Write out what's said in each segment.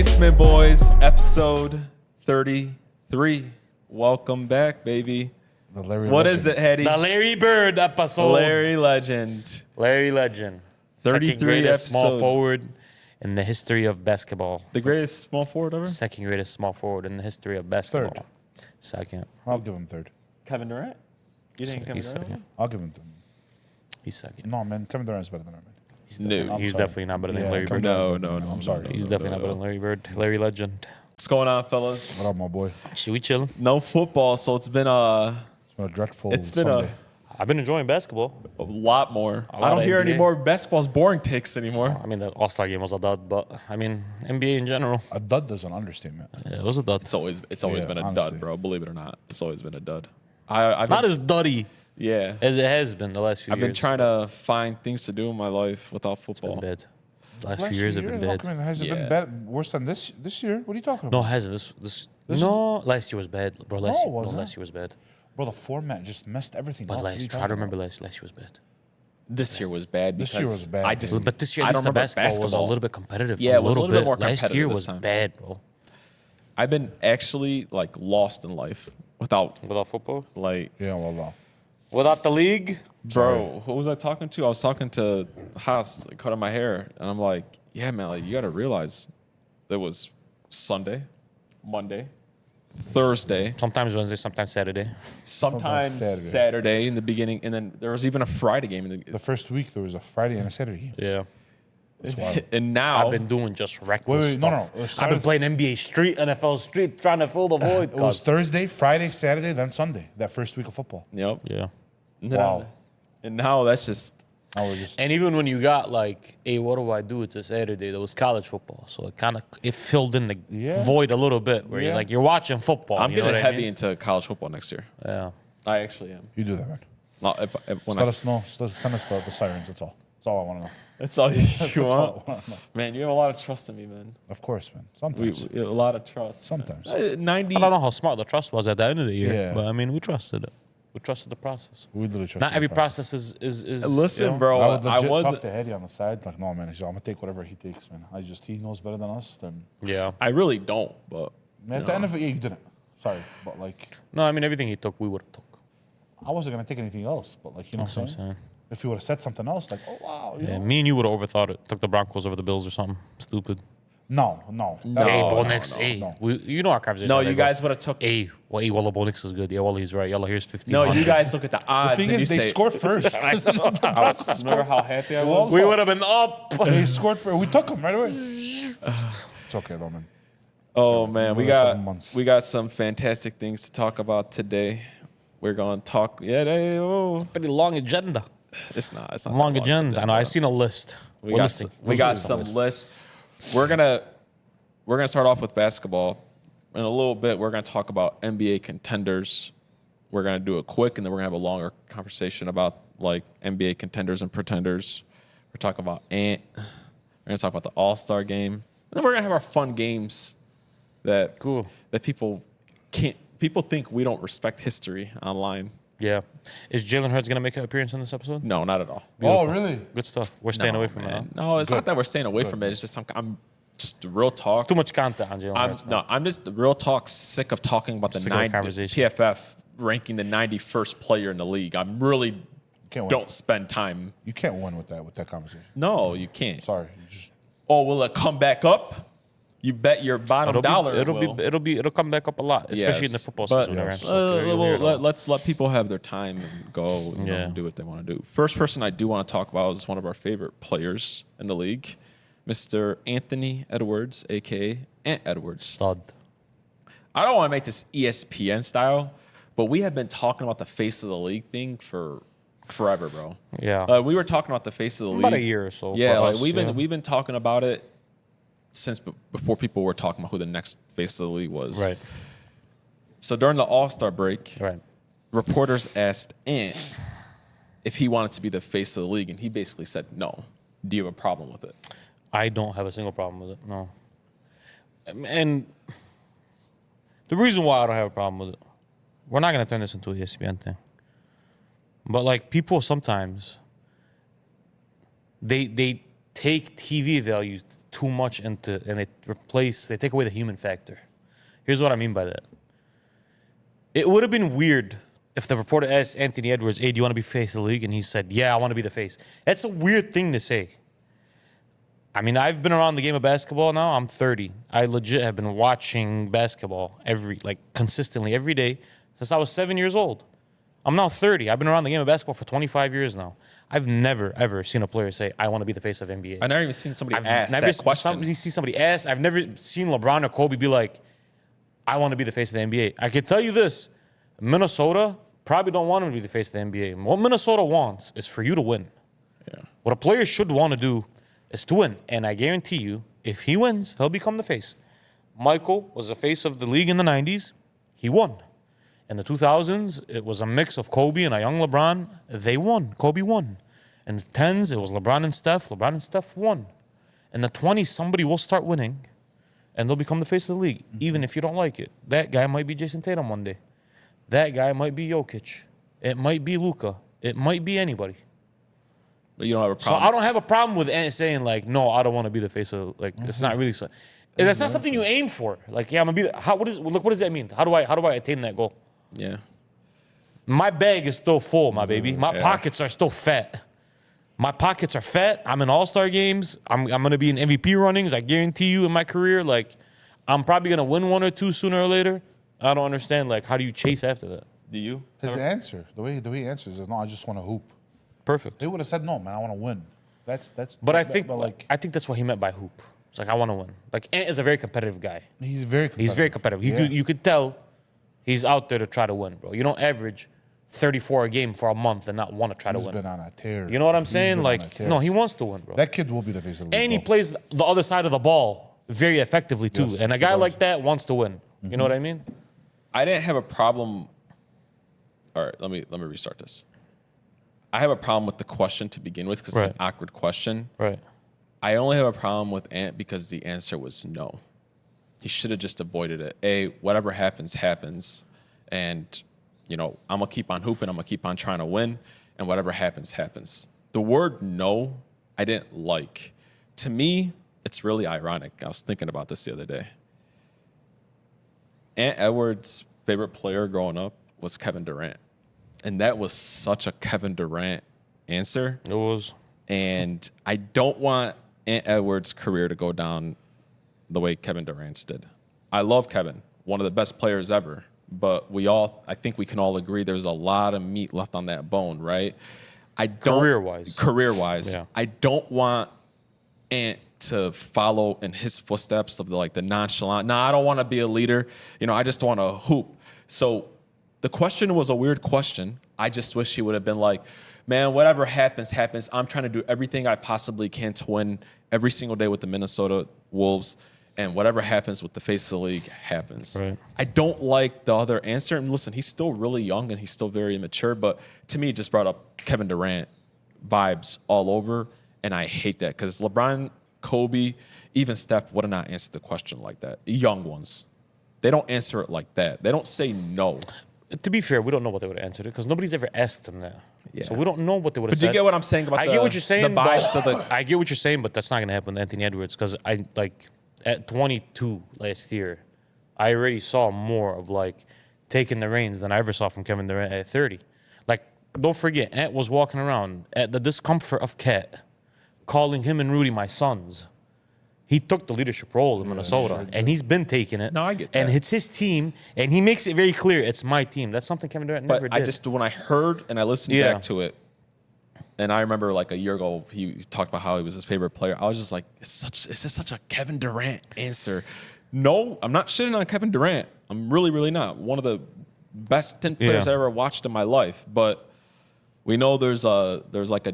Basement Boys, episode 33. Welcome back, baby. The Larry What Legend. is it, Hetty? The Larry Bird episode. Larry Legend. Larry Legend. 33 Second greatest small episode. forward in the history of basketball. The greatest small forward ever? Second greatest small forward in the history of basketball. Third. Second. I'll give him third. Kevin Durant? You think Kevin He's Durant? second. I'll give him third. He's second. No, man. Kevin Durant's better than him. No. He's sorry. definitely not better than Yeah, Larry Kevin Bird. Durant's No, better than him. I'm sorry. He's definitely not better than Larry Bird. Larry Legend. What's going on, fellas? What up, my boy? Shit, we chilling. No football, so it's been a It's been a dreadful It's been Sunday. I've been enjoying basketball. lot more. lot I don't of hear any NBA. more basketball's boring takes anymore. I mean, the All-Star game was a dud, but I mean, NBA in general, A dud is an understatement. yeah, it was a dud. It's always Yeah, been a honestly. dud, bro. Believe it or not, it's always been a dud. I've Not been, as duddy yeah. as it has been the last few I've years. been trying to find things to do in my life without Been football. bad. Last few years have been how bad. come Has it Yeah. been bad, worse than this year? What are you talking No, about? it hasn't. This is no, last year was bad, bro. Last No, it year, wasn't. last year was bad. Bro, the format just messed everything But up. What are you try to talking remember about? last year was bad. This year was bad. This Because year was bad, I just, dude. But this year, I at don't least the remember basketball was a basketball. little bit competitive. Yeah, it was a little bit more Last competitive year this was time. bad, bro. I've been actually like lost in life without Without football, like, Yeah, well, without the league. bro. Who was I talking to? I was talking to Haas, like, cutting my hair, and I'm like, yeah, man, like you got to realize it was Sunday, Monday, Thursday, Sometimes Wednesday, sometimes Saturday. sometimes Saturday. Saturday in the beginning, and then there was even a Friday game in the first week there was a Friday and a Saturday game. Yeah, That's wild. and now I've been doing just reckless Wait, no, stuff. no, it I've started- been playing NBA Street, NFL Street, trying to fill the void. It was cuz. Thursday, Friday, Saturday, then Sunday. That first week of football. Yep. Yeah. And then Wow. and now that's just I was just And even when you got like, hey, what do I do? It's a Saturday. There was college football, so it filled in the Yeah. void a little bit. Where Yeah. you're watching football. I'm you know getting what I heavy mean? into college football next year. Yeah. I actually am. you do that, man. Well, if when Just let us know. Just send us the sirens. That's all. That's all I want to know. that's all you That's want, all I want to know. man. You have a lot of trust in me, man. Of course, man. We Sometimes. have a lot of trust. Sometimes. 90. I don't know how smart the trust was at the end of the year, Yeah. but I mean, we trusted it. We trusted the process. We literally trust. Not the every process is Listen, you know, bro. I would I legit was. talk to Hetty on the side. Like, no, man. I'm gonna take whatever he takes, man. He knows better than us. Then Yeah. I really don't, but at the end of it, yeah, you didn't. Sorry, but like, No, I mean everything he took, we would have took. I wasn't gonna take anything else. But like, you know That's what what I'm I'm saying? saying. If he would have said something else, like, oh wow, you Yeah, know? me and you would have overthought it. Took the Broncos over the Bills or something stupid. No. Hey, No, Bo no, Nix. no, Hey, no. you know our conversation. no, how you they go. guys would have took. Hey, well, Bo Nix is good. Yeah, well, he's right. Yellow, here's 15. No, you guys look at the The odds thing and you is, they say. scored first. Remember how happy I was? We would have been up. They scored first. We took him right away. It's okay though, man. Oh man, we Another got 7 months. we got some fantastic things to talk about today. We're gonna talk. Yeah, Pretty long agenda. it's not. It's not Long that agendas. I know. I seen a list. We We're got listening. we got some lists. We're gonna start off with basketball. In a little bit, we're gonna talk about NBA contenders. We're gonna do it quick, and then we're gonna have a longer conversation about like NBA contenders and pretenders. We're talking about Ant. We're gonna talk about the All-Star game. And then we're gonna have our fun games that Cool. that people can't. People think we don't respect history online. Yeah. Is Jalen Hurts gonna make an appearance in this episode? No, not at all. Oh, really? Good stuff. We're staying away from man. that. No, it's not that we're staying away from it. It's just I'm just real talk. It's too much content on Jalen Hurts. I'm just real talk sick of talking about the Sick of the 90 conversation. PFF ranking the 91st player in the league. I'm really Can't win. don't spend time. You can't win with that conversation. No, you can't. Sorry. You just Oh, will it come back up? You bet your bottom dollar. It'll come back up a lot, especially in the Yes, football but, season. yes. Around. let's let people have their time and go and Yeah. do what they want to do. First person I do want to talk about is one of our favorite players in the league, Mr. Anthony Edwards, a.k.a. Ant Edwards. Stud. I don't want to make this ESPN style, but we have been talking about the face of the league thing for forever, bro. Yeah. We were talking about the face of the league About a year or so. Yeah, for like us, we've yeah. been talking about it since before people were talking about who the next face of the league was. Right. So during the All-Star break, Right. reporters asked Ant if he wanted to be the face of the league, and he basically said no. Do you have a problem with it? I don't have a single problem with it. No. And the reason why I don't have a problem with it, we're not gonna turn this into a ESPN thing. But like people sometimes they take TV value too much and they take away the human factor. Here's what I mean by that. It would have been weird if the reporter asked Anthony Edwards, hey, do you want to be face of the league? And he said, yeah, I want to be the face. That's a weird thing to say. I mean, I've been around the game of basketball now. I'm 30. I legit have been watching basketball consistently every day since I was 7 years old. I'm now 30. I've been around the game of basketball for 25 years now. I've never, ever seen a player say, I want to be the face of NBA. I've never even seen somebody ask never that question. see somebody ask. I've never seen LeBron or Kobe be like, I want to be the face of the NBA. I can tell you this. Minnesota probably don't want him to be the face of the NBA. What Minnesota wants is for you to win. Yeah. What a player should want to do is to win. And I guarantee you, if he wins, he'll become the face. Michael was the face of the league in the 90s. He won. In the 2000s, it was a mix of Kobe and a young LeBron. They won. Kobe won. In the 10s, it was LeBron and Steph. LeBron and Steph won. In the 20s, somebody will start winning, and they'll become the face of the league, even if you don't like it. That guy might be Jason Tatum one day. That guy might be Jokic. It might be Luka. It might be anybody. But you don't have a So problem. I don't have a problem with saying, like, no, I don't want to be the face of, like, it's not really so. That's not something you aim for. Like, yeah, I'm going to be, what does that mean? How do I attain that goal? Yeah. My bag is still full, my baby. My pockets are still fat. My pockets are fat. I'm in all-star games. I'm going to be in MVP runnings. I guarantee you in my career, like, I'm probably going to win one or two sooner or later. I don't understand, like, how do you chase after that? Do you? His answer, the way he answers is, no, I just want to hoop. Perfect. They would have said, no, man, I want to win. But I think that's what he meant by hoop. It's like, I want to win. Like, Ant is a very competitive guy. He's very competitive. He's very competitive. You could tell he's out there to try to win, bro. You don't average 34 a game for a month and not want to try to win. He's been on a tear. You know what I'm saying? Like, no, he wants to win, bro. That kid will be the face of the league. And he plays the other side of the ball very effectively, too. Yes, and a he guy does. like that wants to win. You know what I mean? I didn't have a problem. All right, let me restart this. I have a problem with the question to begin with because it's an awkward question. Right. I only have a problem with Ant because the answer was no. He should have just avoided it. Whatever happens, happens. And, you know, I'm going to keep on hooping. I'm going to keep on trying to win. And whatever happens, happens. The word no, I didn't like. To me, it's really ironic. I was thinking about this the other day. Ant Edwards' favorite player growing up was Kevin Durant. And that was such a Kevin Durant answer. It was. And I don't want Ant Edwards' career to go down the way Kevin Durant's did. I love Kevin, one of the best players ever. But I think we can all agree there's a lot of meat left on that bone, right? Career-wise. Yeah. I don't want Ant to follow in his footsteps of the nonchalant. Nah, I don't want to be a leader. You know, I just want to hoop. So the question was a weird question. I just wish he would have been like, man, whatever happens, happens. I'm trying to do everything I possibly can to win every single day with the Minnesota Wolves. And whatever happens with the face of the league happens. Right. I don't like the other answer. And listen, he's still really young and he's still very immature. But to me, it just brought up Kevin Durant vibes all over. And I hate that because LeBron, Kobe, even Steph would have not answered the question like that. Young ones. They don't answer it like that. They don't say no. To be fair, we don't know what they would have answered it because nobody's ever asked them that. Yeah. So we don't know what they would have But said. you get what I'm saying about I get what you're saying. the vibes of the... I get what you're saying, but that's not going to happen with Anthony Edwards because at 22 last year, I already saw more of taking the reins than I ever saw from Kevin Durant at 30. Like, don't forget, Ant was walking around at the discomfort of Cat, calling him and Rudy my sons. He took the leadership role in Minnesota, and he's been taking it. No, I get that. And it's his team, and he makes it very clear it's my team. That's something Kevin Durant never did. When I heard and I listened back to it, and I remember a year ago, he talked about how he was his favorite player. I was just like, it's just such a Kevin Durant answer. No, I'm not shitting on Kevin Durant. I'm really, really not. One of the best 10 players I ever watched in my life. But we know there's a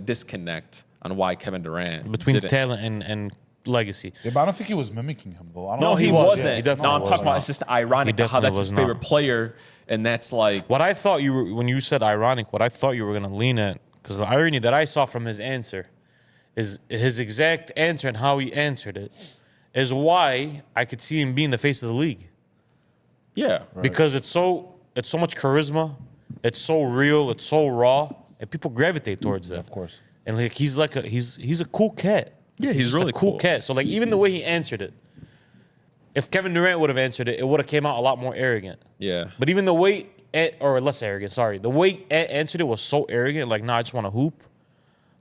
disconnect on why Kevin Durant between talent and legacy. Yeah, but I don't think he was mimicking him, though. No, he wasn't. Yeah, he definitely I'm talking about it's just ironic how that's his favorite player, and that's like... What I thought when you said ironic, what I thought you were going to lean at, because the irony that I saw from his answer is his exact answer and how he answered it is why I could see him being the face of the league. Yeah. Right. Because it's so much charisma, it's so real, it's so raw, and people gravitate towards that. Of course. And he's a cool cat. Yeah, he's just really a cool cool. cat. So like even the way he answered it, if Kevin Durant would have answered it, it would have came out a lot more arrogant. Yeah. But even the way or less arrogant, sorry, the way Ant answered it was so arrogant. Like, nah, I just want to hoop.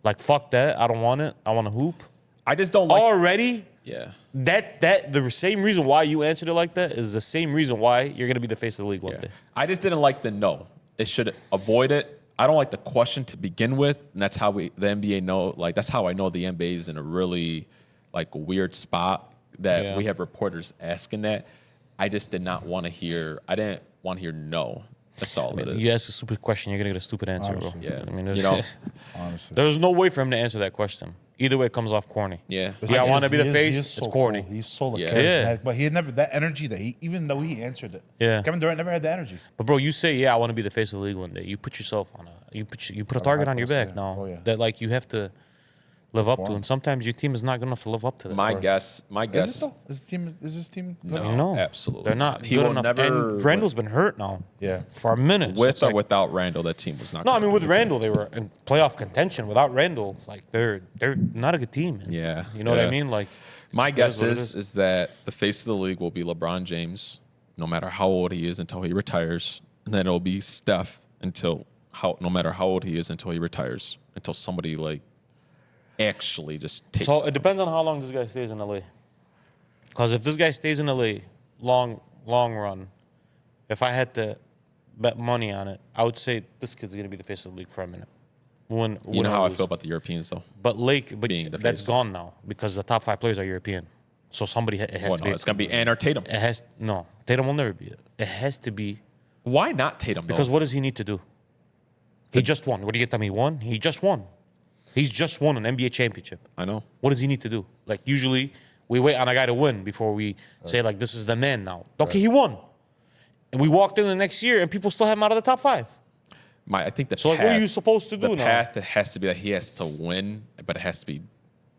Like, fuck that. I don't want it. I want to hoop. I just don't like. Already, Yeah. that the same reason why you answered it like that is the same reason why you're gonna be the face of the league one Yeah. day. I just didn't like the no. It should avoid it. I don't like the question to begin with, and that's how the NBA know. Like that's how I know the NBA is in a really like weird spot that we have reporters asking that. I just did not want to hear. I didn't want to hear no. That's all it is. You ask a stupid question, you're gonna get a stupid answer, Honestly. bro. Yeah. I mean, You know. Honestly. there's no way for him to answer that question. Either way, it comes off corny. Yeah. Yeah, I He want to is- be he the is- face. he is It's so corny. cool. He's so like, Yeah. charismatic, but he had never that energy that he, even though he answered it. Yeah. Kevin Durant never had the energy. But bro, you say, yeah, I want to be the face of the league one day. You put yourself on you put a target on your back yeah. now Oh, yeah. that like you have to live up to, Perform. and sometimes your team is not good enough to live up to that. My course. guess. Is it though? Is his team good? No. no, absolutely they're not. He good will enough. never- And Randall's been hurt now. Yeah. for a minute. So with it's or like- without Randall, that team was not. No, I gonna mean with be- Randall, they were in playoff contention. Without Randall, like they're not a good team. Man. Yeah, you know what I yeah. mean. Like My just guess what it is that the face of the league will be LeBron James, no matter how old he is until he retires, and then it'll be Steph no matter how old he is until he retires, until somebody like actually just takes. So it depends on how long this guy stays in LA. Because if this guy stays in LA long run, if I had to bet money on it, I would say this kid's gonna be the face of the league for a minute. you know how I feel about the Europeans, though. But being the that's face. gone now because the top 5 players are European. So somebody it has Well, to no, be. it's gonna be Ant or Tatum. It has no. Tatum will never be it. It has to be Why not Tatum? because though? what does he need to do? He just won. What do you tell me? He won. He just won. He's just won an NBA championship. I know. What does he need to do? Like usually we wait on a guy to win before we say like this is the man now. Okay, he won. And we walked in the next year and people still have him out of the top 5. I think the So like path, what are you supposed to do the now? path that has to be that he has to win, but it has to be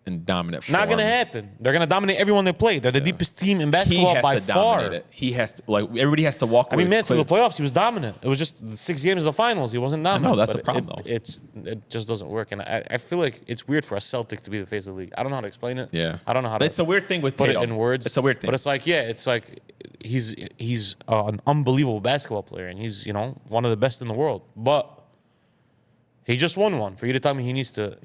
in dominant form. Not gonna happen. They're gonna dominate everyone they play. They're the deepest team in He basketball has by to far. dominate it. He has to everybody has to walk. I mean, away man, through with the playoffs, he was dominant. It was just the 6 games of the finals. He wasn't dominant. that's But the problem, though. It just doesn't work. And I feel like it's weird for a Celtic to be the face of the league. I don't know how to explain it. Yeah, I don't know how to It's a weird thing with put Tatum. it in words. It's a weird thing. But it's like, yeah, it's like he's an unbelievable basketball player, and he's one of the best in the world. But he just won one. For you to tell me he needs to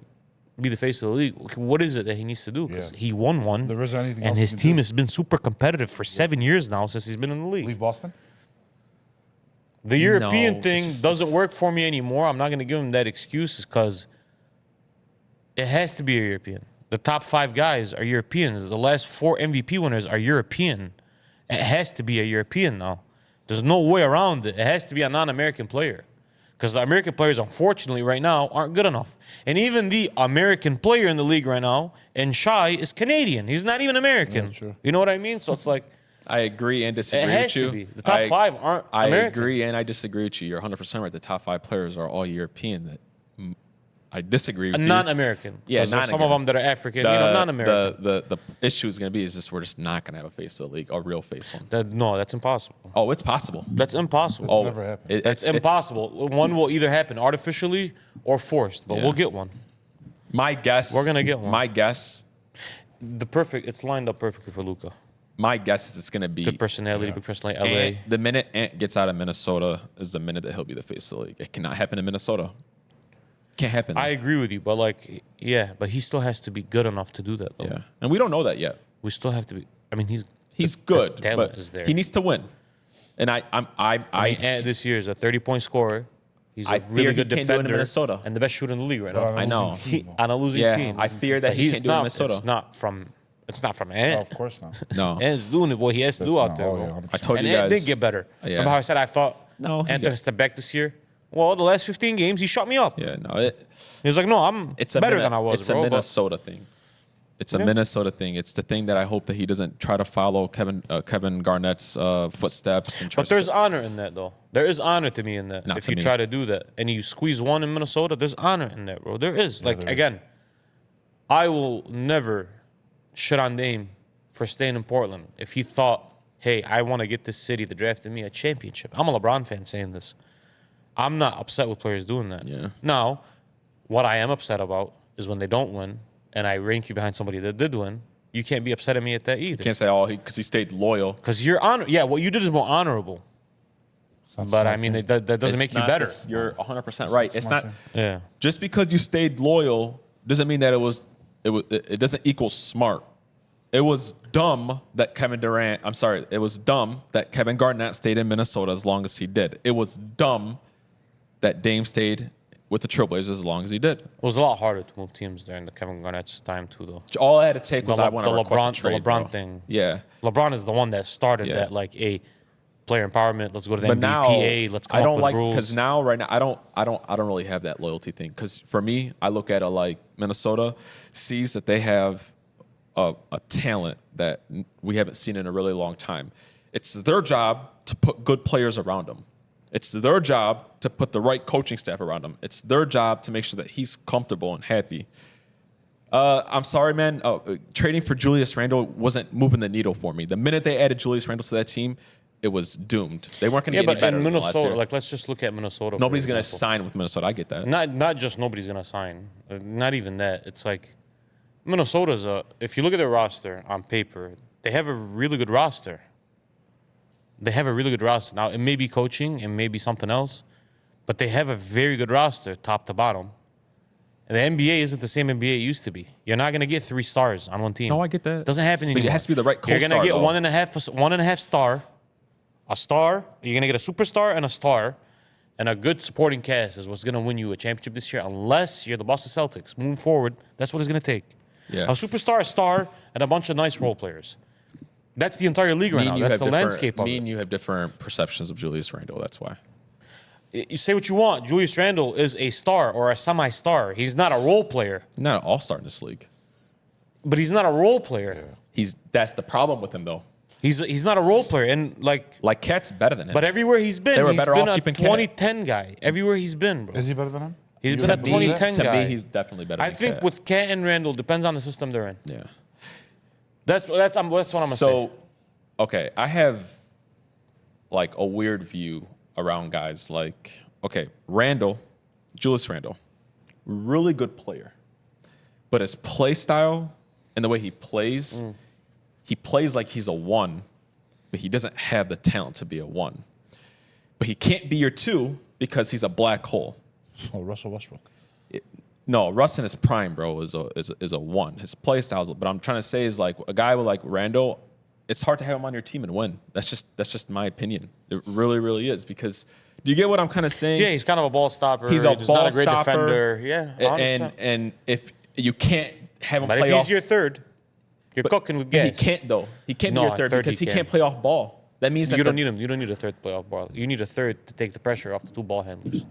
be the face of the league, what is it that he needs to do? Because Yeah. he won one, There isn't anything and else his he can team do. has been super competitive for 7 years now since he's been in the league. Leave Boston. The European No, thing it's just- doesn't work for me anymore. I'm not going to give him that excuse because it has to be a European. The top 5 guys are Europeans. The last 4 MVP winners are European. It has to be a European now. There's no way around it. It has to be a non-American player. Because the American players, unfortunately, right now aren't good enough. And even the American player in the league right now, and Shai, is Canadian. He's not even American. Yeah, true. You know what I mean? So it's like, I agree and disagree it has with you. to be. The top 5 aren't I American. agree and I disagree with you. You're 100% right. The top 5 players are all European. I disagree with you. Non-American. Yeah, 'Cause there's some of non-American. them that are African, non-American. The issue is going to be is just we're just not going to have a face of the league, a real face one. No, that's impossible. Oh, it's possible. That's impossible. It's never happened. That's impossible. One will either happen artificially or forced, but Yeah. we'll get one. My guess. We're gonna get one. My guess. It's lined up perfectly for Luka. My guess is it's going to be Good personality, big personality. LA. Ant, the minute Ant gets out of Minnesota is the minute that he'll be the face of the league. It cannot happen in Minnesota. Can't happen. I agree with you, but but he still has to be good enough to do that, though. yeah, and we don't know that yet. We still have to be. I mean, He's good, talent but is there. he needs to win. And I mean, Ant this year is a 30-point scorer. He's a I really fear good he can't do it in defender Minnesota. and the best shooter in the league right But now. on a I know. losing team, though. On a losing Yeah, team. I fear that But he he's can't do it in not. Minnesota. It's not from Ant. No, of course not. no. Ant's doing what he has to do That's out not- there, oh, bro. yeah, 100%. I told And you Ant guys. did get better. Yeah. Remember how I said I thought No, he Ant got- took a step back this year? Well, the last 15 games, he shut me up. Yeah, no. He was like, no, I'm It's a better Minne- than I was, It's bro. a but- Minnesota thing. It's a Minnesota thing. It's the thing that I hope that he doesn't try to follow Kevin Garnett's footsteps and try But there's honor in that, though. There is honor to me in that. Not if to you me. try to do that and you squeeze one in Minnesota, there's honor in that, bro. There is. there is. Again, I will never shit on Dame for staying in Portland if he thought, hey, I want to get this city that drafted me a championship. I'm a LeBron fan saying this. I'm not upset with players doing that. Yeah. Now, what I am upset about is when they don't win and I rank you behind somebody that did win, you can't be upset at me at that either. Can't say, oh, because he stayed loyal. Because you're yeah, what you did is more honorable. But I mean, that doesn't make you better. You're 100% right. It's not. Yeah. Just because you stayed loyal doesn't mean that it doesn't equal smart. It was dumb that it was dumb that Kevin Garnett stayed in Minnesota as long as he did. It was dumb that Dame stayed with the Trailblazers as long as he did. It was a lot harder to move teams during the Kevin Garnett's time too, though. All I had to take was I want to request a trade, the LeBron bro. thing. Yeah. LeBron is the one that started that, like, player empowerment. Let's go to the But NBPA. now Let's come I don't up with like rules. because now right now I don't really have that loyalty thing. Because for me, I look at like Minnesota sees that they have a talent that we haven't seen in a really long time. It's their job to put good players around them. It's their job to put the right coaching staff around him. It's their job to make sure that he's comfortable and happy. I'm sorry, man. Trading for Julius Randle wasn't moving the needle for me. The minute they added Julius Randle to that team, it was doomed. They weren't going to get any better. In than last Minnesota, year. like, let's just look at Minnesota. Nobody's going to sign with Minnesota. I get that. Not just nobody's gonna sign. Not even that. It's like Minnesota's if you look at their roster on paper, they have a really good roster. They have a really good roster. Now, it may be coaching, it may be something else, but they have a very good roster, top to bottom. And the NBA isn't the same NBA it used to be. You're not going to get 3 stars on one team. No, I get that. It doesn't happen anymore. But it has to be the right co-star, You're going to get though. one and a half star, a star. You're going to get a superstar and a star. And a good supporting cast is what's going to win you a championship this year, unless you're the Boston Celtics. Moving forward, that's what it's going to take. Yeah. A superstar, a star, and a bunch of nice role players. That's the entire league right now. That's the landscape of it. Me and you have different perceptions of Julius Randle. That's why. You say what you want. Julius Randle is a star or a semi-star. He's not a role player. Not an all-star in this league. But he's not a role player. That's the problem with him, though. He's not a role player. And Like Cat's better than him. but everywhere he's been, They were he's better been off a keeping Cat. 2010 guy. Everywhere he's been, bro. Is he better than him? He's You been a would believe that? 2010 to guy. me, he's definitely better. I than think Cat. with Cat and Randle, depends on the system they're in. Yeah. That's what I'm gonna say. So, okay, I have like a weird view around guys like, okay, Julius Randle, really good player, but his play style and the way he plays like he's a 1, but he doesn't have the talent to be a 1. But he can't be your 2 because he's a black hole. So Russell Westbrook. No, Russ in his prime, bro, is a 1. His play styles, but I'm trying to say is like a guy with like Randle, it's hard to have him on your team and win. That's just my opinion. It really, really is. Because do you get what I'm kind of saying? Yeah, he's kind of a ball stopper. He's a just ball not a great stopper. defender. Yeah, 100%. And if you can't have him But play if off, he's your third, you're cooking with gas. he can't though. He can't be No, your third third because he he can. can't play off ball. That means that You don't need him. You don't need a third playoff ball. You need a third to take the pressure off the 2 ball handlers.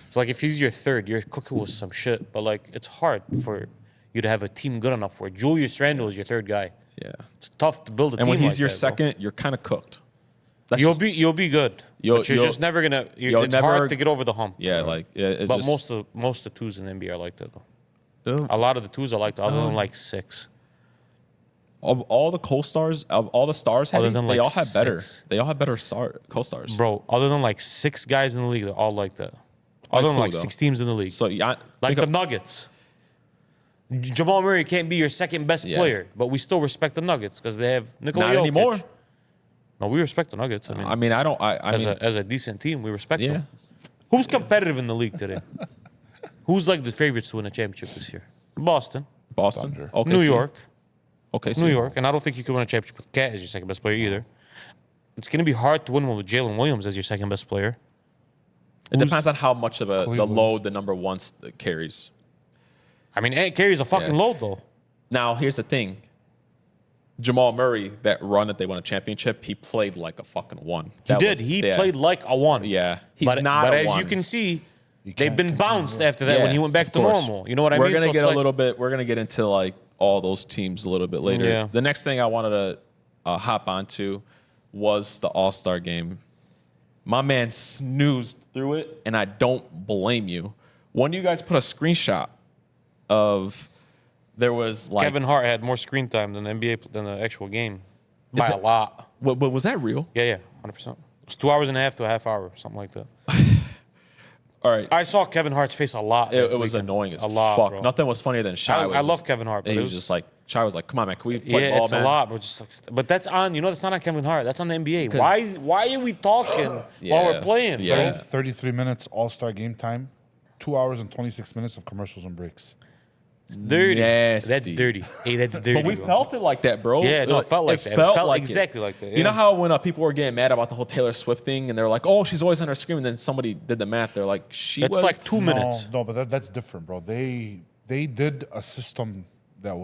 It's like if he's your third, you're cooking with some shit. But like it's hard for you to have a team good enough where Julius Randle is your third guy. Yeah. It's tough to build a And team. when he's like your that, bro. second, you're kind of cooked. That's You'll just- be good. You'll- But you're you'll- just never gonna. you'll It's never- hard to get over the hump. yeah, like it's But just, most of the 2s in the NBA are like that though. A lot of the 2s are like that, other than like 6. of all the co-stars, of all the stars, Other heavy, than, they like, all have better. 6. They all have better co-stars. Bro, other than like 6 guys in the league, they're all like that. Other than who, like though? 6 teams in the league. So yeah, Like think the of- Nuggets. Jamal Murray can't be your second best Yeah. player, but we still respect the Nuggets because they have Nikola not Jokic. anymore. No, we respect the Nuggets. I mean, I mean, I don't. I as mean, a decent team, we respect yeah. them. Who's competitive in the league today? Who's like the favorites to win a championship this year? Boston, Boston, Thunder. OKC, New York, OKC. New York, and I don't think you could win a championship with Cat as your second best player either. It's going to be hard to win one with Jalen Williams as your second best player. It depends on how much of the Cleveland. load the number 1 carries. I mean, it carries a fucking Yeah. load though. Now, here's the thing. Jamal Murray, that run that they won a championship, he played like a fucking 1. He did. He played like a 1. Yeah, he's But not. But a as 1. you can see, You they've can't been continue bounced to- after that when Yeah, he went back of to course. normal. You know what I We're mean? gonna So get it's a like- little bit. We're gonna get into like all those teams a little bit later. Yeah. The next thing I wanted to hop onto was the All-Star game. My man snoozed through it, and I don't blame you. When you guys put a screenshot of there was like Kevin Hart had more screen time than the NBA than the actual game by Is a it- lot. what was that real? Yeah, 100%. It's 2 hours and a half to a half hour, something like that. All right. I saw Kevin Hart's face a lot. It was annoying as a lot, fuck. bro. Nothing was funnier than Shy. I love Kevin Hart, but He it was was- just like, Shy was like, come on, man, can we play Yeah, ball, it's man? a lot, bro. Just like, but that's on. That's not on Kevin Hart. That's on the NBA. Why are we talking while Yeah. we're playing? Yeah. bro? 33 minutes All-Star game time, 2 hours and 26 minutes of commercials and breaks. It's dirty. Nasty. That's dirty. Hey, that's dirty. But we bro. felt it like that, bro. Yeah, no, it felt like that. It felt like exactly like that, You know yeah. how when people were getting mad about the whole Taylor Swift thing, and they're like, "Oh, she's always on her screen," and then somebody did the math. They're like, "She It's was like 2 minutes. No, but that's different, bro. They did a system that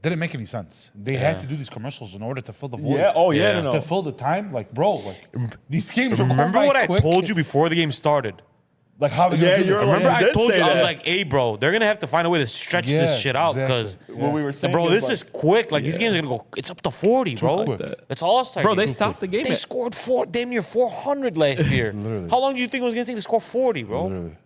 didn't make any sense. They had to do these commercials in order to fill the void. yeah, oh yeah, Yeah. no, To no." fill the time, like, bro, like these games are going Remember by what I quick. told you before the game started? Like how they Yeah, gonna do you're this? like- Remember I did told say you, I was that. like, hey, bro, they're going to have to find a way to stretch this Yeah, shit out exactly. because, What we were saying, bro, this like, is quick. Like, these games are going to go, it's up to 40, bro. quick. It's all-star Bro, game. they stopped the game. They scored damn near 400 last year. Literally. How long do you think it was going to take to score 40, bro? Literally.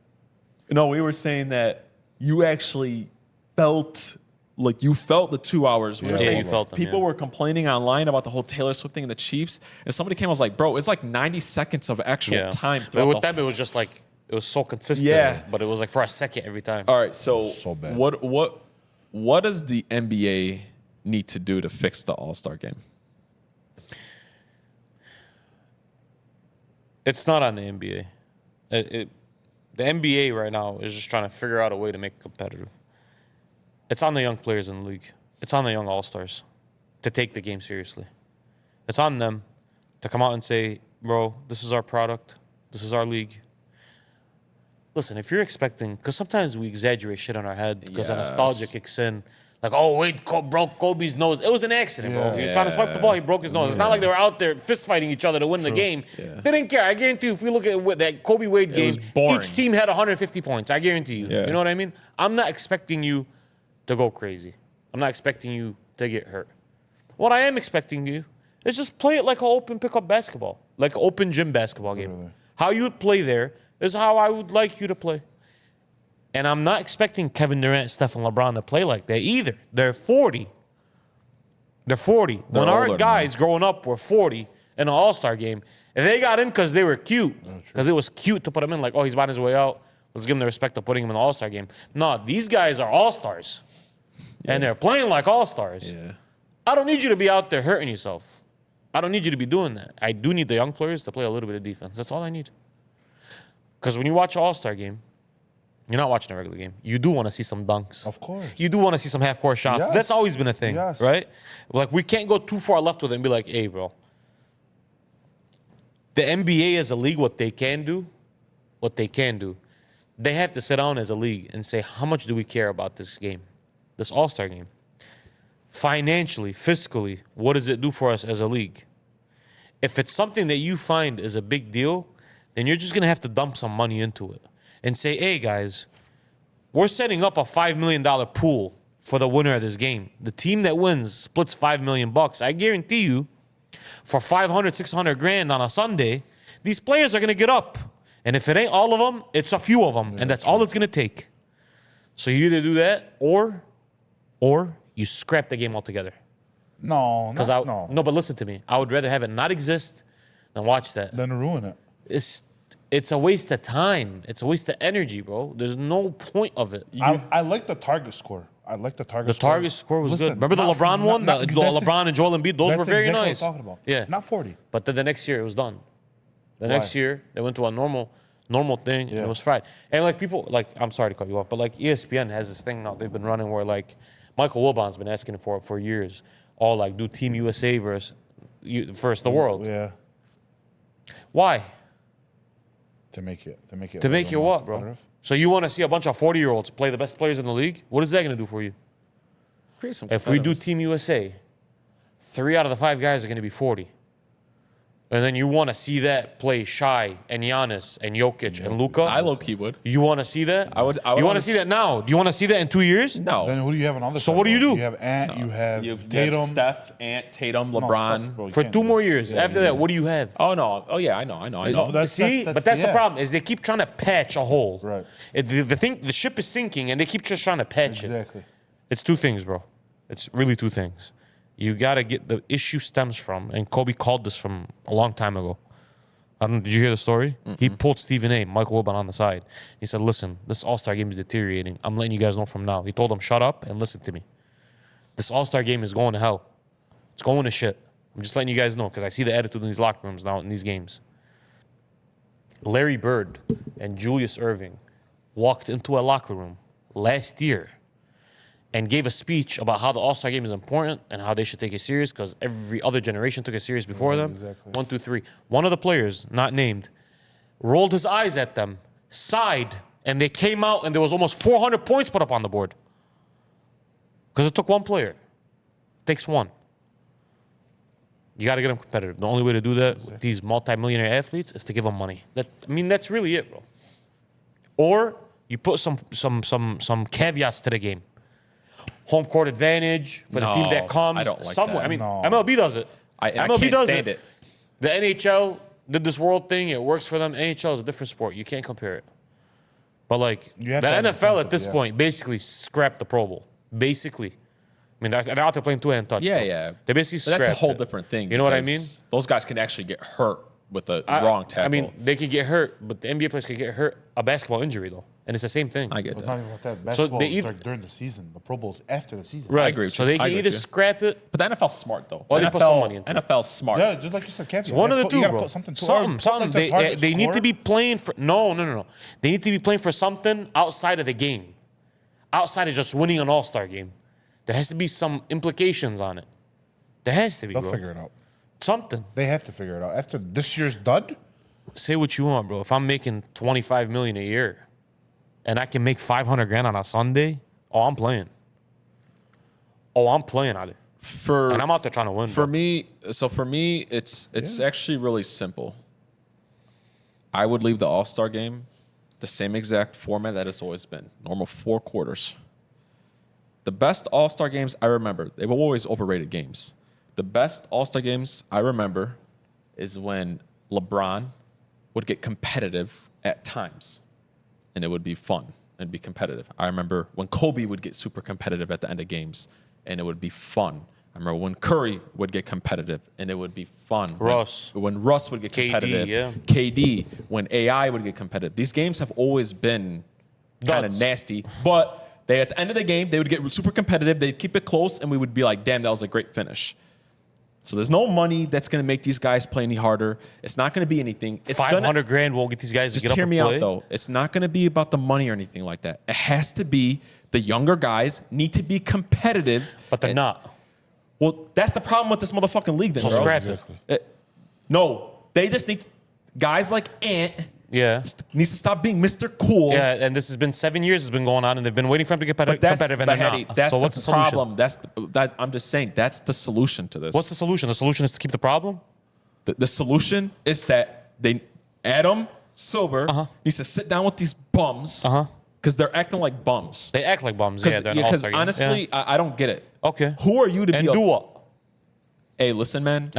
No, we were saying that you actually felt the 2 hours. We were Yeah, saying you felt them, people yeah. were complaining online about the whole Taylor Swift thing and the Chiefs, and somebody came and was like, "Bro, it's like 90 seconds of actual Yeah. time." But throughout with the them, it was just like, it was so consistent. Yeah. But it was like for a second every time. All right, so bad. what does the NBA need to do to fix the All-Star game? It's not on the NBA. The NBA right now is just trying to figure out a way to make it competitive. It's on the young players in the league. It's on the young all-stars to take the game seriously. It's on them to come out and say, bro, this is our product. This is our league. Listen, if you're expecting, because sometimes we exaggerate shit on our head because the nostalgia Yes. kicks in. Like, oh, Wade broke Kobe's nose. It was an accident, bro. He was trying to swipe the Yeah. ball. He broke his nose. It's not like they were out there fist fighting each other to win the game. Yeah. They didn't care. I guarantee you, if we look at that Kobe Wade game, was boring. each team had 150 points. I guarantee you. Yeah. You know what I mean? I'm not expecting you to go crazy. I'm not expecting you to get hurt. What I am expecting you is just play it like an open pickup basketball, like an open gym basketball game. Literally. How you would play there is how I would like you to play. And I'm not expecting Kevin Durant, Steph, and LeBron to play like that either. They're 40. They're 40. They're when our older guys growing up were 40 in an All-Star game, and they got in because they were cute. Because it was cute to put them in, like, oh, he's on his way out. Let's give him the respect of putting him in the All-Star game. No, these guys are All-Stars. And they're playing like All-Stars. Yeah. I don't need you to be out there hurting yourself. I don't need you to be doing that. I do need the young players to play a little bit of defense. That's all I need. Because when you watch an All-Star game, you're not watching a regular game. You do want to see some dunks. Of course. You do want to see some half-court shots. Yes. That's always been a thing, Yes. right? Like, we can't go too far left with it and be like, hey, bro. The NBA as a league, what they can do, they have to sit down as a league and say, how much do we care about this game, this All-Star game? Financially, fiscally, what does it do for us as a league? If it's something that you find is a big deal, then you're just going to have to dump some money into it and say, hey, guys, we're setting up a $5 million pool for the winner of this game. The team that wins splits $5 million. I guarantee you, for 500, 600 grand on a Sunday, these players are going to get up. And if it ain't all of them, it's a few of them. And that's all it's going to take. So you either do that or you scrap the game altogether. No, no. No, but listen to me. I would rather have it not exist than watch that. Then ruin it. It's a waste of time. It's a waste of energy, bro. There's no point of it. I like the target score. I like the target score. The target score was Listen, good. Remember the not- LeBron one? not- The that's- LeBron and Joel Embiid? Those were that's very exactly nice. What I'm talking about. Yeah. Not 40. But then the next year it was done. The Why? next year they went to a normal thing and Yeah. it was fried. And like people, like, I'm sorry to cut you off, but like ESPN has this thing now they've been running where like Michael Wilbon's been asking for it for years. All like do Team USA versus the world. Yeah. Why? To make it. To make you what, bro? competitive. So you want to see a bunch of 40-year-olds play the best players in the league? What is that going to do for you? Create some If we do competitiveness. Team USA, 3 out of the 5 guys are going to be 40. And then you want to see that play Shai and Giannis and Jokic and Luka? I low-key would. You want to see that? I would You want to wanna see that now? Do you want to see that in 2 years? No. Then who do you have on the other So side, what do you bro? do? You have Ant, you have You have Tatum. Steph, Ant, Tatum, No, LeBron. Steph, bro, you For can't 2 do more that. years. Yeah, After yeah. that, what do you have? Oh no! Oh yeah, I know. No, That's But that's the yeah. problem is they keep trying to patch a hole. Right. The ship is sinking and they keep just trying to patch it. Exactly. It's 2 things, bro. It's really 2 things. You got to get the issue stems from, and Kobe called this from a long time ago. I don't. Did you hear the story? He pulled Stephen A. Michael Wilbon on the side. He said, "Listen, this All-Star game is deteriorating. I'm letting you guys know from now." He told him, "Shut up and listen to me. This All-Star game is going to hell. It's going to shit. I'm just letting you guys know because I see the attitude in these locker rooms now in these games." Larry Bird and Julius Erving walked into a locker room last year and gave a speech about how the All-Star game is important and how they should take it serious because every other generation took it serious before them. Exactly. 1, 2, 3. One of the players, not named, rolled his eyes at them, sighed, and they came out and there was almost 400 points put up on the board. Because it took one player. It takes one. You got to get them competitive. The only way to do that with these multi-millionaire athletes is to give them money. That's really it, bro. Or you put some caveats to the game. Home court advantage for the team that comes. I don't like somewhere. that. I mean, No. MLB does it. I MLB can't does stand it. The NHL did this world thing. It works for them. NHL is a different sport. You can't compare it. But like the You have to have NFL at incentive, this yeah. point basically scrapped the Pro Bowl. Basically. I mean, they're out there playing two-hand touch. Yeah, bro. yeah. They basically But that's a scrapped whole it. different thing. You know what I because mean? Those guys can actually get hurt with a wrong tackle. I mean, they could get hurt, but the NBA players could get hurt a basketball injury though, and it's the same thing. I get It's that. not even about that. Basketball they is either- like during the season. The Pro Bowl's after the season. Right. I agree with So you. they I can agree either with you. scrap it. But the NFL's smart though. Or they put some money into it. NFL's smart. Yeah, just like you said, caveat. One of the You two, gotta bro. put something to Something. They need to be playing for. No. They need to be playing for something outside of the game, outside of just winning an All-Star game. There has to be some implications on it. There has to be, They'll bro. figure it out. Something. They have to figure it out. After this year's dud, Say what you want, bro. If I'm making $25 million a year, and I can make $500,000 on a Sunday, I'm playing. I'm playing on it, and I'm out there trying to win. For bro. me, it's actually really simple. I would leave the All-Star game the same exact format that it's always been. Normal 4 quarters. The best All-Star games I remember, they were always overrated games. The best All-Star games I remember is when LeBron would get competitive at times, and it would be fun and be competitive. I remember when Kobe would get super competitive at the end of games, and it would be fun. I remember when Curry would get competitive, and it would be fun. Russ. When Russ would get KD, competitive. yeah. KD, when AI would get competitive. These games have always been kind of Duds. nasty, but at the end of the game, they would get super competitive. They'd keep it close, and we would be like, damn, that was a great finish. So there's no money that's going to make these guys play any harder. It's not going to be anything. It's $500,000 won't get these guys to just get up hear and me play. out, though. It's not going to be about the money or anything like that. It has to be the younger guys need to be competitive. But they're not. Well, that's the problem with this motherfucking league, then, So bro. scrap it. exactly. No, they just need guys like Ant Yeah. needs to stop being Mr. Cool. Yeah, and this has been 7 years. It's been going on, and they've been waiting for him to get But that's, competitive, and but they're Hedy, not. that's So the what's the solution? problem. I'm just saying that's the solution to this. What's the solution? The solution is to keep the problem. The solution is that Adam Silver needs to sit down with these bums because they're acting like bums. They act like bums. Yeah, they're an Because all-star game. honestly, Yeah. I don't get it. Okay. Who are you to And be? do what? Hey, listen, man.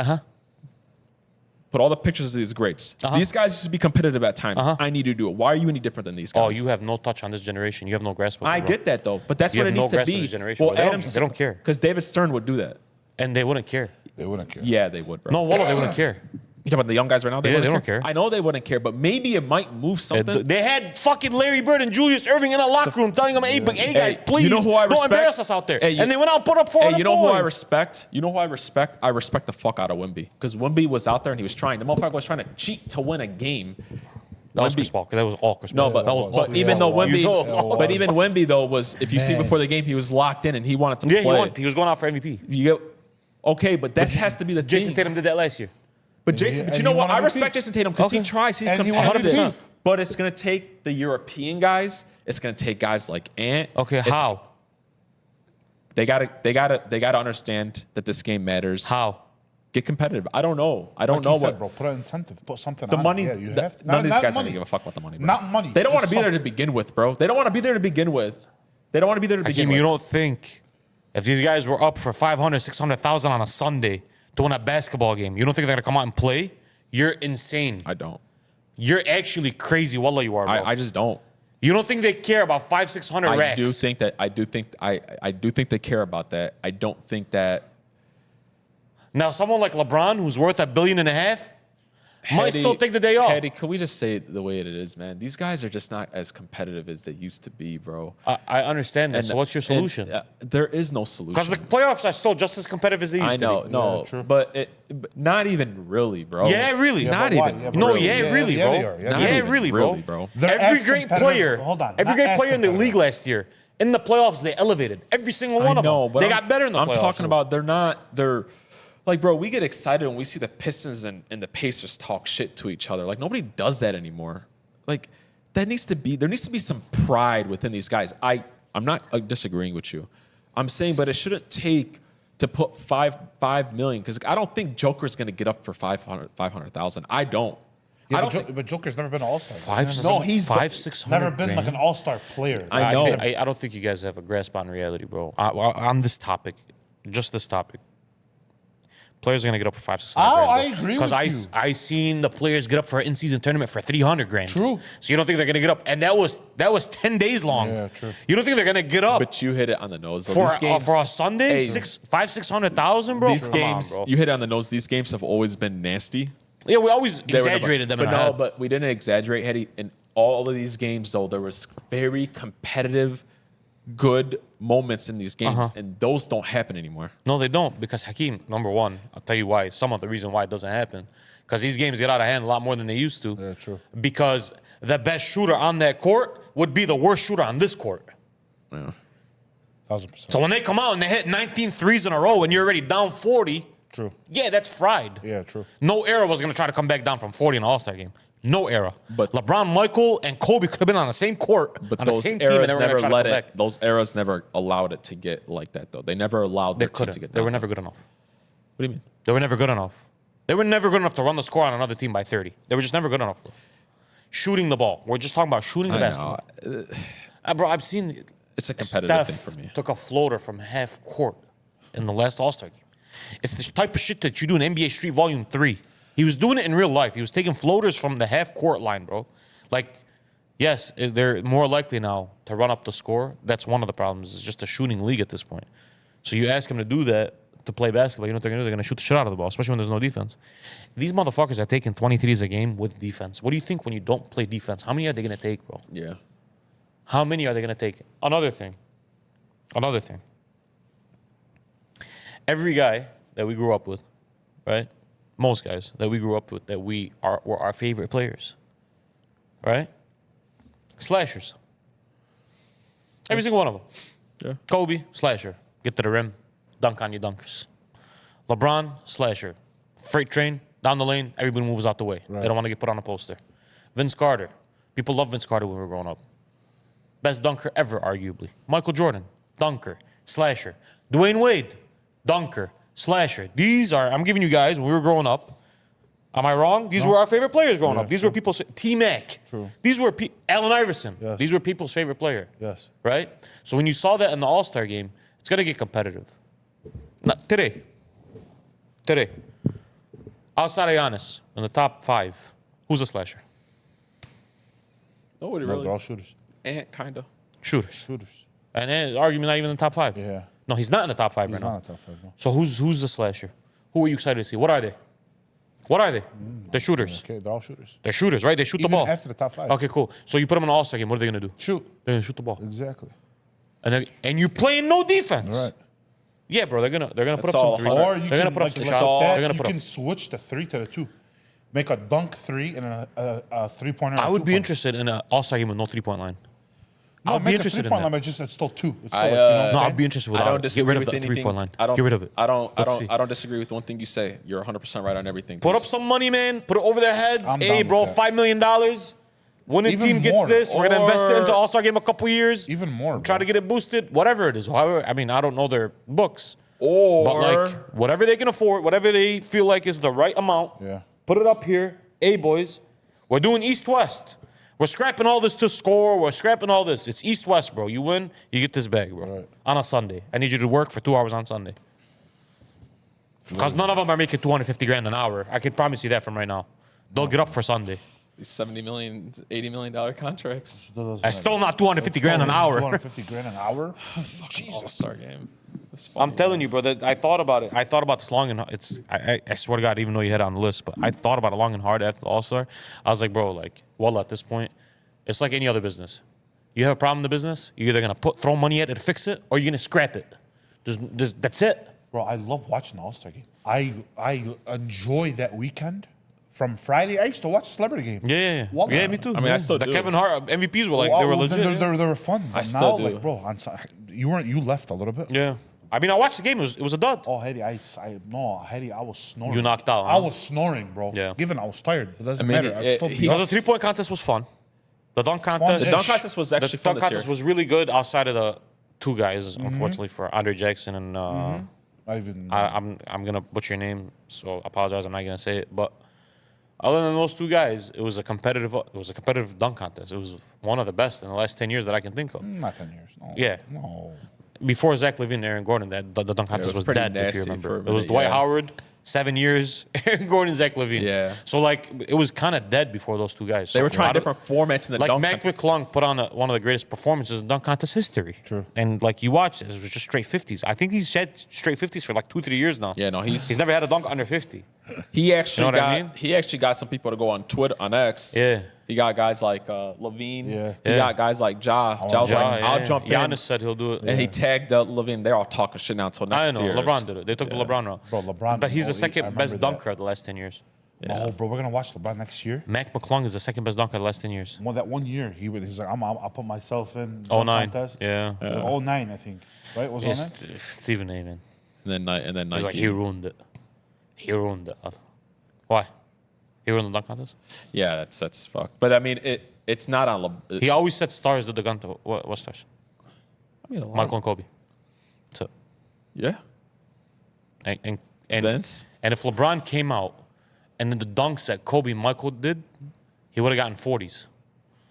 Put all the pictures of these greats. Uh-huh. These guys used to be competitive at times. I need to do it. Why are you any different than these guys? Oh, you have no touch on this generation. You have no grasp of it, I bro. get that though, but that's You what have it no needs to grasp of be. this generation, bro. They don't care. Because David Stern would do that. And they wouldn't care. They wouldn't care. Yeah, they would, bro. No, Wallow, they wouldn't care. You talking about the young guys right now? Yeah, wouldn't they don't care. I know they wouldn't care, but maybe it might move something. They had fucking Larry Bird and Julius Erving in a locker room telling them, hey, guys, please you know who I don't respect? embarrass us out there. Hey, and they went out and put up 400 Hey, you know who I points. respect? You know who I respect? I respect the fuck out of Wemby. Because Wemby was out there and he was trying. The motherfucker was trying to cheat to win a game. That was Wemby- Chris Paul. That was all Chris No, Paul. but, that was but Yeah, even though it was. Wemby, You know it was all but Wemby. even Wemby though was, if you see before the game, he was locked in and he wanted to yeah, play. he was going out for MVP. You get, okay, but that has to be the Jason thing. Tatum did that last year. But Jason, but and you know he what? won I MVP. respect Jason Tatum because he Okay. tries. He's And he won competitive. 100%. But it's gonna take the European guys. It's gonna take guys like Ant. Okay, It's- how? They gotta understand that this game matters. How? Get competitive. I don't know. I don't Like know he said, what bro. Put an incentive. Put something the on money. It. Yeah, you the- have to. none of these Not guys are money. gonna give a fuck about the money. Bro. Not money. They don't want to Just be there to something. begin with, bro. They don't want to be there to begin with. They don't want to be there to begin Hakeem, with. you don't think if these guys were up for 500, 600,000 on a Sunday to win a basketball game, you don't think they're going to come out and play? You're insane. I don't. You're actually crazy. Wallah, you are, bro. I just don't. You don't think they care about 500, 600 racks? I do think they care about that. I don't think that. Now, someone like LeBron, who's worth $1.5 billion, might still take the day off. Hedy, can we just say it the way it is, man? These guys are just not as competitive as they used to be, bro. I understand that. So what's your solution? There is no solution. Because the playoffs are still just as competitive as they used to be. No, true. but not even really, bro. Yeah, really. Not but even. why? Yeah, No, really. yeah, really, Yeah, bro. they are. Yeah, Yeah, they are. really, bro. They're Every as great competitive- player, hold on, every not great as player in the competitive. league last year, in the playoffs, they elevated. Every single one of them. But They got better in the playoffs. I'm talking about they're like, bro, we get excited when we see the Pistons and the Pacers talk shit to each other. Like, nobody does that anymore. Like, there needs to be some pride within these guys. I'm not disagreeing with you. I'm saying, but it shouldn't take to put $5 million, because I don't think Joker's going to get up for 500,000. I don't. Yeah, I don't but Joker's never been an all-star. he's 600. never been like an all-star player. I know. I don't think you guys have a grasp on reality, bro. On this topic, just this topic, players are gonna get up for 500-600 grand. I agree with you. I seen the players get up for an in-season tournament for 300 grand. True. So you don't think they're gonna get up? And that was 10 days long. Yeah, true. You don't think they're gonna get up But you hit it on the nose. Though. for These games, for a Sunday? Hey, 600,000, bro. These Come games, on, bro. you hit it on the nose. These games have always been nasty. Yeah, we always They were exaggerated them. But in our no, head. but we didn't exaggerate, Hedy. In all of these games, though, there was very competitive, good moments in these games, and those don't happen anymore. No, they don't, because Hakeem, number one, I'll tell you why. Some of the reason why it doesn't happen, because these games get out of hand a lot more than they used to. Yeah, true. Because the best shooter on that court would be the worst shooter on this court. Yeah. 1,000%. So when they come out and they hit 19 threes in a row and you're already down 40, True. yeah, that's fried. Yeah, true. No era was going to try to come back down from 40 in an All-Star game. No era. But- LeBron, Michael, and Kobe could have been on the same court, But on the those same team, and eras they were going never to try to let come it. back. Those eras never allowed it to get like that, though. They never allowed They their team to couldn't. get. They were down. never good enough. What do you mean? They were never good enough. They were never good enough to run the score on another team by 30. They were just never good enough, bro. Shooting the ball. We're just talking about shooting the I basketball. know. Bro, I've seen It's a competitive Steph thing for me. took a floater from half court in the last All-Star game. It's the type of shit that you do in NBA Street Volume 3. He was doing it in real life. He was taking floaters from the half court line, bro. Like, yes, they're more likely now to run up the score. That's one of the problems. It's just a shooting league at this point. So you ask him to do that to play basketball, you know what they're going to do? They're going to shoot the shit out of the ball, especially when there's no defense. These motherfuckers are taking 23s a game with defense. What do you think when you don't play defense? How many are they going to take, bro? Yeah. How many are they going to take? Another thing. Every guy that we grew up with, right? Most guys that we grew up with that were our favorite players, right? Slashers. Every single one of them. Yeah. Kobe, slasher. Get to the rim, dunk on your dunkers. LeBron, slasher. Freight train, down the lane, everybody moves out the way. Right. They don't want to get put on a poster. Vince Carter. People love Vince Carter when we were growing up. Best dunker ever, arguably. Michael Jordan, dunker, slasher. Dwayne Wade, dunker, slasher. These are, I'm giving you guys, when we were growing up, am I wrong? These were our favorite players growing up. These were people's, T-Mac. True. These were, Allen Iverson. Yes. These were people's favorite player. Yes. Right? So when you saw that in the All-Star game, it's going to get competitive. Not today. Outside of Giannis, in the top 5, who's a slasher? Nobody No, really. they're all shooters. Kind of. Shooters. Shooters. And then, arguably not even in the top 5. Yeah. No, he's not in the top 5 He's right not now. a tough five, no. So who's the slasher? Who are you excited to see? What are they? They're shooters. Okay, they're all shooters. They're shooters, right? They shoot Even the ball. after the top 5. Okay, cool. So you put them in an All-Star game. What are they going to do? Shoot. They're going to shoot the ball. Exactly. And you playing no defense. All right. Yeah, bro. They're gonna put That's up all some threes. hard. Or you They're can, gonna put up like, some like shots. that, They're gonna you put can up. switch the 3 to the 2. Make a dunk 3 and a three-pointer. I would be interested in an All-Star game with no three-point line. No, I'd be make interested a in three-point that. line, but just it's still 2. It's still I, like, you know what I'm No, saying? I'd be interested with I don't Get disagree rid of with the anything. three-point line. I don't, Get rid of it. I Let's see. don't disagree with one thing you say. You're 100% right on everything. Put up some money, man. Put it over their heads. I'm Hey, down bro, with that. $5 million. Winning Even team gets more. this. We're gonna invest it into Or- All-Star game a couple years. Even more, Try to bro. get it boosted. Whatever it is. However, I mean, I don't know their books. Or But like whatever they can afford, whatever they feel like is the right amount, Yeah. put it up here. Hey, boys, we're doing East-West. We're scrapping all this to score. We're scrapping all this. It's East-West, bro. You win, you get this bag, bro. Right. On a Sunday. I need you to work for 2 hours on Sunday. Because none of them are making $250,000 an hour. I can promise you that from right now. They'll get up for Sunday. these $70 million, $80 million contracts. That's still not $250,000 an hour. $250,000 an hour? Jesus. All-Star game. It's funny, I'm telling you, bro. That I thought about it. I thought about this long and I swear to God, even though you had it on the list, but I thought about it long and hard after the All-Star. I was like, bro, like, well, at this point, it's like any other business. You have a problem in the business, you're either gonna throw money at it to fix it, or you're gonna scrap it. Just that's it. Bro, I love watching the All-Star game. I enjoy that weekend. From Friday, I used to watch Celebrity Game. Yeah. Wallah. Yeah, me too. I mean, I still the do. Kevin Hart MVPs were like they were legit. They were fun. I But still now, do. like, bro, you left a little bit. Yeah. I mean, I watched the game. It was a dud. Oh, Hedy, I was snoring. You knocked out, I huh? was snoring, bro. Yeah. Given I was tired, it doesn't I mean, matter. I'd it- still be he's- Because up. the 3-point contest was fun. The dunk Fun. contest. The dunk contest was actually the fun dunk this contest year. was really good outside of the two guys, unfortunately, for Andre Jackson and Not even. I'm gonna butcher your name, so I apologize. I'm not gonna say it, but other than those two guys, it was a competitive dunk contest. It was one of the best in the last 10 years that I can think of. Not 10 years. No. Yeah. No. Before Zach LaVine and Aaron Gordon, the dunk contest was was pretty dead, if nasty you for remember. a It was minute, Dwight yeah. Howard, 7 years, Aaron Gordon, Zach LaVine. Yeah. So, like, it was kind of dead before those two guys. They were So, trying a lot of- different formats in the like dunk Mac contest. McClung put on one of the greatest performances in dunk contest history. True. And like you watched it, was just straight 50s. I think he's had straight 50s for like 2-3 years now. Yeah, no, He's never had a dunk under 50. He actually You know what I got mean? he actually got some people to go on Twitter on X. Yeah. He got guys like Levine. Yeah. He Yeah. got guys like Ja. Ja was like, I'll jump Giannis in. said he'll do it. And he tagged Levine. They're all talking shit now until next I know. year. LeBron did it. They took the LeBron route. Bro, LeBron- But he's the I second remember best that. dunker of the last 10 years. Oh, bro, we're gonna watch LeBron next year. Mac McClung is the second best dunker of the last 10 years. Well, that 1 year, he's like, I'll put myself in. Oh dunk 09. contest. Yeah. 09, I think. Right? Was it 09? Stephen A, man. And then He's Nike. like, he ruined it. He ruined it. Why? He ruined the dunk contest? Yeah, that's fucked. But I mean, it's not on. He always said stars did the gun to what stars? I mean, a lot Michael of- and Kobe. So Yeah. and Vince. and if LeBron came out and then the dunks that Kobe and Michael did, he would have gotten 40s.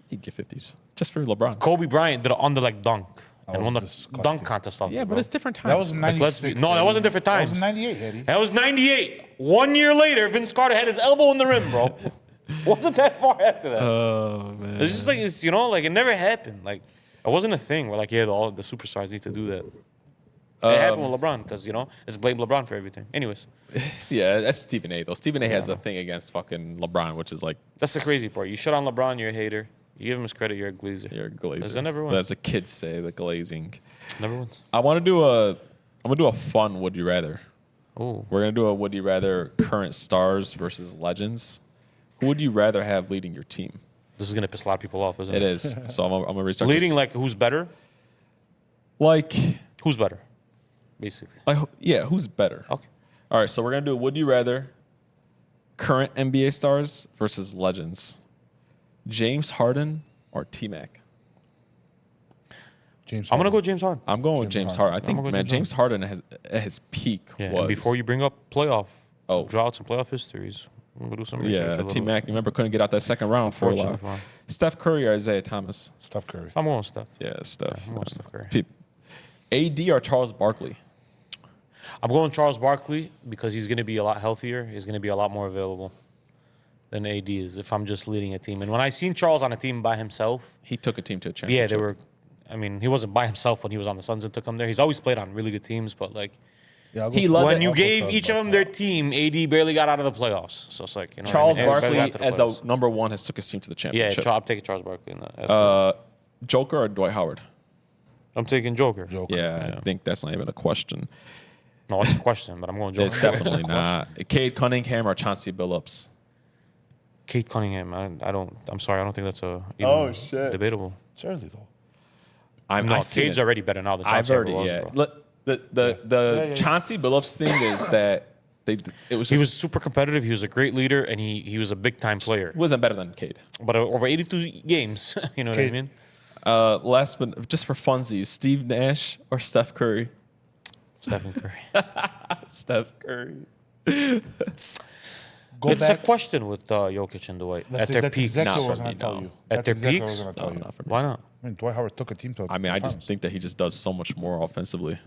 He'd get 50s just for LeBron. Kobe Bryant did an underleg dunk and was won the disgusting. dunk contest off. Yeah, it, but bro. it's different times. That was in Like, let's be- 96. no, that wasn't different That times. was in 98, Eddie. That was 98. 1 year later, Vince Carter had his elbow in the rim, bro. Wasn't that far after that? Oh man. It's just like it's like it never happened. Like it wasn't a thing where like all the superstars need to do that. It happened with LeBron because it's blame LeBron for everything. Anyways, Yeah, that's Stephen A. though. Stephen A. has a thing against fucking LeBron, which is like that's the crazy part. You shut on LeBron, you're a hater. You give him his credit, you're a glazer. you're a glazer. Does it never win? As the kids say, the glazing. Never wins. I'm gonna do a fun would you rather. Oh, We're gonna do a would you rather current stars versus legends. Who would you rather have leading your team? this is gonna piss a lot of people off, isn't it? It is. So I'm gonna restart. Leading this. like who's better? like Who's better? Basically. yeah, who's better? Okay. All right, so we're gonna do a would you rather current NBA stars versus legends. James Harden or T Mac? James I'm gonna Harden. go James Harden. I'm going with James Harden. I think gonna go man, James James Harden has at his peak Yeah. was And before you bring up playoff droughts and playoff histories, I'm gonna do some research. a yeah, little T bit. Mac. Remember couldn't get out that second round for a while. Unfortunately for him. Steph Curry or Isaiah Thomas? Steph Curry. I'm going with Steph. Yeah, Steph. I'm going with Steph Curry. AD or Charles Barkley? I'm going Charles Barkley because he's going to be a lot healthier. He's going to be a lot more available than AD is if I'm just leading a team. And when I seen Charles on a team by himself, He took a team to a championship. yeah, they were. I mean, he wasn't by himself when he was on the Suns and took them there. He's always played on really good teams, but like Yeah, I'll go He for- loved when it. you I'll go gave Charles each of them Barkley. their team, AD barely got out of the playoffs. So it's like Charles what I mean? Barkley Barely got to the as playoffs. the number one has took his team to the Yeah, championship. I'm taking Charles Barkley in that. Absolutely. Joker or Dwight Howard? I'm taking Joker. Joker. Yeah, I think that's not even a question. No, it's a question, but I'm going Joker. It's definitely not. Cade Cunningham or Chauncey Billups? Kate Cunningham. I'm sorry. I don't think that's a Oh, shit. debatable. It's early though. No, I seen Cade's it. already better now than I've Chauncey ever already was, yeah. bro. Look, the Chauncey Billups thing is that it was He just, was super competitive. He was a great leader, and he was a big time player. wasn't better than Cade. But over 82 games, you know what I Cade. mean? Last but just for funsies, Steve Nash or Steph Curry? Stephen Curry. Steph Curry. Go It's back. a question with Jokic and Dwight That's, at their that's peaks. exactly Not what I was for going me, to tell no. you. At That's their exactly peaks? what I was going to tell you. Not for me. Why not? I mean, Dwight Howard took a team to. I mean, I just finals. think that he just does so much more offensively.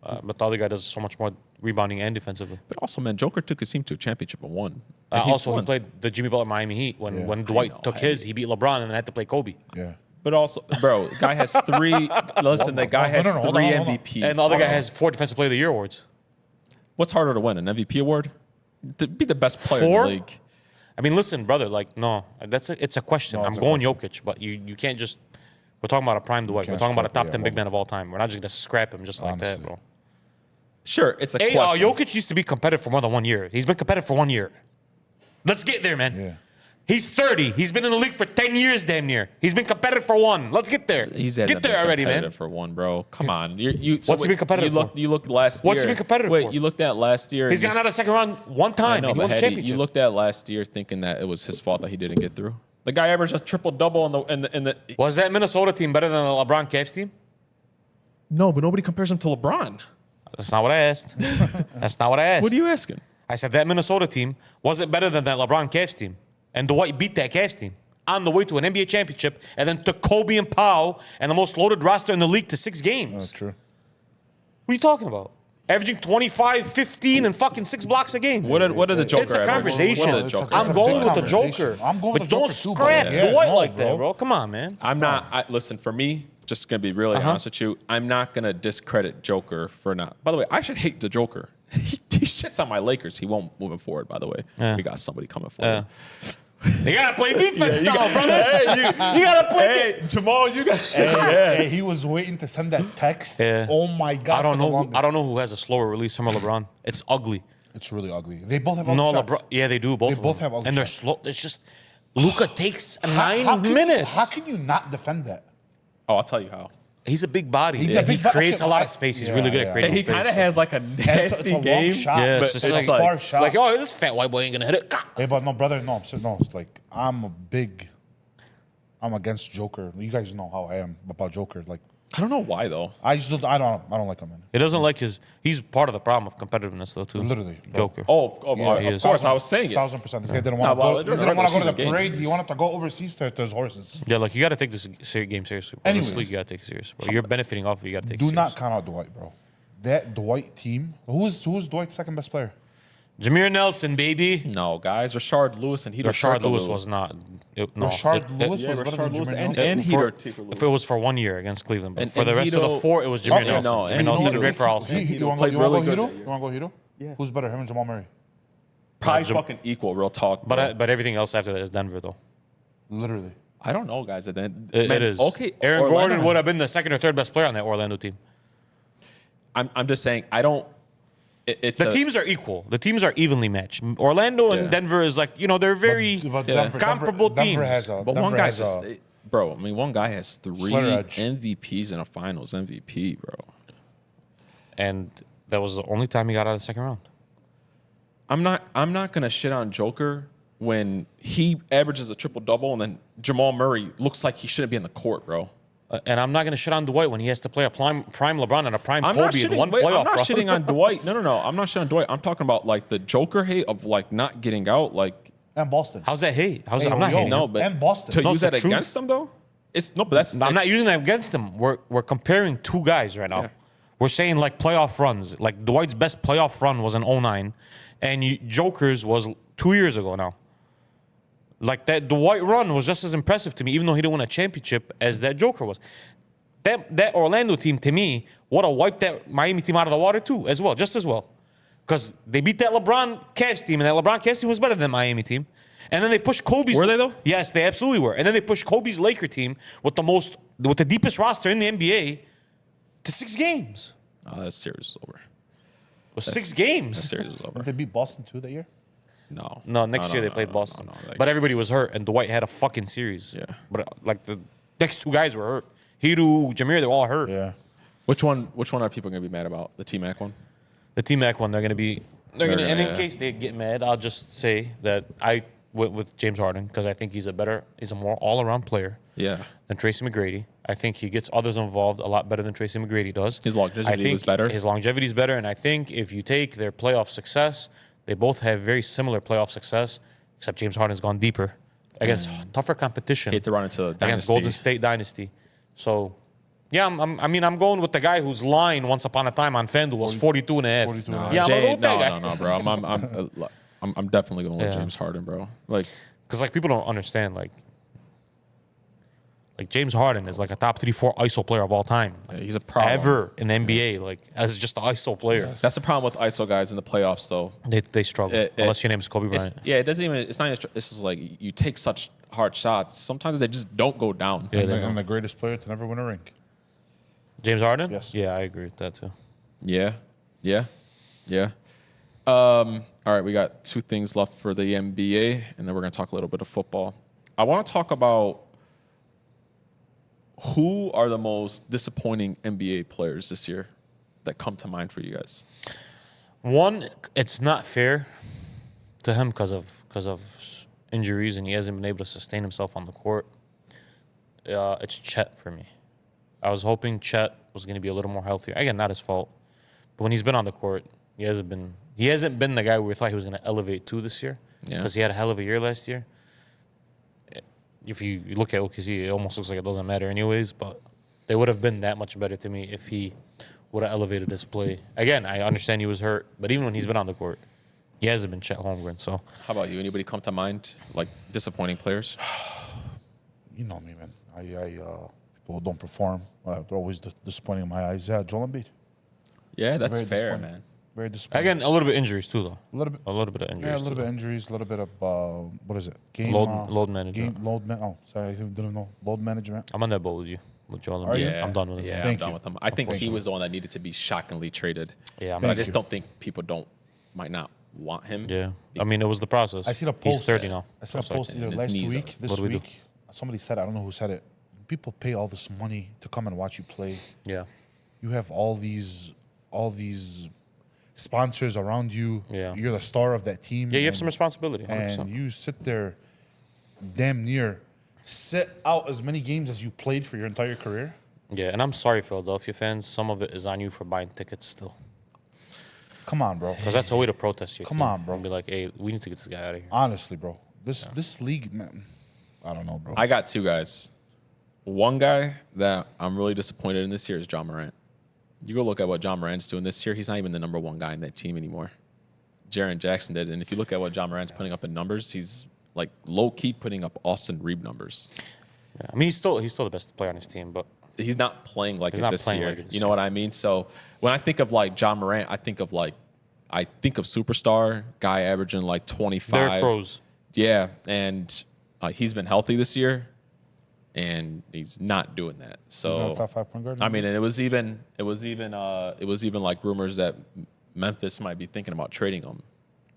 But the other guy does so much more rebounding and defensively. But also, man, Joker took his team to a championship and won. And he's Also, he won. played the Jimmy Butler Miami Heat when Yeah. when Dwight know, took his, he beat LeBron and then had to play Kobe. Yeah. But also, bro, the guy has three. Listen, the guy has hold three on, hold on. MVPs. And the other guy has 4 Defensive Player of the Year awards. What's harder to win, an MVP award? To be the best player 4? in the league. I mean, listen, brother. Like, no, it's a question. No, I'm it's a going Jokic, but you can't just. We're talking about a prime Dwight. We're can't talking about a scrap, top 10 big well, man of all time. We're not just gonna scrap him just like that, Honestly. bro. Sure, it's a Hey, question. Jokic used to be competitive for more than 1 year. He's been competitive for 1 year. Let's get there, man. Yeah. He's 30. He's been in the league for 10 years, damn near. He's been competitive for 1. Let's get there. He's get there already, man. competitive for one, bro. Come on. What's he been competitive for? You looked last year. What's he been competitive Wait, for? you looked at last year. He's and gotten out of the second round 1 time. I know, and he but won the Hedy, championship. you looked at last year thinking that it was his fault that he didn't get through. The guy averaged a triple double in the. Was that Minnesota team better than the LeBron Cavs team? No, but nobody compares him to LeBron. That's not what I asked. That's not what I asked. What are you asking? I said that Minnesota team wasn't better than that LeBron Cavs team. And Dwight beat that Cavs team on the way to an NBA championship and then took Kobe and Powell and the most loaded roster in the league to 6 games. That's true. What are you talking about? Averaging 25, 15, and fucking 6 blocks a game. What did the Joker It's a average? conversation. What did the Joker I'm average? going big with the conversation. Joker. I'm going but with the don't Joker too, scrap bro. Yeah, Dwight no, like that, bro. bro. Come on, man. I'm not. Listen, for me, just gonna be really honest with you. I'm not gonna discredit Joker for not. By the way, I should hate the Joker. He shits on my Lakers. He won't moving forward. By the way, we got somebody coming forward. You gotta play defense now, brothers. You gotta play. Jamal, you got. Hey, he was waiting to send that text. Yeah. Oh my god! I don't for the know. longest. I don't know who has a slower release, him or LeBron. It's ugly. It's really ugly. They both have ugly No, shots. LeBron. Yeah, they do. Both. They of both them. have ugly and they're shots. slow. It's just Luka takes How 9 can minutes. How can you not defend that? Oh, I'll tell you how. He's a big body. He's a He big body. creates a Okay, lot of space. He's yeah, really good yeah. at creating And he space. kind of has like a It's nasty a long game. shot. Yeah, but it's it's, just like like- far shot. Like, oh, this fat white boy ain't gonna hit it. Hey, but no, brother, no. It's like I'm against Joker. You guys know how I am about Joker. Like I don't know why though. I don't like him, man. It doesn't like his. He's part of the problem of competitiveness, though, too. Literally, bro. Joker. Oh, he of is. course, I was saying it. 1,000%. This guy didn't No, want well, to they're go. He not didn't want to go to regular the season parade. games. He wanted to go overseas to his horses. Yeah, like you got to take this game seriously. Bro. This Anyways. league, you got to take it serious. Bro. You're benefiting off of it. You got to take it Do serious. not count out Dwight, bro. That Dwight team. Who's Dwight's second best player? Jameer Nelson, baby. No, guys, Rashard Lewis and Hedo Rashard Turkoglu. Lewis was not. No. Rashard Lewis yeah, was better Rashard than Lewis Jameer and Nelson. Heater If it was for 1 year against Cleveland, but And- for the and rest of the Hedo- 4, it was Jameer Okay, Nelson. no, Jameer and Nelson Hedo- did great for all. You want to played go really Hedo? good. You want to go Hedo? Yeah. Who's better, him and Jamal Murray? Probably Jam- fucking equal, real talk. bro. But everything else after that is Denver, though. Literally. I don't know, guys. At the end, It is. Okay, Aaron Orlando- Gordon would have been the second or third best player on that Orlando team. I'm just saying. I don't. It's The teams are equal. The teams are evenly matched. Orlando and Yeah. Denver is like, they're very But comparable Denver teams. has a, But Denver one guy's has just, bro. I mean, one guy has 3 Slaughter edge. MVPs in a Finals MVP, bro. And that was the only time he got out of the second round. I'm not gonna shit on Joker when he averages a triple double and then Jamal Murray looks like he shouldn't be in the court, bro. And I'm not going to shit on Dwight when he has to play a prime LeBron and a prime I'm not Kobe in shitting. one Wait, playoff I'm not run. shitting on Dwight. No. I'm not shitting on Dwight. I'm talking about like the Joker hate of like not getting out. Like and Boston. How's that hate? Hey, I'm not yo, hating. no, but and Boston. to No, use it's that the truth. against them though, it's no. But that's I'm not it's- using that against him. We're comparing 2 guys right now. Yeah. We're saying like playoff runs. Like Dwight's best playoff run was in 09, and Joker's was 2 years ago now. Like that Dwight run was just as impressive to me, even though he didn't win a championship, as that Joker was. That Orlando team, to me, would have wiped that Miami team out of the water too, as well, just as well. Because they beat that LeBron Cavs team, and that LeBron Cavs team was better than the Miami team. And then they pushed Kobe's. Were they, though? Yes, they absolutely were. And then they pushed Kobe's Laker team with the deepest roster in the NBA to 6 games. Oh, that series is over. With 6 That games. series is over. Did they beat Boston too that year? No. No, next year they played Boston. But everybody was hurt, and Dwight had a fucking series. Yeah. But like the next 2 guys were hurt. Hiru, Jameer, they're all hurt. Yeah. Which one are people gonna be mad about? The T-Mac one? The T-Mac one, they're going to be. And in gonna- case they get mad, I'll just say that I went with James Harden because I think he's a more all-around player Yeah. than Tracy McGrady. I think he gets others involved a lot better than Tracy McGrady does. His longevity I think was better. His longevity is better, and I think if you take their playoff success, they both have very similar playoff success, except James Harden's gone deeper against tougher competition. Hate to run into the against dynasty. Golden State dynasty. So, yeah, I'm going with the guy whose line once upon a time on FanDuel was 42 and a half. 42 and a half. Yeah, I'm gonna go with that guy. no, bro. I'm definitely going with Yeah. James Harden, bro. Like, Because like people don't understand, like Like James Harden is like a top 3-4 ISO player of all time. Like, he's a problem. ever in the NBA, like as just an ISO player. That's the problem with ISO guys in the playoffs, though. They struggle unless your name is Kobe Bryant. It doesn't even. It's not. It's just like you take such hard shots. Sometimes they just don't go down. Yeah, And the greatest player to never win a ring. James Harden? Yes. Yeah, I agree with that too. Yeah. All right, we got 2 things left for the NBA, and then we're gonna talk a little bit of football. I want to talk about who are the most disappointing NBA players this year that come to mind for you guys. One, it's not fair to him because of injuries, and he hasn't been able to sustain himself on the court. It's Chet for me. I was hoping Chet was going to be a little more healthier. Again, not his fault, but when he's been on the court, he hasn't been the guy we thought he was going to elevate to this year. Because he had a hell of a year last year. If you look at OKC, it almost looks like it doesn't matter anyways, but they would have been that much better to me if he would have elevated his play. Again, I understand he was hurt, but even when he's been on the court, he hasn't been Chet Holmgren. So, how about you? Anybody come to mind like disappointing players? You know me, man. People who don't perform, they're always disappointing in my eyes. Yeah, Joel Embiid. Yeah, that's Very fair, disappointing. man. Very disappointing. again, a little bit injuries too, though. a little bit. A little bit of injuries. Yeah, a little too, bit though. injuries, a little bit of what is it? Game Load management. Oh, sorry, I didn't know. Load management. I'm on that boat with you, with Joel Are Embiid. you? Yeah, I'm done with him. Yeah, Thank I'm done you. with him. I think Thank he you. was the one that needed to be shockingly traded. Yeah, I'm but I not- just don't think people might not want him. Yeah, I mean, it was the process. I see the post. He's 30 now. I saw a Sorry. post either And his last knees week, are- this What do we do? week. Somebody said, I don't know who said it. People pay all this money to come and watch you play. Yeah, You have all these sponsors around you. Yeah. You're the star of that team. yeah, you have and- some responsibility. 100%. And you sit there, damn near, sit out as many games as you played for your entire career. Yeah, and I'm sorry, Philadelphia fans. Some of it is on you for buying tickets still, Come on, bro. because that's a way to protest your Come team. on, bro. And be like, hey, we need to get this guy out of here. Honestly, bro. This league, man. I don't know, bro. I got 2 guys. One guy that I'm really disappointed in this year is John Morant. You go look at what John Morant's doing this year. He's not even the number 1 guy in that team anymore. Jaren Jackson did. And if you look at what John Morant's putting up in numbers, he's like low-key putting up Austin Reeves numbers. Yeah. I mean, he's still the best player on his team, but He's not playing like He's it not this playing year. like it this You know what I mean? So when I think of like John Morant, I think of superstar guy averaging like 25. they're pros. Yeah, and he's been healthy this year, and he's not doing that. He's not a So top 5 point guard. I mean, and it was even like rumors that Memphis might be thinking about trading him.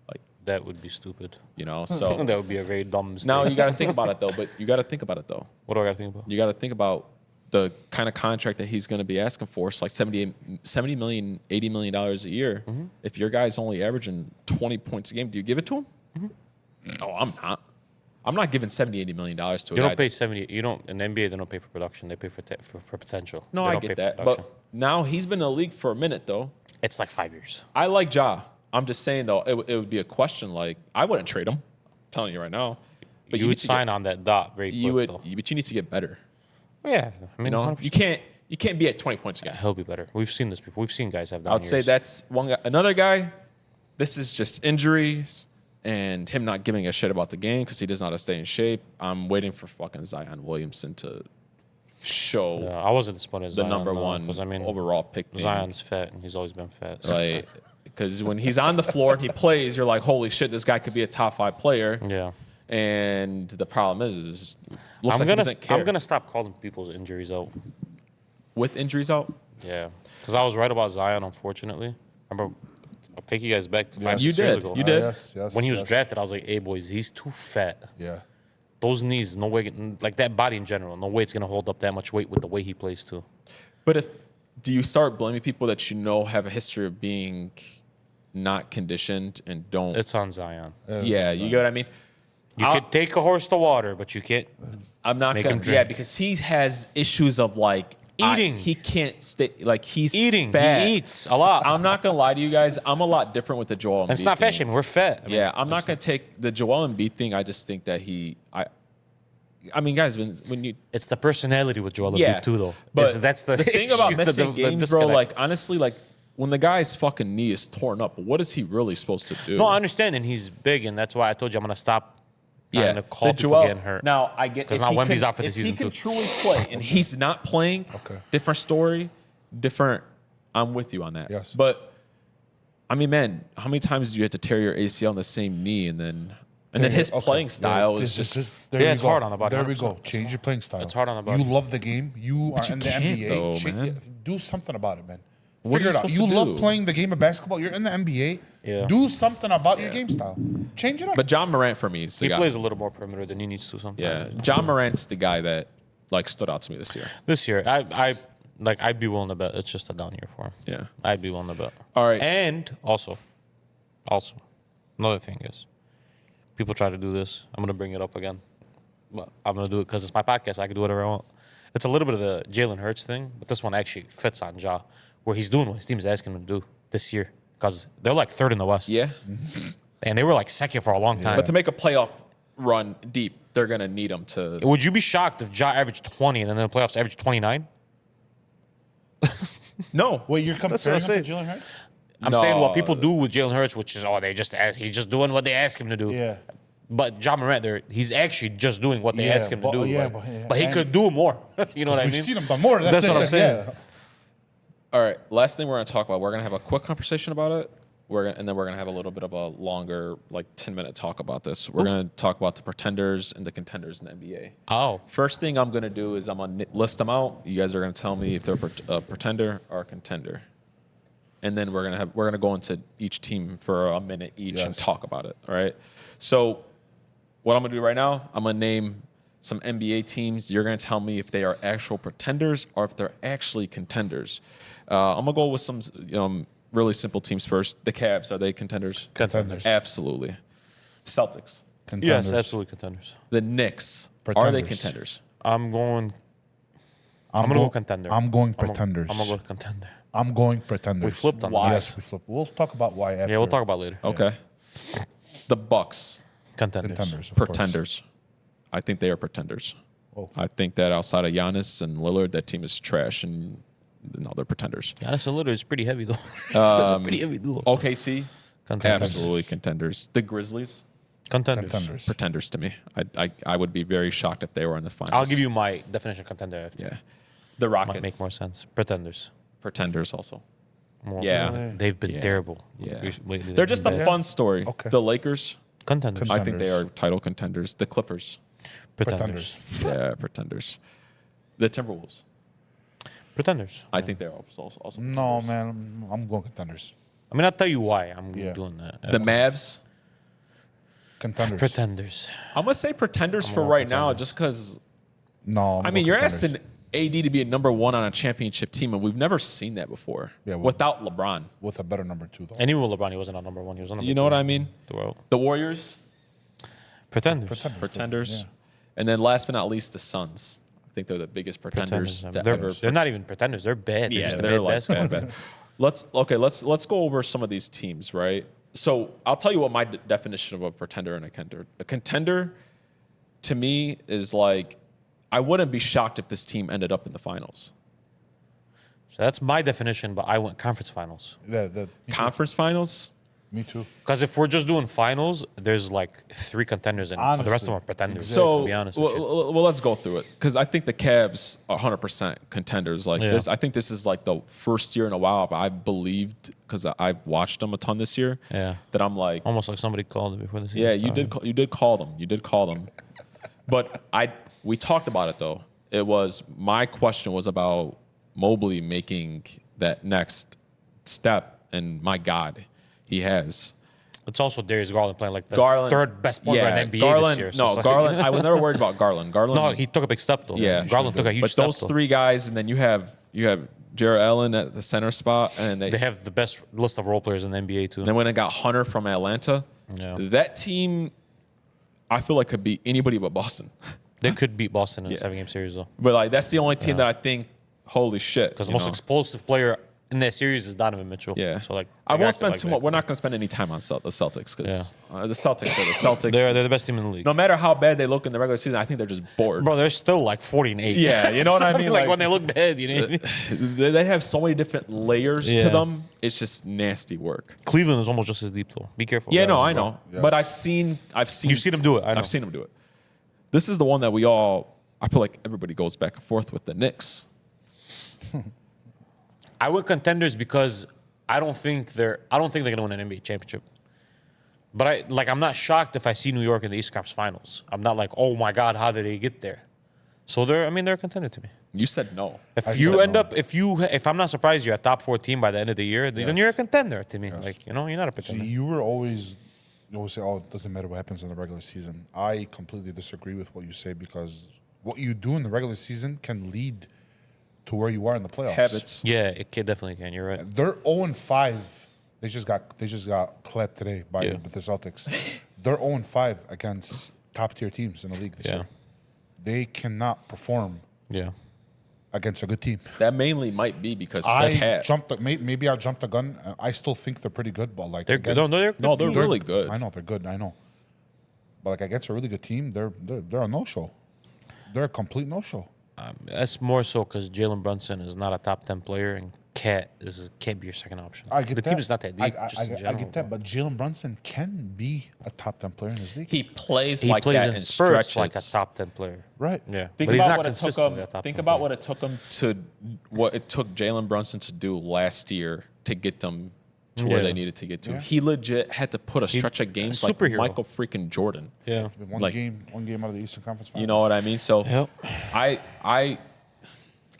Like, That would be stupid. you know, so that would be a very dumb mistake. now you got to think about it though. But you got to think about it though. What do I got to think about? You got to think about the kind of contract that he's going to be asking for. It's like $70 million, $80 million a year. Mm-hmm. If your guy's only averaging 20 points a game, do you give it to him? Mm-hmm. No, I'm not. I'm not giving $70, $80 million to a You guy. don't pay 70. You don't in the NBA. They don't pay for production. They pay for potential. No, They I don't get pay for that. production. But now he's been in the league for a minute, though. It's like 5 years. I like Ja. I'm just saying, though, it would be a question like, I wouldn't trade him. I'm telling you right now. But You need would to sign get, on that dot very quick. you would, though. but you need to get better. Yeah, I mean, You know, 100%. you can't be at 20 points a game. He'll be better. We've seen this before. We've seen guys have down I would say years. that's one guy. Another guy, this is just injuries and him not giving a shit about the game because he does not stay in shape. I'm waiting for fucking Zion Williamson to show Yeah, I wasn't disappointed. in the Zion, number though, one 'cause, I mean, overall pick. thing. Zion's fat, and he's always been fat. So Like, because when he's on the floor and he plays, you're like, holy shit, this guy could be a top 5 player. yeah, And the problem is it just looks I'm like he doesn't care. gonna stop calling people's injuries out. With injuries out. Yeah, because I was right about Zion. Unfortunately, remember, I'll take you guys back to 5 You years did. ago. You did. Yes. When he was yes. drafted, I was like, "Hey, boys, he's too fat. Yeah. Those knees, no way. Like that body in general, no way it's gonna hold up that much weight with the way he plays too." But do you start blaming people that you know have a history of being not conditioned and don't? It's on Zion. Yeah, you get what I mean? You could take a horse to water, but you can't. I'm not Make gonna. him drink. Yeah, because he has issues of like Eating. he can't stay. Like he's Eating, Fat. he eats a lot. I'm not gonna lie to you guys. I'm a lot different with the Joel Embiid. It's not thing. fashion. We're fat. I mean, Yeah, I'm not gonna take the Joel Embiid thing. I just think that I mean, guys, when you It's the personality with Joel yeah, Embiid too, though. But That's the thing about issue, missing the games, bro. disconnect. Like honestly, like when the guy's fucking knee is torn up, what is he really supposed to do? No, I understand, and he's big, and that's why I told you I'm gonna stop trying to call people getting hurt. Now I get 'Cause if now he Wemby's can- out for the season If he can too. truly play and he's not playing, different story, different. I'm with you on that. Yes. But I mean, man, how many times do you have to tear your ACL on the same knee and then his playing style is just Yeah, it's hard on the body, There we 100%. go. Change your playing style. It's hard on the body. You love the game. You are you in the can't, NBA. though, Change- man. yeah, do something about it, man. What are Figure you it out. supposed You to love do? playing the game of basketball. You're in the NBA. Yeah. Do something about your game style. Change it up. But John Morant for me is the He guy. plays a little more perimeter than he needs to sometimes. Yeah, John Morant's the guy that like stood out to me this year. This year, I'd be willing to bet it's just a down year for him. Yeah. I'd be willing to bet. All right. And also, another thing is, people try to do this. I'm gonna bring it up again, but I'm gonna do it because it's my podcast. I can do whatever I want. It's a little bit of the Jalen Hurts thing, but this one actually fits on Ja, where he's doing what his team is asking him to do this year because they're like third in the West. Yeah, And they were like second for a long time. but to make a playoff run deep, they're gonna need him to. Would you be shocked if Ja averaged 20 and then in the playoffs averaged 29? No, Wait, you're comparing what I'm him to saying. Jalen Hurts? I'm saying what people do with Jalen Hurts, which is he's just doing what they ask him to do. Yeah. But John Morant, he's actually just doing what they Yeah, ask him to but- do. yeah, but he and- could do more. You know what I We've mean? seen him done more. That's it. what I'm saying. Yeah. All right, last thing we're gonna talk about. We're gonna have a quick conversation about it. And then we're gonna have a little bit of a longer, like 10-minute talk about this. We're gonna talk about the pretenders and the contenders in the NBA. Oh, First thing I'm gonna do is I'm gonna list them out. You guys are gonna tell me if they're a pretender or a contender, and then we're gonna go into each team for a minute each and Yes. talk about it. All right. So what I'm gonna do right now, I'm gonna name some NBA teams. You're gonna tell me if they are actual pretenders or if they're actually contenders. I'm gonna go with some really simple teams first. The Cavs, are they contenders? Contenders. Absolutely. Celtics. Contenders. yes, absolutely contenders. The Knicks, are they Pretenders. contenders? I'm gonna go contender. I'm going I'm pretenders. gonna go contender. I'm going pretenders. We flipped on Why? that. Yes, we flipped. We'll talk about why after. Yeah, we'll talk about it later. Okay. The Bucks, Contenders. Contenders. Of course. pretenders. I think they are pretenders. Oh. I think that outside of Giannis and Lillard, that team is trash, and no, they're pretenders. Giannis and Lillard is pretty heavy though. That's a pretty heavy duo. OKC, Contenders. absolutely contenders. The Grizzlies, Contenders. Contenders. pretenders to me. I would be very shocked if they were in the finals. I'll give you my definition of contender after. Yeah. The Rockets, Might make more sense. Pretenders. pretenders also. More. Yeah. They've been Yeah. terrible. Yeah. Lately, They're they've just a been bad. fun story. Okay. The Lakers, Contenders. I think they are Contenders. title contenders. The Clippers, Pretenders. yeah, pretenders. The Timberwolves, Pretenders. I think they're also No, pretenders. man. I'm going contenders. I mean, I'll tell you why I'm Yeah. doing that. The Mavs, Contenders. Pretenders. I'm gonna say pretenders for going right now, pretenders. just because. No, I'm I mean, going you're contenders. asking AD to be a number one on a championship team, and we've never seen that before. Yeah, well- without LeBron. with a better number 2 though. And even with LeBron, he wasn't on number one. He was on number You know two what I mean? throughout. The Warriors, Pretenders. pretenders, Yeah. and then last but not least, the Suns. I think they're the biggest pretenders to They're, ever. they're not even pretenders. They're bad. They're Yeah, just a they're bad like basketball bad, team. bad. Let's go over some of these teams, right? So I'll tell you what my definition of a pretender and a contender. A contender, to me, is like I wouldn't be shocked if this team ended up in the finals. So that's my definition, but I went conference finals. Conference finals. Me too. Because if we're just doing finals, there's like 3 contenders and the rest of them are pretenders. So to be honest with you. well, let's go through it because I think the Cavs are 100% contenders. Like Yeah. this, I think this is like the first year in a while I believed because I've watched them a ton this year. Yeah. That I'm like, Almost like somebody called it before the season yeah, you started. did call them. You did call them. But we talked about it though. It was my question was about Mobley making that next step, and my God, he has. It's also Darius Garland playing like the Garland, third best point guard in the NBA Garland, this year. So no, it's like- Garland. I was never worried about Garland. Garland. No, he took a big step though. Yeah. Garland took a huge but step. those though. 3 guys, and then you have Jared Allen at the center spot, and They have the best list of role players in the NBA too. then when it got Hunter from Atlanta, Yeah. that team, I feel like could beat anybody but Boston. They could beat Boston in a 7-game series though. But like that's the only team that I think, holy shit, Because the you most know? explosive player in that series is Donovan Mitchell. Yeah. So like, I that guy won't could, spend like, too make- much. We're not going to spend any time on the Celtics because the Celtics are the Celtics. They're the best team in the league. No matter how bad they look in the regular season, I think they're just bored. Bro, they're still like 40-8. Yeah, you know what I mean? Like when they look bad, you know. They have so many different layers to Yeah. them. It's just nasty work. Cleveland is almost just as deep though. Be careful. Yeah, guys. no, I know. Yes. But I've seen. You've seen them do it, I know. I've seen them do it. This is the one that I feel like everybody goes back and forth with the Knicks. I went Contenders because I don't think they're gonna win an NBA championship. But I'm not shocked if I see New York in the East Conference Finals. I'm not like, oh my God, how did they get there? So they're a contender to me. You said no. If you end up, if I'm not surprised you're a top 4 team by the end of the year, then you're a contender to me. Yes. Like, you're not a See, pretender. you always say, "Oh, it doesn't matter what happens in the regular season." I completely disagree with what you say because what you do in the regular season can lead to where you are in the playoffs. Habits. Yeah, definitely can. You're right. They're 0-5. They just got clapped today by the Celtics. They're 0-5 against top tier teams in the league this Yeah. year. They cannot perform Yeah. against a good team. That mainly might be because Maybe I jumped the gun. I still think they're pretty good, but like They're good. against- No, they're team. really good. I know they're good. I know, but like against a really good team, they're a no show. They're a complete no show. That's more so because Jalen Brunson is not a top 10 player, and can't be your second option. I get the that. team is not that deep. I in general, get that, bro. but Jalen Brunson can be a top 10 player in this league. He plays He like plays that in in spurts stretches. like a top 10 player. Right. Yeah, Think but he's about not what it took consistently him. a top Think 10 about player. what it took him to what it took Jalen Brunson to do last year to get them to where Yeah. they needed to get to. Yeah. He legit had to put a stretch of games like superhero. Michael freaking Jordan. Yeah. One Like- game out of the Eastern Conference Finals. You know what I mean? So Yep.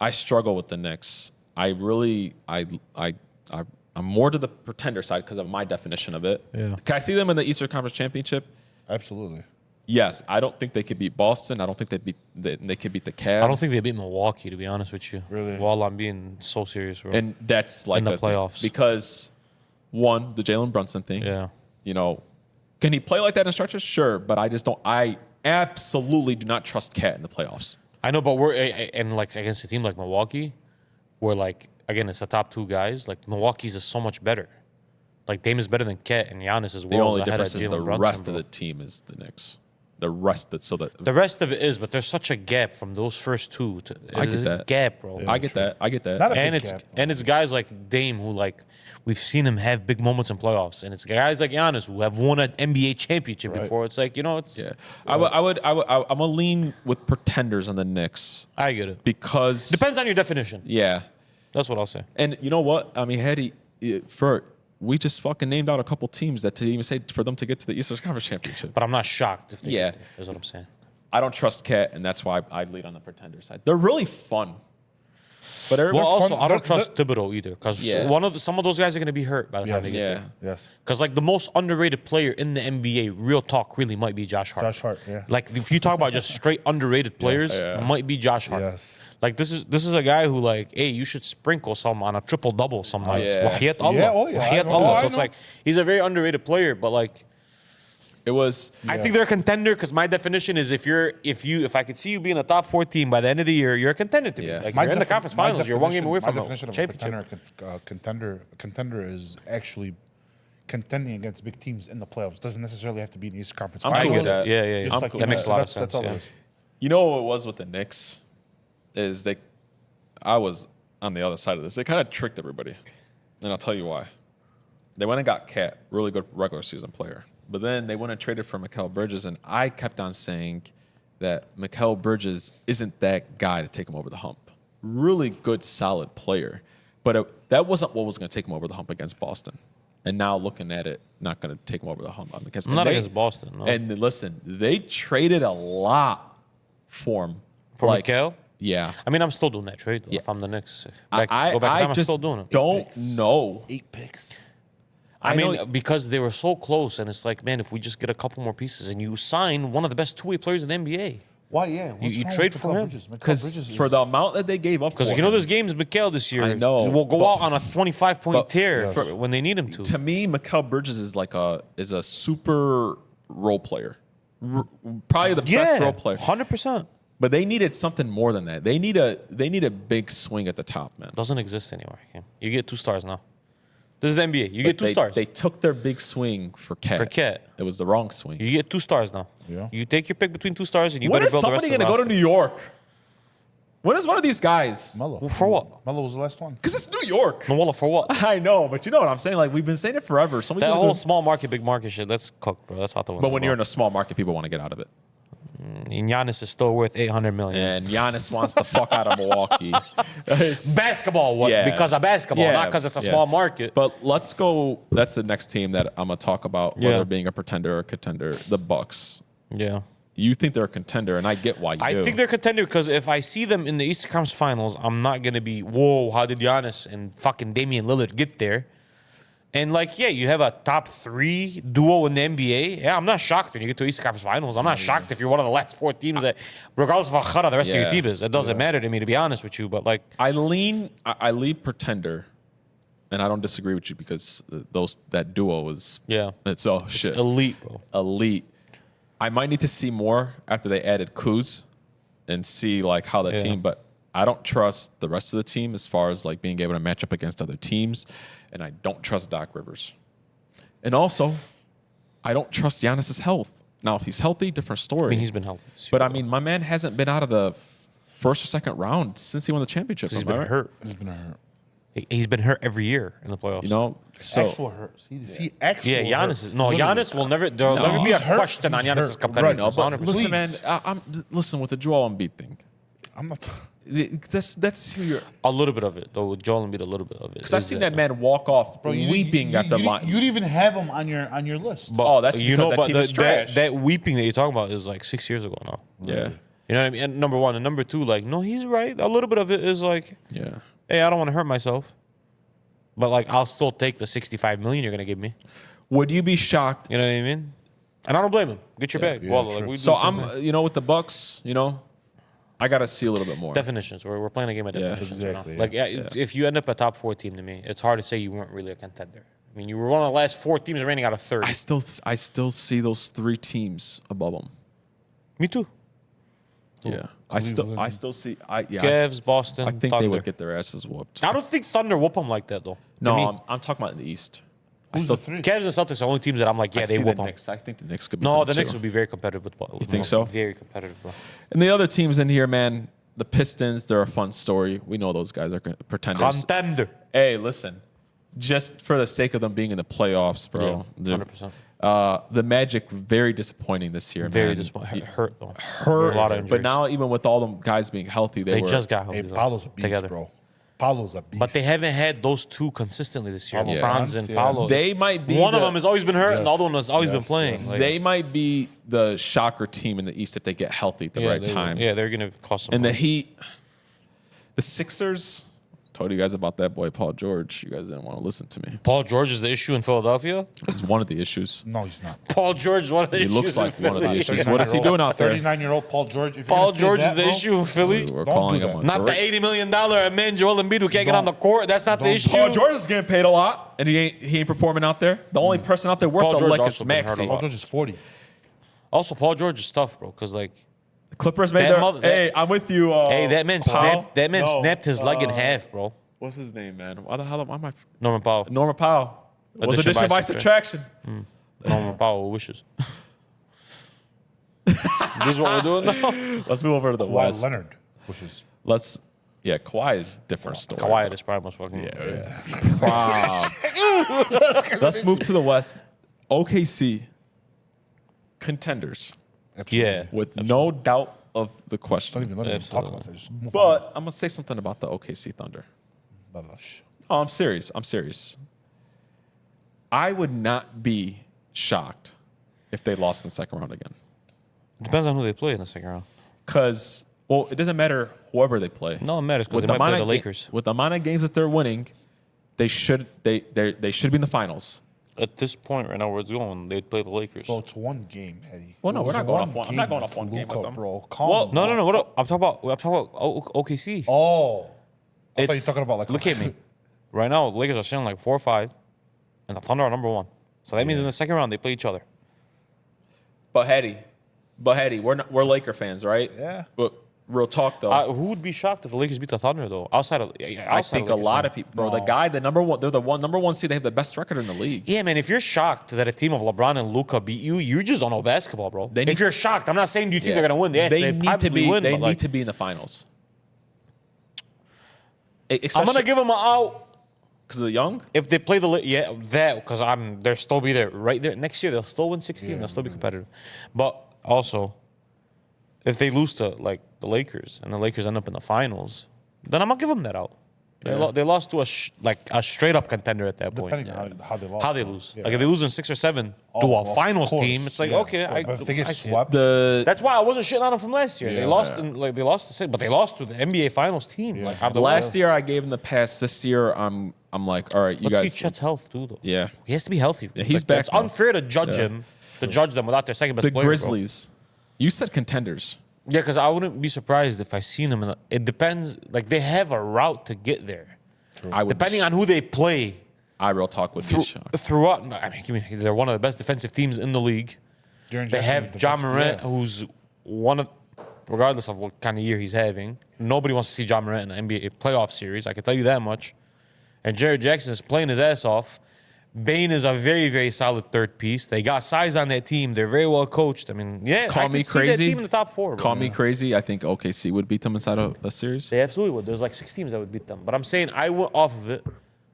I struggle with the Knicks. I'm more to the pretender side because of my definition of it. Yeah. Can I see them in the Eastern Conference Championship? Absolutely. Yes. I don't think they could beat Boston. I don't think they could beat the Cavs. I don't think they beat Milwaukee, to be honest with you. Really? While I'm being so serious, bro. And that's like In the a thing. playoffs. Because one, the Jalen Brunson thing. yeah. You know, can he play like that in stretches? Sure, but I just don't. I absolutely do not trust Cat in the playoffs. I know, but we're and like against a team like Milwaukee, where like again it's the top 2 guys. Like Milwaukee's is so much better. Like Dame is better than Cat, and Giannis is The well only ahead of difference is Jalen the Brunson, rest bro. of the team is the Knicks. The rest of The rest of it is, but there's such a gap from those first 2. I get There's a that. gap, bro. I get that. I get that. Not a And big it's gap. and it's guys like Dame who like we've seen him have big moments in playoffs, and it's guys like Giannis who have won an NBA championship before. It's like it's Yeah, I'm gonna lean with pretenders on the Knicks I get it. because Depends on your definition. Yeah, That's what I'll say. and you know what? I mean, we just fucking named out a couple teams that to even say for them to get to the Eastern Conference Championship. But I'm not shocked if they Yeah. get there, is what I'm saying. I don't trust Cat, and that's why I lead on the pretender side. They're really fun, but they're Well, also, fun. I don't trust Thibodeau either because Yeah. some of those guys are going to be hurt by the time they get yeah. there. Yes. Because like the most underrated player in the NBA, real talk, really might be Josh Hart. Josh Hart, yeah. Like if you talk about just straight underrated players, Yeah. might be Josh Hart. Yes. Like this is a guy who like, hey, you should sprinkle some on a triple double some nights. yeah. Wahiyat Allah. Yeah, oh, yeah, I Wahiyat know. Allah. Oh, So I it's know. like he's a very underrated player, but like It was. I think they're a contender because my definition is if I could see you being a top 4 team by the end of the year, you're a contender to me. Yeah. Like you're in the conference finals, you're one game away from my a definition of a championship. contender is actually contending against big teams in the playoffs. Doesn't necessarily have to be in the Eastern Conference I'm I cool get with that. that. Yeah, yeah. Just yeah. like That makes a lot of that's sense. all Yeah. it is. You know what it was with the Knicks? Is I was on the other side of this. They kind of tricked everybody. And I'll tell you why. They went and got Cat, really good regular season player. But then they went and traded for Mikal Bridges, and I kept on saying that Mikal Bridges isn't that guy to take him over the hump. Really good, solid player. But that wasn't what was going to take him over the hump against Boston. And now looking at it, not going to take him over the hump on the Cavs. Not against Boston. No. And listen, they traded a lot for him. For Mikal? Yeah. I mean, I'm still doing that trade. If I'm the Knicks, I I'm just still doing it. don't know. 8 picks. I know- mean, because they were so close, and it's like, man, if we just get a couple more pieces, and you sign one of the best two-way players in the NBA, Why? Yeah. You trade for him. Because for the amount that they gave up, because for you know him, there's games Mikal this year. I know, will go but- out on a 25-point but- tear Yes. for, when they need him to. to me, Mikal Bridges is like is a super role player, probably the best role player. 100%. But they needed something more than that. They need a big swing at the top, man. Doesn't exist anymore. You get 2 stars now. This is the NBA. You get 2 stars. They took their big swing for Cat. For Cat. It was the wrong swing. You get 2 stars now. Yeah. You take your pick between 2 stars, and you When better is build the rest somebody of the going to go to roster. New York? When is one of these guys? Melo. Well, for what? Melo was the last one. Because it's New York. No, well, for what? I know, but you know what I'm saying? Like, we've been saying it forever. Somebody's That gonna whole do- small market, big market shit, that's cooked, bro. That's out the window. But when you're in a small market, people want to get out of it. And Giannis is still worth $800 million. And Giannis wants the fuck out of Milwaukee. Basketball, what? Yeah. Because of basketball, Yeah. not because it's a Yeah. small market. But let's go. That's the next team that I'm gonna talk about, whether Yeah. being a pretender or a contender. The Bucks. Yeah. You think they're a contender, and I get why you do. I think they're contender because if I see them in the Eastern Conference Finals, I'm not going to be, whoa, how did Giannis and fucking Damian Lillard get there? And, like, yeah, you have a top 3 duo in the NBA. Yeah, I'm not shocked when you get to Eastern Conference Finals. I'm not shocked if you're one of the last 4 teams that, regardless of how khara the rest of your Yeah. team is, it doesn't matter to me, to be honest with you. But, like, I lead pretender, and I don't disagree with you because that duo is it's shit it's elite, bro. elite. I might need to see more after they added Kuz and see like how the team, but I don't trust the rest of the team as far as like being able to match up against other teams, and I don't trust Doc Rivers. And also, I don't trust Giannis's health. Now, if he's healthy, different story. I mean, he's been healthy. But I mean, my man hasn't been out of the first or second round since he won the championship. He's am I been right? hurt. He's been hurt. He's been hurt every year in the playoffs. You know, so Actual hurt. See, actual Yeah, Giannis hurt. is no. Giannis will never. There'll No, never be a he's hurt. question on He's Giannis' hurt. competitiveness. Right, no, but 100%. listen, man. Please. Listen with the Joel Embiid thing. I'm not. That's who you're. A little bit of it, though. With Joel Embiid, a little bit of it. Because I've is seen that man walk off weeping after line. You didn't even have him on your list. Oh, that's because that team is trash. That weeping that you're talking about is like 6 years ago now. Yeah, You know what I mean? And number one, and number two, like, no, he's right. A little bit of it is like, yeah. hey, I don't want to hurt myself, but like, I'll still take the $65 million you're gonna give me. Would you be shocked? You know what I mean? And I don't blame him. Get your bag. yeah, Well, true. like, we do So the same thing. with the Bucks, I gotta see a little bit more. Definitions. We're playing a game of Yeah. definitions. Exactly, Like, if you end up a top 4 team to me, it's hard to say you weren't really a contender. I mean, you were one of the last 4 teams remaining out of 30. I still see those 3 teams above them. Me too. Yeah, I still Cleveland. see. Cavs, Boston, I think Thunder. they would get their asses whooped. I don't think Thunder whoop them like that, though. No, To me, I'm talking about in the East. Who's the 3? Cavs and Celtics are the only teams that I'm like, yeah, I they see whoop the them. Knicks. I think the Knicks could be. No, them the Knicks too. would be very competitive with. You think so? Very competitive, bro. And the other teams in here, man, the Pistons, they're a fun story. We know those guys are pretenders. Contender. Hey, listen, just for the sake of them being in the playoffs, bro. Yeah, 100%. The Magic, very disappointing this year, Very man. disappointing. Hurt, though. Hurt. A lot of injuries. But now, even with all them guys being healthy, they were, just got Hey, healthy, though, Paolo's a beast, together. bro. Paolo's a beast. But they haven't had those 2 consistently this year. Paolo Franz Franz, and yeah. Paolo. They It's- might be one of the- them has always been hurt, and the Yes, other one has always been yes, playing. yes. Like, they might be the shocker team in the East if they get healthy at the right they- time. Yeah, they're gonna cost some. And the money. Heat, the Sixers. Told you guys about that boy Paul George. You guys didn't want to listen to me. Paul George is the issue in Philadelphia. It's one of the issues. no, he's not. Paul George is one of the He issues. looks like in one of the Philly. issues. What is he doing out there? 39-year-old Paul George. If Paul you're gonna say George is that, the bro, issue in Philly. We're Don't calling do him that. a Not the great- $80 million man Joel Embiid who can't get on the Don't- court. That's not the don't- issue. Paul George is getting paid a lot, and he ain't performing out there. The only person out there worth Paul the George lick is also been hurt a Maxey. Paul lot. George is 40. Also, Paul George is tough, bro. Because like, The Clippers made That their. mother- Hey, that- I'm with you. hey, that man Powell? snapped his leg in half, bro. What's his name, man? Why the hell am I? Norman Powell. Norman Powell. Was Addition addition by by subtraction. subtraction. Norman Powell wishes. This is what we're doing now. Let's move over to the Kawhi West. Leonard, which is Kawhi is a different story. Kawhi at his prime was fucking. Wow. Let's move to the West. OKC contenders absolutely. Yeah. with no doubt of the Don't question. even let him talk Absolutely. about that. Just move on. But I'm gonna say something about the OKC Thunder. Balash. Oh, I'm serious. I'm serious. I would not be shocked if they lost in the second round again. Depends on who they play in the second round. Because, well, it doesn't matter whoever they play. No, it matters because With they might play amount the of Lakers. with the amount of games that they're winning, they should be in the finals. At this point right now, where it's going, they'd play the Lakers. Bro, it's one game, Eddie. Well, no, It we're was not going off one. I'm game not going off with one game with Luka, them. bro. Calm Well, down. No. What up? I'm talking about OKC. Oh. I thought you It's- were talking about like. Look at me. Right now, the Lakers are sitting like 4 or 5, and the Thunder are number 1. So that means in the second round they play each other. But Hetty, we're Laker fans, right? Yeah. But real talk though. Who would be shocked if the Lakers beat the Thunder though? I think a lot of people, bro. The guy, the number one, they're the number one seed. They have the best record in the league. Yeah, man. If you're shocked that a team of LeBron and Luka beat you, you just don't know basketball, bro. If you're shocked, I'm not saying do you think they're gonna win. Yes, they need to be. Win, they need to be in the finals. I'm gonna give them an out because of the young. if they play because they'll still be there right there next year. They'll still win 16. They'll still be competitive, but also if they lose to like the Lakers and the Lakers end up in the finals, then I'm gonna give them that out. They lost to a straight up contender at that point. Depending on how they lost. How they lose. Like if they lose in 6 or 7 to a finals team, it's like okay. But if they get swept, That's why I wasn't shitting on them from last year. They lost they lost to 6, but they lost to the NBA Finals team. Like out of the last year I gave them the pass. This year I'm like, all right, you Let's guys. see Chet's health too, though. Yeah, he has to be healthy. Yeah, he's back It's now. unfair to judge him, to judge them without their second best the player. Grizzlies. You said contenders. Yeah, because I wouldn't be surprised if I seen them. It depends. Like they have a route to get there. I would Depending on who they play. I real talk would be shocked. Throughout, I mean, they're one of the best defensive teams in the league. They have John Morant, who's one of, regardless of what kind of year he's having, nobody wants to see John Morant in an NBA playoff series. I can tell you that much. And Jared Jackson is playing his ass off. Bane is a very, very solid third piece. They got size on that team. They're very well coached. I mean, yeah, Call I me could see that crazy. team in the top 4. Call me crazy. I think OKC would beat them inside a series. They absolutely would. There's like 6 teams that would beat them. But I'm saying I went off of it.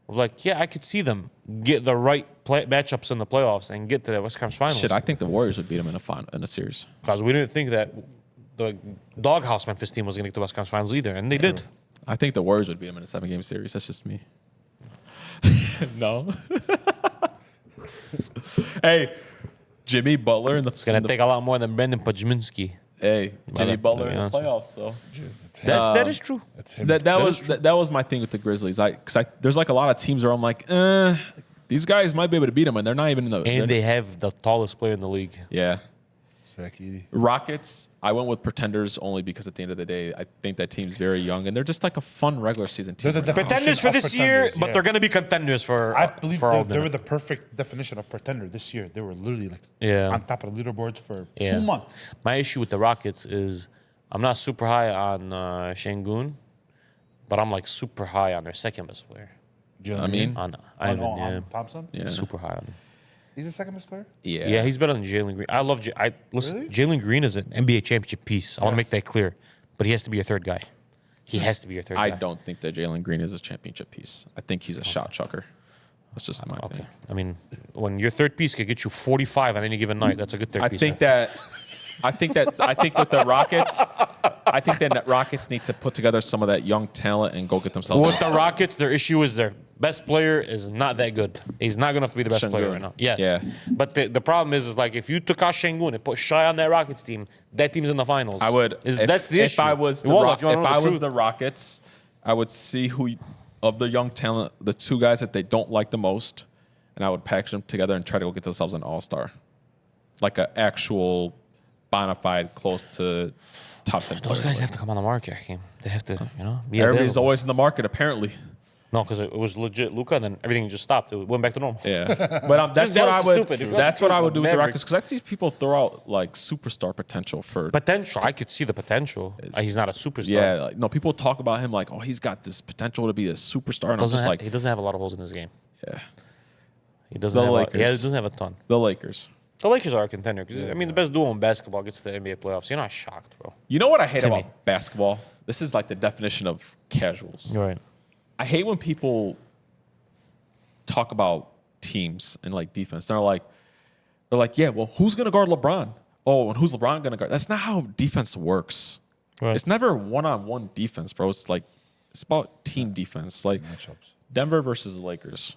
Of like, yeah, I could see them get the right matchups in the playoffs and get to the West Conference Finals. Shit, I think the Warriors would beat them in a series. Because we didn't think that the doghouse Memphis team was going to get to the West Conference Finals either, and they did. I think the Warriors would beat them in a 7-game series. That's just me. No. Hey, Jimmy Butler in the. It's going to take a lot more than Brandon Pajminski. Hey, Jimmy Butler in the honest. playoffs though. That is true. It's him. That was my thing with the Grizzlies. There's like a lot of teams where I'm like, these guys might be able to beat them, and they're not even in the. And they have the tallest player in the league. Yeah. Zach Edey. Rockets, I went with Pretenders only because at the end of the day, I think that team's very young, and they're just like a fun regular season team. They're the right now. Pretenders for this year, Pretenders, but yeah. they're going to be contenders for. I believe for all they were minute. the perfect definition of pretender this year. They were literally like Yeah. on top of the leaderboards for Yeah. 2 months. My issue with the Rockets is I'm not super high on Şengün, but I'm like super high on their second best player. Jalen I mean, Green. On Oh, Ivan, no, yeah. Thompson. Yeah. Super high on him. He's the second best player. Yeah, he's better than Jalen Green. I love listen, Really? Jalen Green is an NBA championship piece. I want to make Yes. that clear. But he has to be your third guy. He has to be your third I guy. don't think that Jalen Green is a championship piece. I think he's a shot chucker. That's just my Okay. thing. I mean, when your third piece could get you 45 on any given night, that's a good third I piece. think with the Rockets, I think that Rockets need to put together some of that young talent and go get themselves. with the Rockets, their issue is their best player is not that good. He's not good enough to be the best player Şengün. right now. Yes. Yeah. But the problem is like if you took out Şengün and put Shai on that Rockets team, that team's in the finals. I would. That's the issue. If I was the, Well, if you wanna know I was truth. the Rockets, I would see who of the young talent, the 2 guys that they don't like the most, and I would package them together and try to go get themselves an all-star, like an actual bona fide, close to top 10. Those player. guys have to come on the market, Hakeem. They have to, be Everybody's available. always in the market, apparently. No, because it was legit Luka, and then everything just stopped. It went back to normal. Yeah, but that's Just- what that I was would. stupid. If you want That's to what I choose would do with the Mavericks- Rockets because I see people throw out like superstar potential for. Potential. I could see the potential. He's not a superstar. Yeah, like, no, people talk about him like, oh, he's got this potential to be a superstar, and I'm just like, he doesn't have a lot of holes in his game. yeah, He doesn't The have Lakers. he doesn't have a ton. the Lakers. The Lakers are a contender. 'Cause, I mean, the best duo in basketball gets to the NBA playoffs. You're not shocked, bro. You know what I hate Timmy. about basketball? This is like the definition of casuals. You're right. I hate when people talk about teams and like defense. They're like, yeah, well, who's gonna guard LeBron? Oh, and who's LeBron gonna guard? That's not how defense works. Right. It's never one-on-one defense, bro. It's like it's about team defense. Like Matchups. Denver versus the Lakers.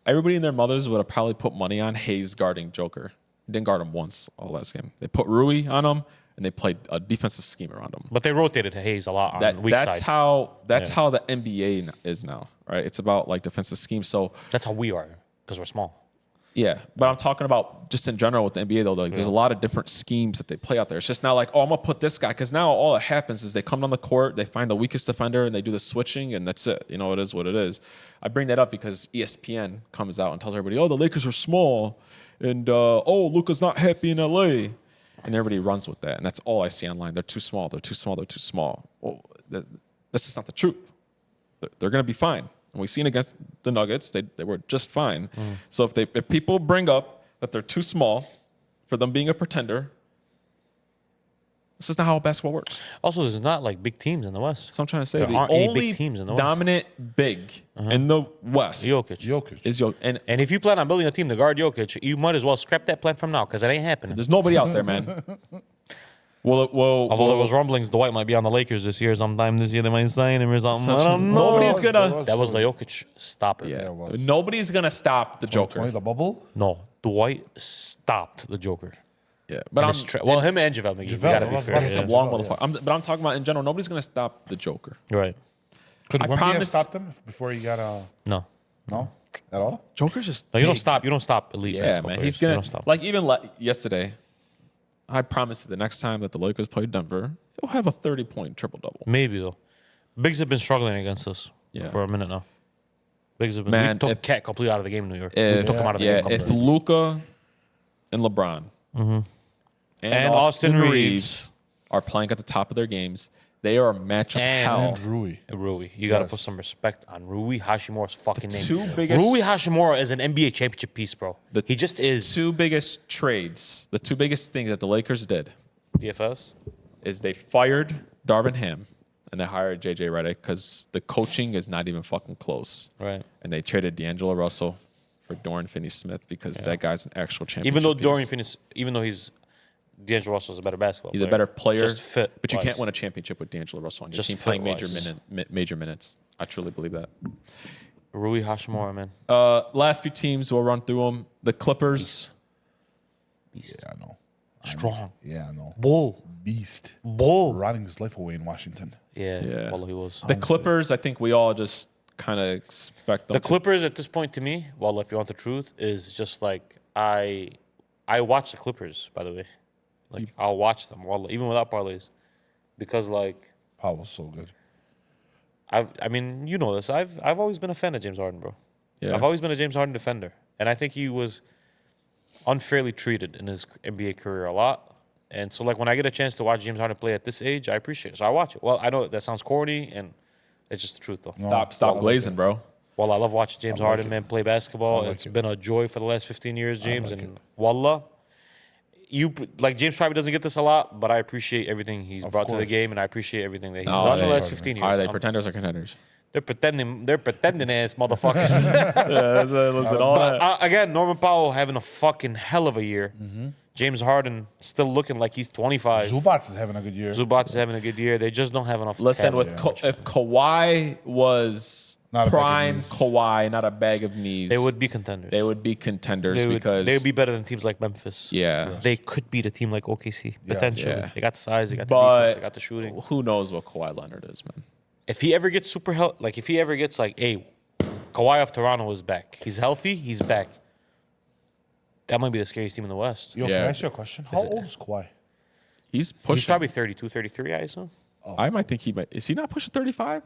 Everybody and their mothers would have probably put money on Hayes guarding Joker. Didn't guard him once all last game. They put Rui on him, and they played a defensive scheme around him. But they rotated to Hayes a lot on the weak That's side. how Yeah. how the NBA is now, right? It's about like defensive schemes. So That's how we are because we're small. yeah, but I'm talking about just in general with the NBA though. Like, there's a lot of different schemes that they play out there. It's just not like, oh, I'm gonna put this guy because now all that happens is they come on the court, they find the weakest defender, and they do the switching, and that's it. You know, it is what it is. I bring that up because ESPN comes out and tells everybody, oh, the Lakers are small, and oh, Luka's not happy in LA, and everybody runs with that, and that's all I see online. They're too small. They're too small. They're too small. Well, that's just not the truth. They're going to be fine. And we've seen against the Nuggets, they were just fine. So if people bring up that they're too small for them being a pretender, this is not how basketball works. Also, there's not like big teams in the West. So I'm trying to say There the aren't any only big teams in the West. dominant big in the West Jokic. is Jokic. And And if you plan on building a team to guard Jokic, you might as well scrap that plan from now because it ain't happening. there's nobody out there, man. Although there was rumblings, Dwight might be on the Lakers this year sometime this year. They might sign him or something. I don't know. Nobody's gonna. That was the Jokic. Stop it. Yeah, it was. Nobody's gonna stop the 2020, Joker. the bubble. No, Dwight stopped the Joker. Yeah, but And I'm it's well, him and JaVale McGee. You JaVale, gotta I be was fair. about to say Yeah. some long Yeah. motherfucker. But I'm talking about in general. Nobody's gonna stop the Joker. Right. Could I Wemby have promise- stopped him before he got No. no at all? Joker's just No, you don't big. stop. You don't stop elite. Yeah, basketball man. players. He's You gonna don't stop. like even yesterday. I promise you, the next time that the Lakers play Denver, he'll have a 30-point triple double. Maybe though. Bigs have been struggling against us Yeah. for a minute now. Bigs have been. Man, we took if- Cat completely out of the game in New York. We If, took him out of the yeah, game if completely. Luka and LeBron And Austin Reeves are playing at the top of their games, they are a match of And hell. And Rui. Rui. You got to Yes. put some respect on Rui Hashimoto's fucking name. two biggest- Rui Hashimura is an NBA championship piece, bro. He just is. Two biggest trades, the two biggest things that the Lakers did DFS. is they fired Darvin Ham and they hired JJ Redick because the coaching is not even fucking close. Right. And they traded D'Angelo Russell for Dorian Finney-Smith because that guy's an actual championship Even though piece. Dorian Finney, even though D'Angelo Russell's a better basketball He's player. a better player, Just fit. but you wise. can't win a championship with D'Angelo Russell on your Just team playing major, fit-wise. major minutes. I truly believe that. Rui Hashimura, man. Last few teams, we'll run through them. The Clippers. Beast. Yeah, I know. Strong. Yeah, I know. Bull. Beast. Bull. Rotting his life away in Washington. Yeah. Yeah. Well, he was. The Clippers, I think we all just kind of expect them The to- Clippers at this point to me, well, if you want the truth, is just like I watch the Clippers, by the way. Like I'll watch them, well, even without parlays. Because like Powell's so good. I mean, you know this. I've always been a fan of James Harden, bro. Yeah. I've always been a James Harden defender. And I think he was unfairly treated in his NBA career a lot. And so like when I get a chance to watch James Harden play at this age, I appreciate it. So I watch it. Well, I know that sounds corny and it's just the truth though. Stop I like glazing, it. bro. Well, I love watching James Harden, it. man, play basketball. like It's it. been a joy for the last 15 years, James. like And wallah, James probably doesn't get this a lot, but I appreciate everything he's brought to the course. game, and I appreciate everything that he's No, done in the they- last 15 years. Are they pretenders or contenders? They're pretending ass motherfuckers. Yeah, listen, all But again, Norman Powell having a fucking hell of a year. James Harden still looking like he's 25. Zubats is having a good year. Zubats is having a good year. They just don't have enough. Listen, talent. if Kawhi was Not a bag of prime knees. Kawhi, not a bag of knees, they would be contenders. They would be contenders They would, because they would be better than teams like Memphis. yeah. They could beat a team like OKC potentially. Yeah. They got the size, they got the defense, But they got the shooting. who knows what Kawhi Leonard is, man? If he ever gets super healthy, like if he ever gets like, hey, Kawhi of Toronto is back. He's healthy. He's back. That might be the scariest team in the West. Yo, Yeah. can I ask you a question? How old is Kawhi? He's pushing. He's probably 32, 33, I assume. I might think he might. Is he not pushing 35?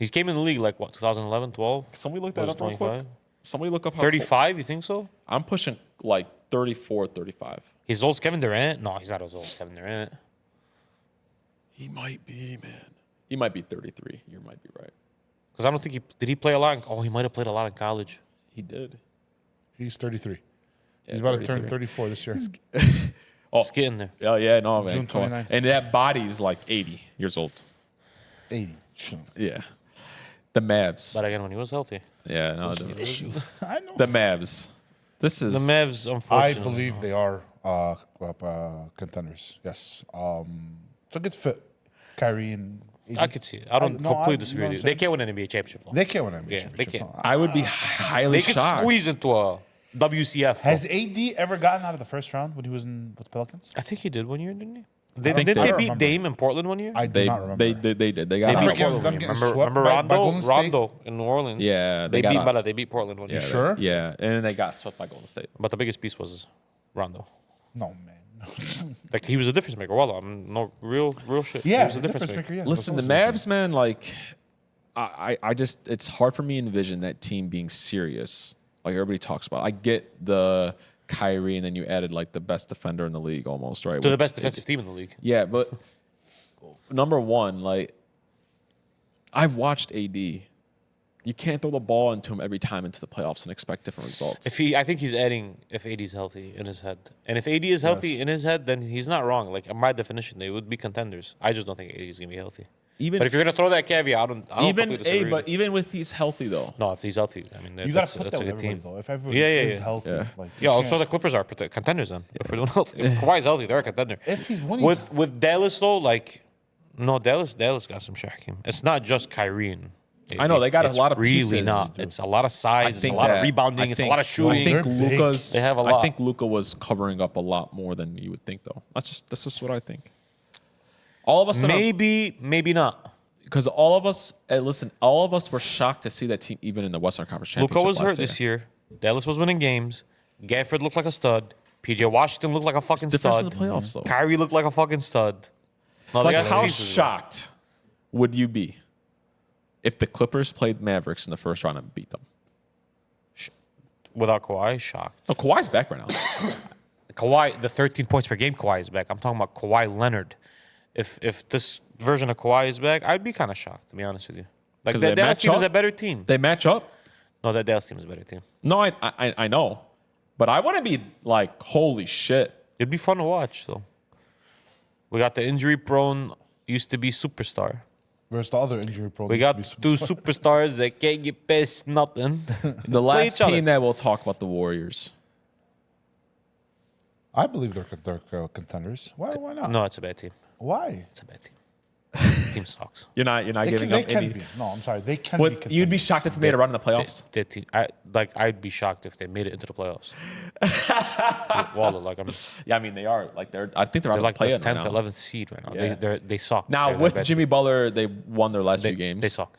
He came in the league like what, 2011, 12? Somebody look Was that it up real quick. 25? Somebody look up how 35, you think so? I'm pushing like 34, 35. He's as old as Kevin Durant? No, he's not as old as Kevin Durant. He might be, man. He might be 33. You might be right. Because I don't think did he play a lot? He might have played a lot in college. He did. He's 33. Yeah, He's about to 33. turn 34 this year. Just getting there. Oh yeah, no man. June Come on. 29th. And that body's like 80 years old. 80. Yeah. The Mavs. But again, when he was healthy. Yeah, no. Issue. I know. The Mavs. This is The Mavs, I unfortunately. believe they are contenders. Yes. It's a good fit. Kyrie and AD. I could see it. I don't no, completely you disagree know with what you. I'm They can't win an NBA championship, though. They can't win an NBA Yeah, championship. they can't. No. I would be highly They could shocked. squeeze into a WCF. Has AD ever gotten out of the first round when he was with the Pelicans? I think he did one year, didn't he? think Didn't they- they I beat remember. Dame in Portland one year? I do They, not remember. they did. They got They out. beat Remember Portland them one year. getting Remember, swept remember by Golden State? Rondo in New Orleans? Yeah, they they got beat out. Bala. They beat Portland one year. Yeah, sure? Yeah, and they got swept by Golden State. But the biggest piece was Rondo. No, man. Like he was a difference maker. Well, I'm no real shit. Yeah, he was a difference maker. Yeah, Listen, the that's Mavs, man, like, I just, it's hard for me to envision that team being serious. Like everybody talks about. I get the Kyrie, and then you added like the best defender in the league almost, right? To the best defensive team in the league. Yeah, but number one, like I've watched AD. You can't throw the ball into him every time into the playoffs and expect different results. I think he's adding if AD's healthy in his head, and if AD is healthy in his head, then he's not wrong. Like by definition, they would be contenders. I just don't think AD's gonna be healthy. But if you're gonna throw that caveat, I don't but even with he's healthy though. No, if he's healthy, I mean, You got to put that a with good team. everybody, though. If everybody Yeah, is yeah. healthy. Yeah. Like, Yeah, also the Clippers are contenders then. If we're doing healthy, if Kawhi's healthy, they're a contender. If he's winning, With Dallas though, like no, Dallas got some Shaquem. It's not just Kyrie. I know they got a it's lot of really pieces. not. It's a lot of size. It's a lot of rebounding. It's a lot of I shooting. think They're big. Luka's. They have a lot. I think Luka was covering up a lot more than you would think, though. That's just what I think. All of us, Maybe not. because all of us. Listen, all of us were shocked to see that team even in the Western Conference Championship. Luka was last hurt this year. Dallas was winning games. Gafford looked like a stud. PJ Washington looked like a fucking Difference in stud. the playoffs, though. Kyrie looked like a fucking stud. No, they Like, got some how pieces, shocked would you be if the Clippers played Mavericks in the first round and beat them? without Kawhi, shocked. Oh, Kawhi's back right now. Kawhi, the 13 points per game, Kawhi is back. I'm talking about Kawhi Leonard. If this version of Kawhi is back, I'd be kind of shocked, to be honest with you. Like, 'Cause that they Dallas match team is up? a better team. They match up. No, that Dallas team is a better team. No, I know, but I wouldn't be like, holy shit. It'd be fun to watch, though. We got the injury-prone, used to be superstar. Where's the other injury prone? We got two superstars that can't get past nothing. The last each other. team that we'll talk about, the Warriors. I believe they're contenders. Why not? No, it's a bad team. Why? It's a bad team. Team sucks. You're not giving up can any. be. No, I'm sorry. They can be Would, contenders. you'd be shocked if they made a run in the playoffs. That team, I'd be shocked if they made it into the playoffs. Waller, like Yeah, I mean they are like I think they're on they're like the play-in 10th, right now. 11th seed right now. Yeah. They suck. Now They're with bad Jimmy team. Butler, they won their last few games. They suck.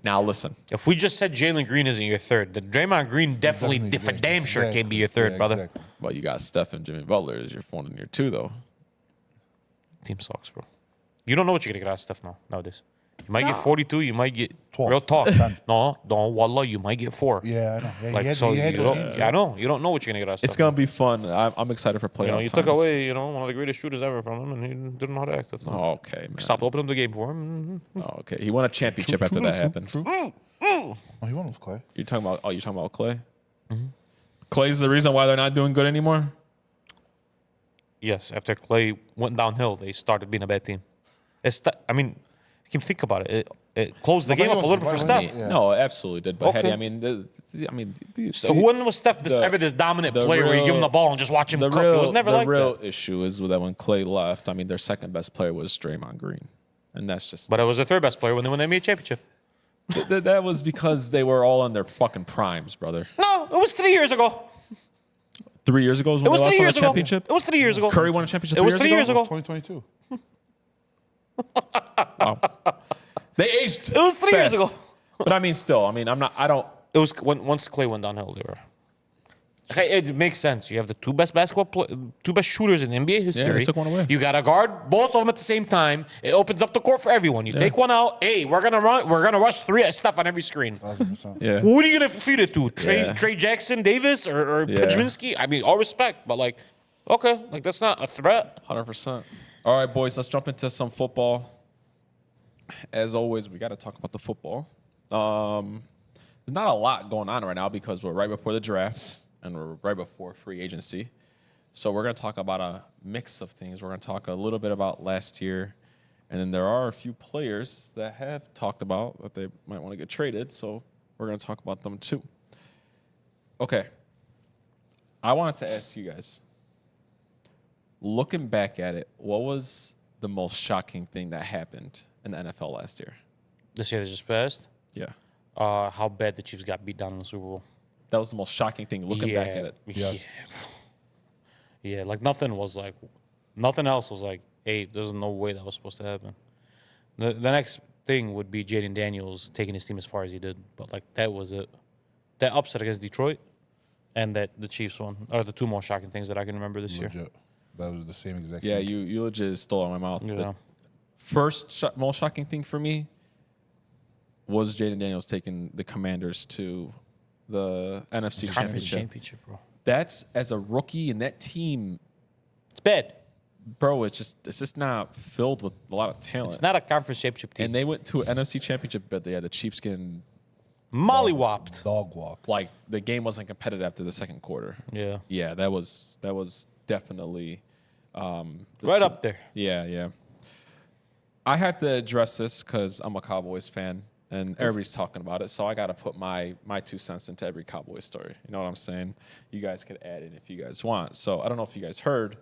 Now listen, If we just said Jalen Green isn't your third, then Draymond Green definitely for damn sure can be your third, Yeah, brother. exactly. well you got Steph and Jimmy Butler as your 1 and your 2 though. Team sucks, bro. You don't know what you're gonna get out of stuff nowadays. You might get 42. You might get 12. real tough. 10. No, wallah, you might get 4. Yeah, I know. Yeah, Like he so, had you those don't, games. I know you don't know what you're gonna get out of stuff. It's gonna be fun. I'm excited for playoff you times. took away, one of the greatest shooters ever from him, and he didn't know how to act. That's all. Oh, okay, man. Stop opening the game for him. Oh, okay, he won a championship after that happened. True. Oh, he won with Clay. You're talking about Clay. Clay's the reason why they're not doing good anymore. Yes, after Clay went downhill, they started being a bad team. I mean, you can think about it. It closed the Well, game he up a was- little bit for well, Steph. Yeah. No, it absolutely did. But Okay. Heady, So when was Steph ever this dominant player where you give him the ball and just watch him cook? It was never like real that. issue is that when Clay left, I mean, their second best player was Draymond Green, and that's just But it was the third best player when they won the NBA championship. that was because they were all in their fucking primes, brother. No, it was 3 years ago. 3 years ago is when It was they 3 lost years the ago. championship. It was 3 years ago. Curry won a championship. It was 3 years It ago. was 2022. Wow. They aged. It was 3 years fast. ago. But I mean, still, I mean, I don't. It was once Clay went downhill. They were. Okay, it makes sense. You have the two best shooters in NBA history. they took one away. You got to guard both of them at the same time. It opens up the court for everyone. You take one out. Hey, we're gonna rush 3 stuff on every screen. 1,000%. Yeah. Who are you gonna feed it to? Yeah. Trey Jackson Davis or Yeah. Pajminski? I mean, all respect, but like, okay, like that's not a threat. 100%. All right, boys, let's jump into some football. As always, we got to talk about the football. There's not a lot going on right now because we're right before the draft and we're right before free agency. So we're going to talk about a mix of things. We're going to talk a little bit about last year, and then there are a few players that have talked about that they might want to get traded. So we're going to talk about them too. Okay. I wanted to ask you guys, looking back at it, what was the most shocking thing that happened in the NFL last year? This year that just passed. Yeah. How bad the Chiefs got beat down in the Super Bowl. That was the most shocking thing looking back at it. Yes. Yeah, like nothing else was like, hey, there's no way that was supposed to happen. The next thing would be Jaden Daniels taking his team as far as he did, but like that was it. That upset against Detroit and that the Chiefs one are the two most shocking things that I can remember this year. Legit. That was the same exact Yeah, thing. you legit stole it out of my mouth. Yeah. The first most shocking thing for me was Jaden Daniels taking the Commanders to the NFC Conference Championship. championship, bro. That's as a rookie, and that team, It's bad. bro, it's just not filled with a lot of talent. It's not a conference championship team. And they went to an NFC Championship, but they had the Chiefs getting Mollywopped. Dog walk. like the game wasn't competitive after the second quarter. Yeah. Yeah, that was definitely Right up there. Yeah. I have to address this because I'm a Cowboys fan and everybody's talking about it. So I got to put my 2 cents into every Cowboys story. You know what I'm saying? You guys could add it if you guys want. So I don't know if you guys heard,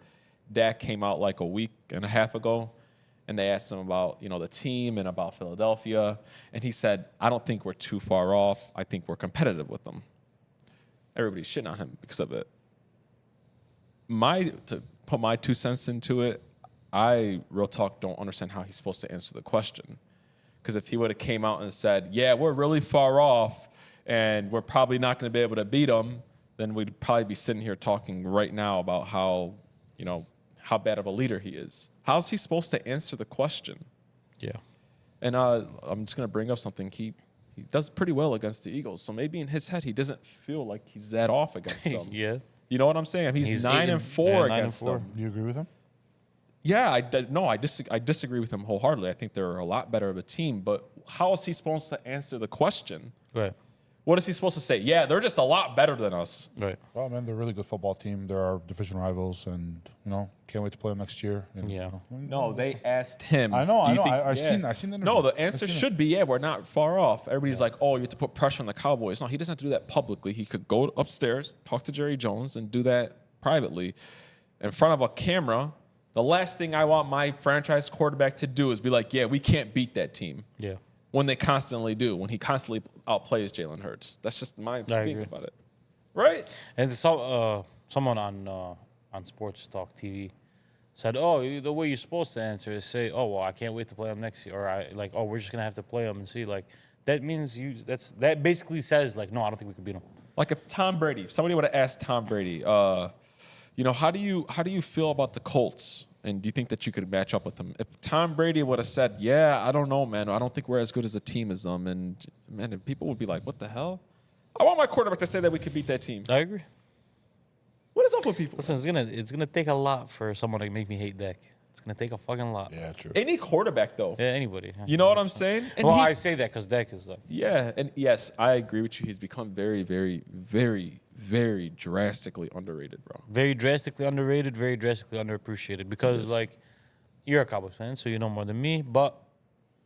Dak came out like a week and a half ago, and they asked him about, the team and about Philadelphia. And he said, I don't think we're too far off. I think we're competitive with them. Everybody's shitting on him because of it. To put my 2 cents into it, I, real talk, don't understand how he's supposed to answer the question. Because if he would have came out and said, yeah, we're really far off and we're probably not going to be able to beat them, then we'd probably be sitting here talking right now about how bad of a leader he is. How's he supposed to answer the question? Yeah. And I'm just going to bring up something. He does pretty well against the Eagles. So maybe in his head, he doesn't feel like he's that off against them. Yeah. You know what I'm saying? He's 9-4 against them. Do you agree with him? Yeah, I disagree with him wholeheartedly. I think they're a lot better of a team. But how is he supposed to answer the question? Right. What is he supposed to say? Yeah, they're just a lot better than us. Right. Well, man, they're a really good football team. They're our division rivals, and can't wait to play them next year. And, Yeah. No, they asked him. I know. "Do you I think-" seen the interview. No, the answer should be, yeah, we're not far off. Everybody's like, oh, you have to put pressure on the Cowboys. No, he doesn't have to do that publicly. He could go upstairs, talk to Jerry Jones, and do that privately in front of a camera. The last thing I want my franchise quarterback to do is be like, yeah, we can't beat that team. Yeah. When they constantly do, when he constantly outplays Jalen Hurts. That's just my thing agree. about it. Right? And someone on Sports Talk TV said, "Oh, the way you're supposed to answer is say, oh, well, I can't wait to play them next year,' or we're just gonna have to play them and see." Like that means that basically says like, no, I don't think we can beat them. Like if somebody would have asked Tom Brady, how do you feel about the Colts? And do you think that you could match up with them? If Tom Brady would have said, yeah, I don't know, man. I don't think we're as good as a team as them. And, man, people would be like, what the hell? I want my quarterback to say that we could beat that team. I agree. What is up with people? Listen, it's gonna take a lot for someone to make me hate Dak. It's gonna take a fucking lot. Yeah, true. Any quarterback, though. Yeah, anybody. You know what I'm saying? And Well, I say that because Dak is like. Yeah, and yes, I agree with you. He's become very, very, very, very drastically underrated, bro. Very drastically underrated, very drastically underappreciated. Because like, you're a Cowboys fan, so you know more than me. But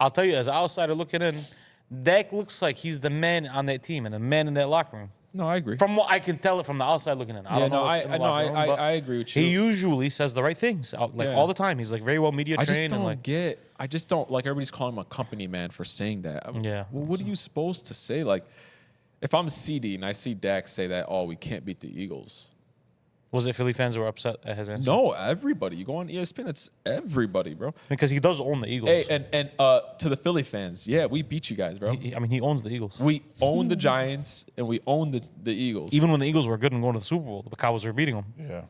I'll tell you, as an outsider looking in, Dak looks like he's the man on that team and the man in that locker room. No, I agree. From what I can tell it from the outside looking in. I don't know what's in the locker room, but I agree with you. he usually says the right things, all the time. He's like very well media I trained. just don't and like, get. I just don't like. Everybody's calling him a company man for saying that. Yeah. Well, what are you supposed to say? Like, if I'm CD and I see Dak say that, oh, we can't beat the Eagles. Was it Philly fans who were upset at his answer? No, everybody. You go on ESPN, it's everybody, bro. Because he does own the Eagles. Hey, and to the Philly fans, yeah, we beat you guys, bro. He owns the Eagles. We own the Giants and we own the Eagles. Even when the Eagles were good and going to the Super Bowl, the Cowboys were beating them. Yeah.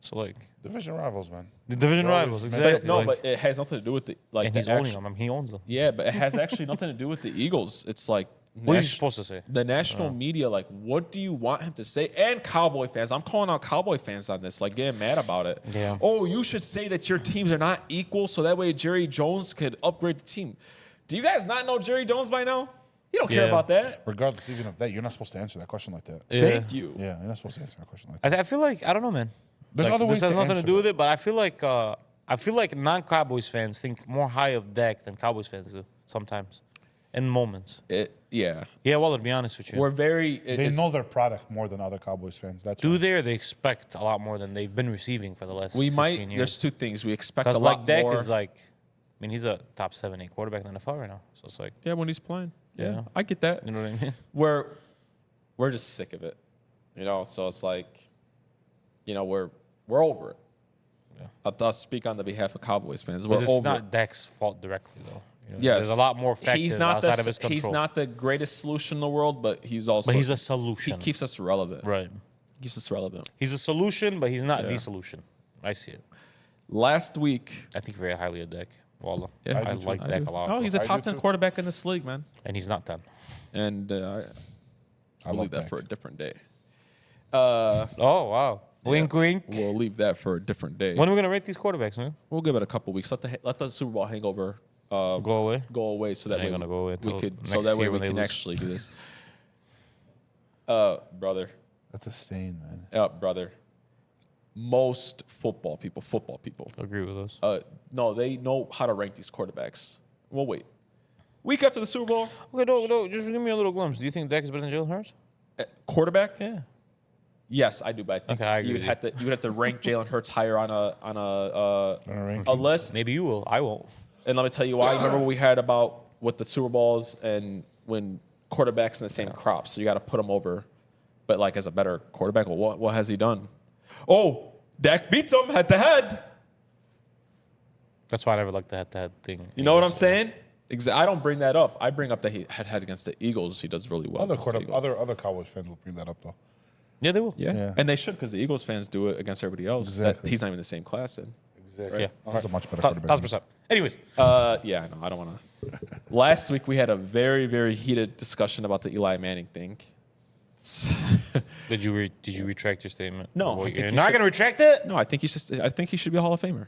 So like Division rivals, man. the division They're rivals, always- exactly. but it has nothing to do with the and he's owning them. I mean, he owns them. Yeah, but it has actually nothing to do with the Eagles. It's like What are you supposed to say? the national media, like, what do you want him to say? And Cowboy fans, I'm calling out Cowboy fans on this, like, getting mad about it. Yeah. Oh, you should say that your teams are not equal, so that way Jerry Jones could upgrade the team. Do you guys not know Jerry Jones by now? You don't care Yeah. about that. Regardless, even of that, you're not supposed to answer that question like that. Yeah. Thank you. Yeah, you're not supposed to answer that question like that. I feel like I don't know, man. There's other ways This has to nothing to answer do with that. it, but I feel like non-Cowboys fans think more high of Dak than Cowboys fans do sometimes, in moments. Yeah. Yeah, well, to be honest with you, We're very. They it's- know their product more than other Cowboys fans. That's do why. they or they expect a lot more than they've been receiving for the last We 15 might. years. There's two things. We expect a Because lot like Dak more. is like, I mean, he's a top 7-8 quarterback in the NFL right now. So it's like, yeah, when he's playing. Yeah, Yeah. I get that. you know what I mean? We're just sick of it, So it's like, we're over it. Yeah. I'll speak on the behalf of Cowboys fans. But We're it's over not it. Dak's fault directly, though. Yes. There's a lot more factors outside of his control. He's not the greatest solution in the world, but he's also. but he's a He solution. keeps us relevant. Right. He keeps us relevant. He's a solution, but he's not Yeah. the solution. I see it. Last week. I think very highly of Dak. Wallah. Yeah, I do too. like Dak a lot. Oh, he's a I top do 10 too. quarterback in this league, man. And he's not 10. And We'll love leave that Dak. for a different day. Oh wow. Wink, wink. We'll leave that for a different day. When are we gonna rate these quarterbacks, man? We'll give it a couple weeks. Let the Super Bowl hangover Go away. so that It ain't way gonna go away we until could next year when they can lose. actually do this. Brother, That's a stain, man. brother. Most football people. Agree with us. No, they know how to rank these quarterbacks. Well, wait. Week after the Super Bowl, Okay, no, just give me a little glimpse. Do you think Dak is better than Jalen Hurts? quarterback. Yeah. Yes, I do. But I think Okay, I agree you would with have to rank Jalen Hurts higher on a ranking? list. Maybe you will. I won't. And let me tell you why. Remember what we had about with the Super Bowls and when quarterbacks in the same crop. So you got to put them over. But like as a better quarterback, well, what has he done? Oh, Dak beats him head to head. That's why I never liked the head-to-head thing. You know what I'm saying? I don't bring that up. I bring up that he head against the Eagles. He does really well. Other against the Eagles. other Cowboys fans will bring that up though. Yeah, they will. Yeah. Yeah. And they should because the Eagles fans do it against everybody else. Exactly. That he's not even the same class in. Exactly. Yeah. He's a much better quarterback. 1,000%. Anyways, Yeah, I know. I don't want to. Last week we had a very, very heated discussion about the Eli Manning thing. did you retract your statement? No, Or I think you're you not should- gonna retract it. No, I think he should be a Hall of Famer.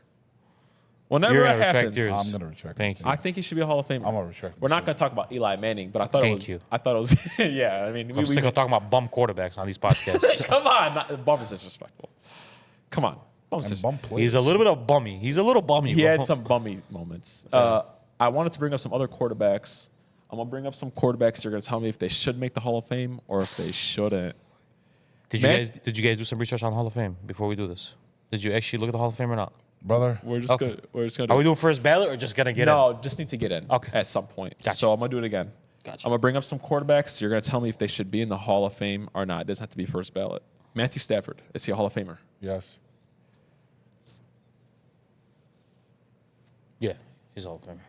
Whenever You're it gonna retract happens, yours. I'm gonna retract. Thank this you. I think he should be a Hall of Famer. I'm gonna retract We're this not going to talk about Eli Manning, but I thought Thank you. I thought it was. Yeah, I mean, I'm sick of talking about bum quarterbacks on these podcasts. come on, Bum is disrespectful. Come on, Bum is And disrespectful. bum players. He's a little bit of bummy. He's a little bummy. He bro. had some bummy moments. I wanted to bring up some other quarterbacks. I'm gonna bring up some quarterbacks. You're gonna tell me if they should make the Hall of Fame or if they shouldn't. Did you guys do some research on Hall of Fame before we do this? Did you actually look at the Hall of Fame or not? brother. We're just Okay. gonna. Are we doing first ballot or just gonna get No, just need to get in. Okay. At some point. Gotcha. So I'm gonna do it again. Gotcha. I'm gonna bring up some quarterbacks. You're gonna tell me if they should be in the Hall of Fame or not. It doesn't have to be first ballot. Matthew Stafford, is he a Hall of Famer? Yes. Yeah, he's Hall of Famer.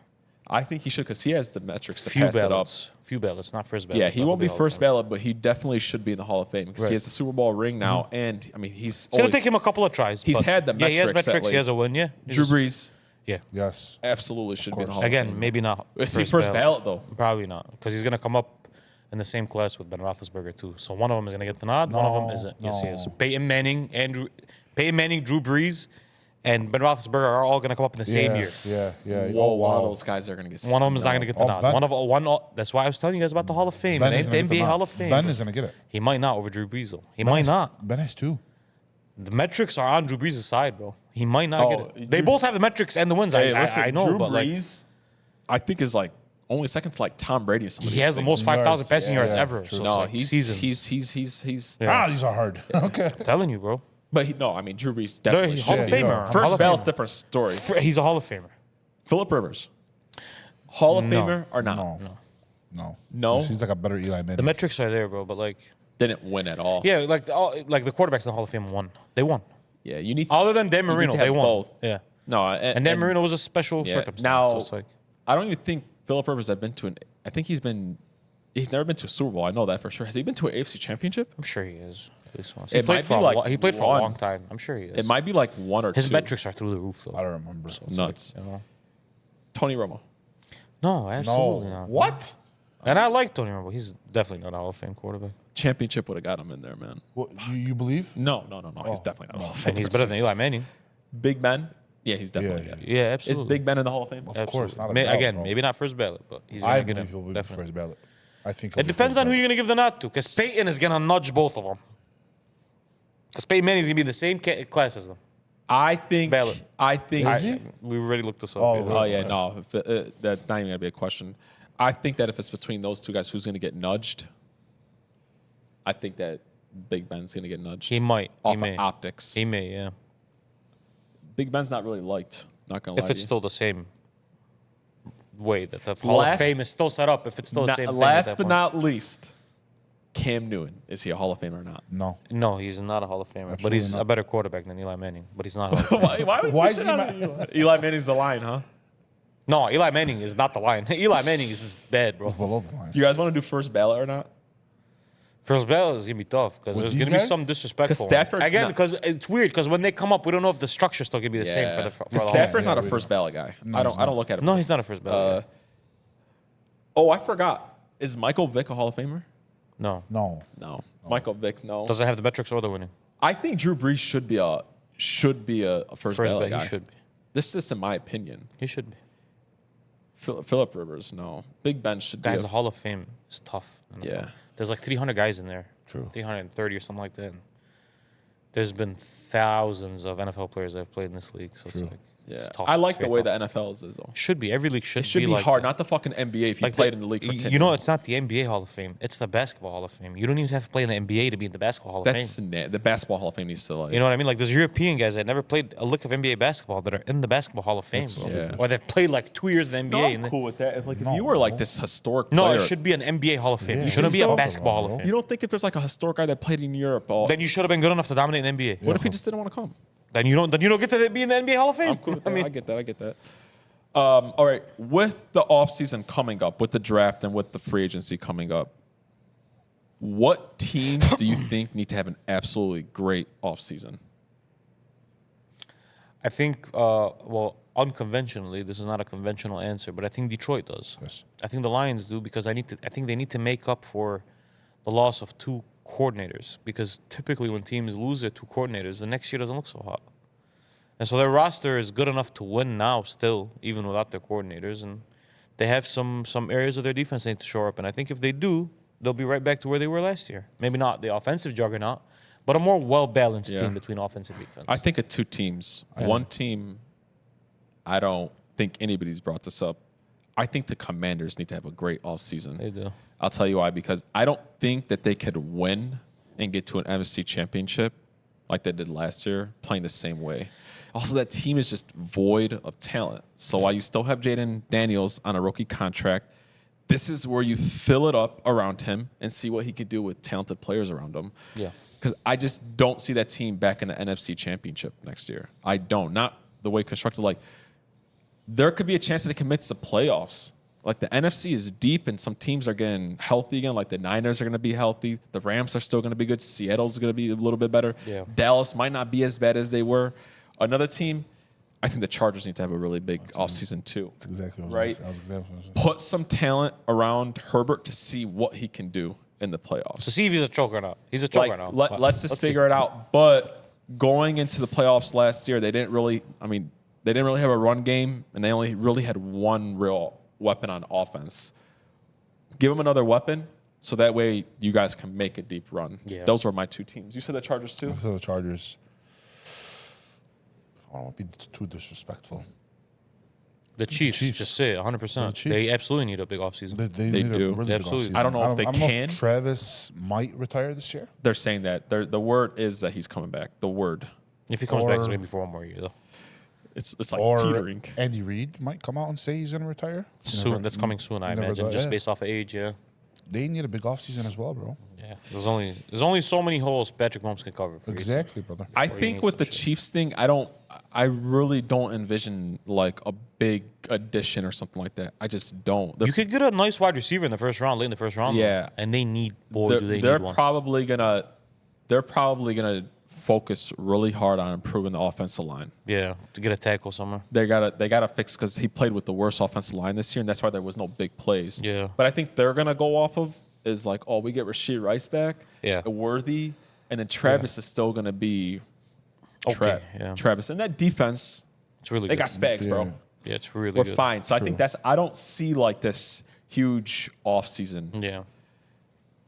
I think he should because he has the metrics to Few pass ballots. Few ballots, not first ballot. it up. Yeah, he but won't be he'll Hall of first Famer. ballot, but he definitely should be in the Hall of Fame because Right. he has the Super Bowl ring now, and I mean he's It's gonna always, take him a couple of tries. He's but had the yeah, he has metrics at metrics. He has a least. win. Yeah, He's Drew just- Brees Yeah. Yes. absolutely should be in the Hall of Again, Fame. maybe not. Is he first ballot though? Probably not, because he's gonna come up in the same class with Ben Roethlisberger too. So one of them is gonna get the nod. One of them No, isn't. Yes, he is. no. Peyton Manning, Drew Brees, and Ben Roethlisberger are all gonna come up in the same year. Yeah. Whoa, Oh, one of wow. those guys are gonna get. One of them is not gonna get the Oh, nod. Ben- That's why I was telling you guys about the Hall of Fame. Ben It is ain't gonna the get the NBA nod. Hall of Fame. Ben is gonna get it. He might not over Drew Brees though. He Ben might has- not. Ben has two. The metrics are on Drew Brees' side, bro. He might not get it. They Drew- both have the metrics and the wins. Hey, I listen, know, Drew but like Brees, I think is like only second to like Tom Brady. And some of he these has the things. most 5,000 Yards. passing yards Yeah, ever. true. So No, it's like he's seasons. Yeah. These are hard. Okay. I'm telling you, bro. But no, I mean Drew Brees No, definitely. he's Hall of should be. Famer. yeah. Hall First of ballot's Famer. different story. He's a Hall of Famer. Phillip Rivers, Hall of No. Famer or not? No. No? He's like a better Eli Manning. The metrics are there, bro. But like, Didn't win at all. yeah, like the quarterbacks in the Hall of Fame won. They won. Yeah, you need to. Other than Dan you need Marino, to they have won. both. Yeah. No, And Dan Marino was a special yeah. circumstance. Now, so it's like, I don't even think Phillip Rivers has been to an. I think he's never been to a Super Bowl. I know that for sure. Has he been to an AFC Championship? I'm sure he is. At least once. It He played might for be a like he played for a one. long time. I'm sure he is. It might be like one or His two. metrics are through the roof, though. I don't remember. Nuts. You know? Tony Romo. No, absolutely No. not. What? And I like Tony Romo. He's definitely not a Hall of Fame quarterback. Championship would have got him in there, man. What, you believe? No. He's definitely not a Hall of Fame. And he's better than Eli Manning. Big Ben. Yeah, he's definitely. Yeah, got it. Yeah, Is absolutely. Big Ben in the Hall of Fame? Of course, not a May- doubt, again, bro. maybe not first ballot, but he's gonna I get believe him. he'll be the Definitely. first ballot. I think It depends on who you're gonna give the nod to, because Peyton is gonna nudge both of them. Because Peyton Manning's gonna be the same class as them. I think. Ballot. I think. Is he? We already looked this up. Oh, yeah. really? Oh yeah, no, that's not even gonna be a question. I think that if it's between those two guys, who's gonna get nudged? I think that Big Ben's gonna get nudged. He might. off He may. of optics. He may, yeah. Big Ben's not really liked. Not gonna lie. If to it's you. still the same way that the Hall of Fame is still set up, if it's still the same thing. at last that but point. not least, Cam Newton. Is he a Hall of Famer or not? No. No, he's not a Hall of Famer, but Absolutely he's not. a better quarterback than Eli Manning. But he's not. A Hall of Famer. Why would Why you is shit he on ma- Eli? Eli Manning's the line, huh? No, Eli Manning is not the line. Eli Manning is just bad, bro. Below the line. You guys want to do first ballot or not? First ballot is gonna be tough because With there's these gonna be guys? some disrespectful. 'Cause Stafford's again, not- because it's weird. Because when they come up, we don't know if the structure's still gonna be the same for the. For the Hall of Stafford's Fame. not a first ballot guy. No, I he's don't not. look at him. No, he's not a first ballot. guy. Oh, I forgot. Is Michael Vick a Hall of Famer? No. No. No. Michael Vick's no. Doesn't have the metrics or the winning. I think Drew Brees should be a first ballot guy. He should be. This is in my opinion. He should be. Philip Rivers, no. Big Ben should Guys, be. the Hall of Fame is tough. in the Yeah. NFL. There's like 300 guys in there. True. 330 or something like that. There's been thousands of NFL players that have played in this league, so it's True. like Yeah. it's tough. I like It's the very way tough. the NFL is though. Should be. Every league should It should be like hard, that. not the fucking NBA if you Like played the- in the league for 10 You know, years. it's not the NBA Hall of Fame. It's the Basketball Hall of Fame. You don't even have to play in the NBA to be in the Basketball Hall of That's Fame. the Basketball Hall of Fame needs to like. You know what I mean? Like there's European guys that never played a lick of NBA basketball that are in the Basketball Hall of Fame, yeah. or they've played like 2 years in the NBA. no, I'm and cool with that. If No, you were like this historic no, player, it should be an NBA Hall of Fame. Yeah, It shouldn't be so? a Basketball Hall of Fame. you don't think if there's like a historic guy that played in Europe, Then you should have been good enough to dominate in the NBA. what if he just didn't want to come? Then you don't get to be in the NBA Hall of Fame. I'm cool with that. I get that. I get that. All right. With the offseason coming up, with the draft and with the free agency coming up, what teams do you think need to have an absolutely great offseason? I think, well, unconventionally, this is not a conventional answer, but I think Detroit does. Yes. I think the Lions do because I think they need to make up for the loss of 2 coordinators, because typically when teams lose their 2 coordinators, the next year doesn't look so hot. And so their roster is good enough to win now still, even without their coordinators. And they have some areas of their defense they need to shore up. And I think if they do, they'll be right back to where they were last year. Maybe not the offensive juggernaut, but a more well-balanced Yeah. team between offense and defense. I think of 2 teams. One team, I don't think anybody's brought this up. I think the Commanders need to have a great offseason. They do. I'll tell you why, because I don't think that they could win and get to an NFC championship like they did last year, playing the same way. Also, that team is just void of talent. So while you still have Jaden Daniels on a rookie contract, this is where you fill it up around him and see what he could do with talented players around him. Yeah. Because I just don't see that team back in the NFC championship next year. I don't. Not the way constructed. Like, there could be a chance that they can make the playoffs. Like, the NFC is deep and some teams are getting healthy again. Like, the Niners are going to be healthy. The Rams are still going to be good. Seattle's going to be a little bit better. Yeah. Dallas might not be as bad as they were. Another team, I think the Chargers need to have a really big offseason too. That's exactly what Right. I was gonna say. That was exactly what I was gonna say. Put some talent around Herbert to see what he can do in the playoffs. To see if he's a choker or not. He's a choker Like, now. let's just see. figure it out. But going into the playoffs last year, they didn't really have a run game, and they only really had one real weapon on offense. Give them another weapon, so that way you guys can make a deep run. Yeah. Those were my 2 teams. You said the Chargers too? So the Chargers. I don't want to be too disrespectful. The Chiefs, Chiefs. just say it, 100%. The Chiefs. They absolutely need a big offseason. They They need do. a really They big absolutely- offseason. I don't know if they I don't know can. if Travis might retire this year. They're saying that. The word is that he's coming back. The word. If he comes back, it's Or- maybe for 1 more year, though. It's like Or teetering. Andy Reid might come out and say he's going to retire. Soon. That's coming soon, I never imagine, thought- just yeah. based off of age, yeah. They need a big offseason as well, bro. Yeah. There's only so many holes Patrick Mahomes can cover. For you. Exactly, brother. I Or you think need with the some shit. Chiefs thing, I really don't envision like a big addition or something like that. I just don't. You could get a nice wide receiver in the first round, late in the first round. though. Yeah. And they need, boy, they're, do they they're need one. probably gonna focus really hard on improving the offensive line. Yeah, to get a tackle somewhere. They gotta fix, because he played with the worst offensive line this year, and that's why there was no big plays. Yeah. But I think they're gonna go off of is like, oh, we get Rashid Rice back, Yeah. Worthy, and then Travis is still gonna be Okay, yeah. Travis. And that defense, It's really they good. got Spags, bro. Yeah. Yeah, it's really We're good. fine. So I think True. I don't see like this huge offseason. Yeah.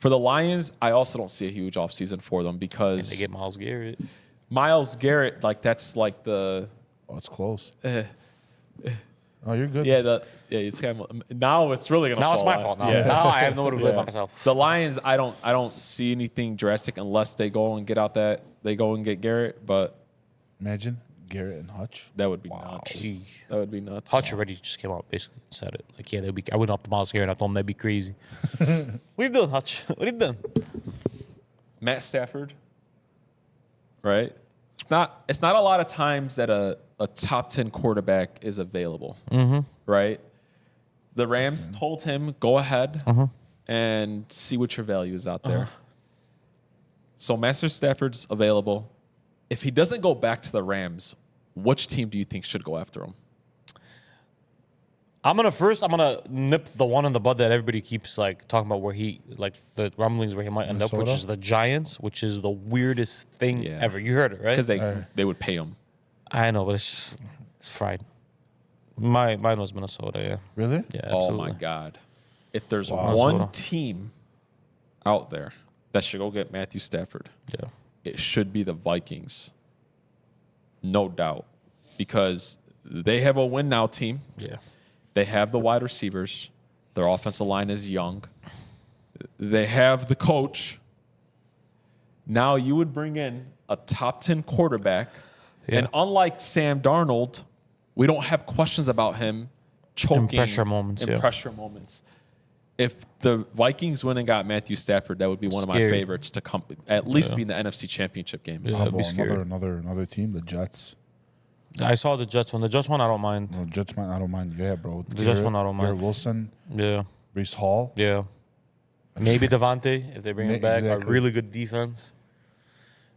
For the Lions, I also don't see a huge offseason for them And because they get Myles Garrett. Myles Garrett, like that's like the Oh, it's close. Oh, you're good. it's kind of, now it's really gonna Now it's fall my out. fault. Now, Yeah. now I have nowhere to blame Yeah. myself. The Lions, I don't see anything drastic unless they go and get Garrett, but Imagine Garrett and Hutch. that would be nuts. Gee. That would be nuts. Hutch already just came out basically and said it. Like, yeah, I went up to Myles Garrett and I told him that'd be crazy. What are you doing, Hutch? What are you doing? Matt Stafford, right? It's not a lot of times that a top 10 quarterback is available, right? The Rams told him, go ahead and see what your value is out there. So Master Stafford's available. If he doesn't go back to the Rams, which team do you think should go after him? I'm gonna nip the one in the bud that everybody keeps like talking about, where he like the rumblings where he might end up, which Minnesota? is the Giants, which is the weirdest thing Yeah. ever. You heard it, right? Because they would pay him. I know, but it's fried. Mine was Minnesota. Yeah. Really? Yeah. Oh Absolutely. my God! If there's Wow. one Minnesota. team out there that should go get Matthew Stafford, Yeah. it should be the Vikings. No doubt, because they have a win now team. Yeah. They have the wide receivers. Their offensive line is young. They have the coach. Now you would bring in a top 10 quarterback. Yeah. And unlike Sam Darnold, we don't have questions about him choking pressure moments, in yeah. pressure moments. If the Vikings went and got Matthew Stafford, that would be one of my Scary. favorites to come at least be in the NFC Championship game. Yeah. How That'd be about scary. another team, the Jets? I saw the Jets one. The Jets one, I don't mind. No, Jets, man, I don't mind. Yeah, bro. The Jets one, I don't mind. Garrett Wilson, Yeah. Brees Hall. Yeah. Maybe Devontae if they bring him back. Exactly. A really good defense.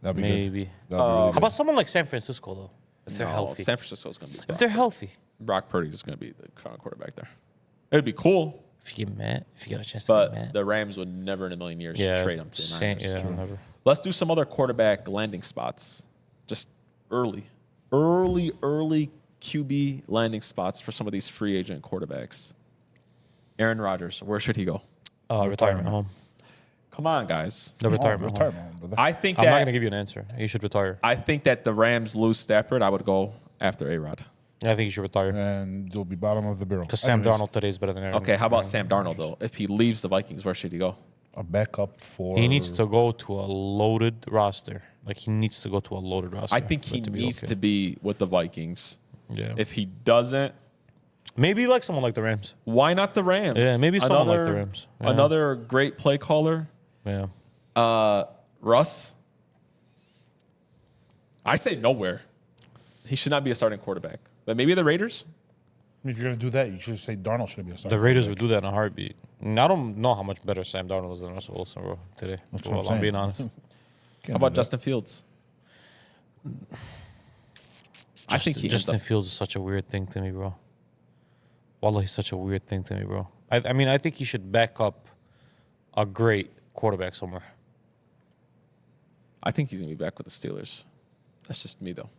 That'd be Maybe. good. That'd be really How good. about someone like San Francisco though? If they're No, healthy. San Francisco is going to be If they're healthy. Brock Purdy is going to be the current quarterback there. It would be cool, If you get Matt, if you get a chance to get but Matt. the Rams would never in a million years Yeah. trade him to the Niners. Yeah, never. Let's do some other quarterback landing spots. Just early QB landing spots for some of these free agent quarterbacks. Aaron Rodgers, where should he go? Retirement home. Come on, guys. The retirement home. Retirement, brother. I think I'm not that going to give you an answer. You should retire. I think that the Rams lose Stafford. I would go after A-Rod. I think you should retire. And you'll be bottom of the barrel. Because Sam Anyways, Darnold today is better than Aaron. Okay, how about Sam Darnold though? If he leaves the Vikings, where should he go? a backup for. He needs to go to a loaded roster. Like, he needs to go to a loaded roster. I think for he it to be needs okay. to be with the Vikings. Yeah. If he doesn't, Maybe like someone like the Rams. why not the Rams? Yeah, maybe someone like the Rams. Yeah. Another great play caller. Yeah. Russ, I say nowhere. He should not be a starting quarterback. But maybe the Raiders? If you're gonna do that, you should say Darnold should be a starter. The Raiders would do that in a heartbeat. And I don't know how much better Sam Darnold is than Russell Wilson, bro, today. That's what Well, I'm I'm saying. being honest. Can't How do about that. Justin Fields? I think he ends Justin up. Fields is such a weird thing to me, bro. Wallah, he's such a weird thing to me, bro. I mean, I think he should back up a great quarterback somewhere. I think he's going to be back with the Steelers. That's just me, though.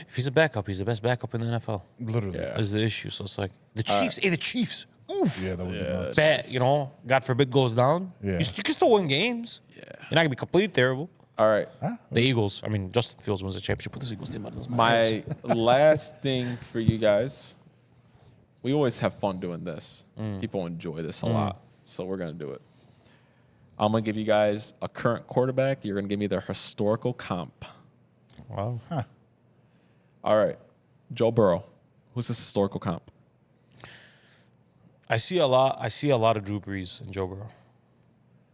If he's a backup, he's the best backup in the NFL. Literally. Yeah. Is the issue. So it's like the Chiefs. The Chiefs. Oof. Yeah, that would be Yeah. nuts. Bad, you know. God forbid goes down. Yeah. You can still win games. Yeah. You're not gonna be completely terrible. All right. The Eagles. I mean, Justin Fields wins the championship with the Eagles team. My last thing for you guys. We always have fun doing this. People enjoy this a lot. So we're going to do it. I'm going to give you guys a current quarterback. You're going to give me their historical comp. Wow. All right. Joe Burrow. Who's this historical comp? I see a lot of Drew Brees and Joe Burrow.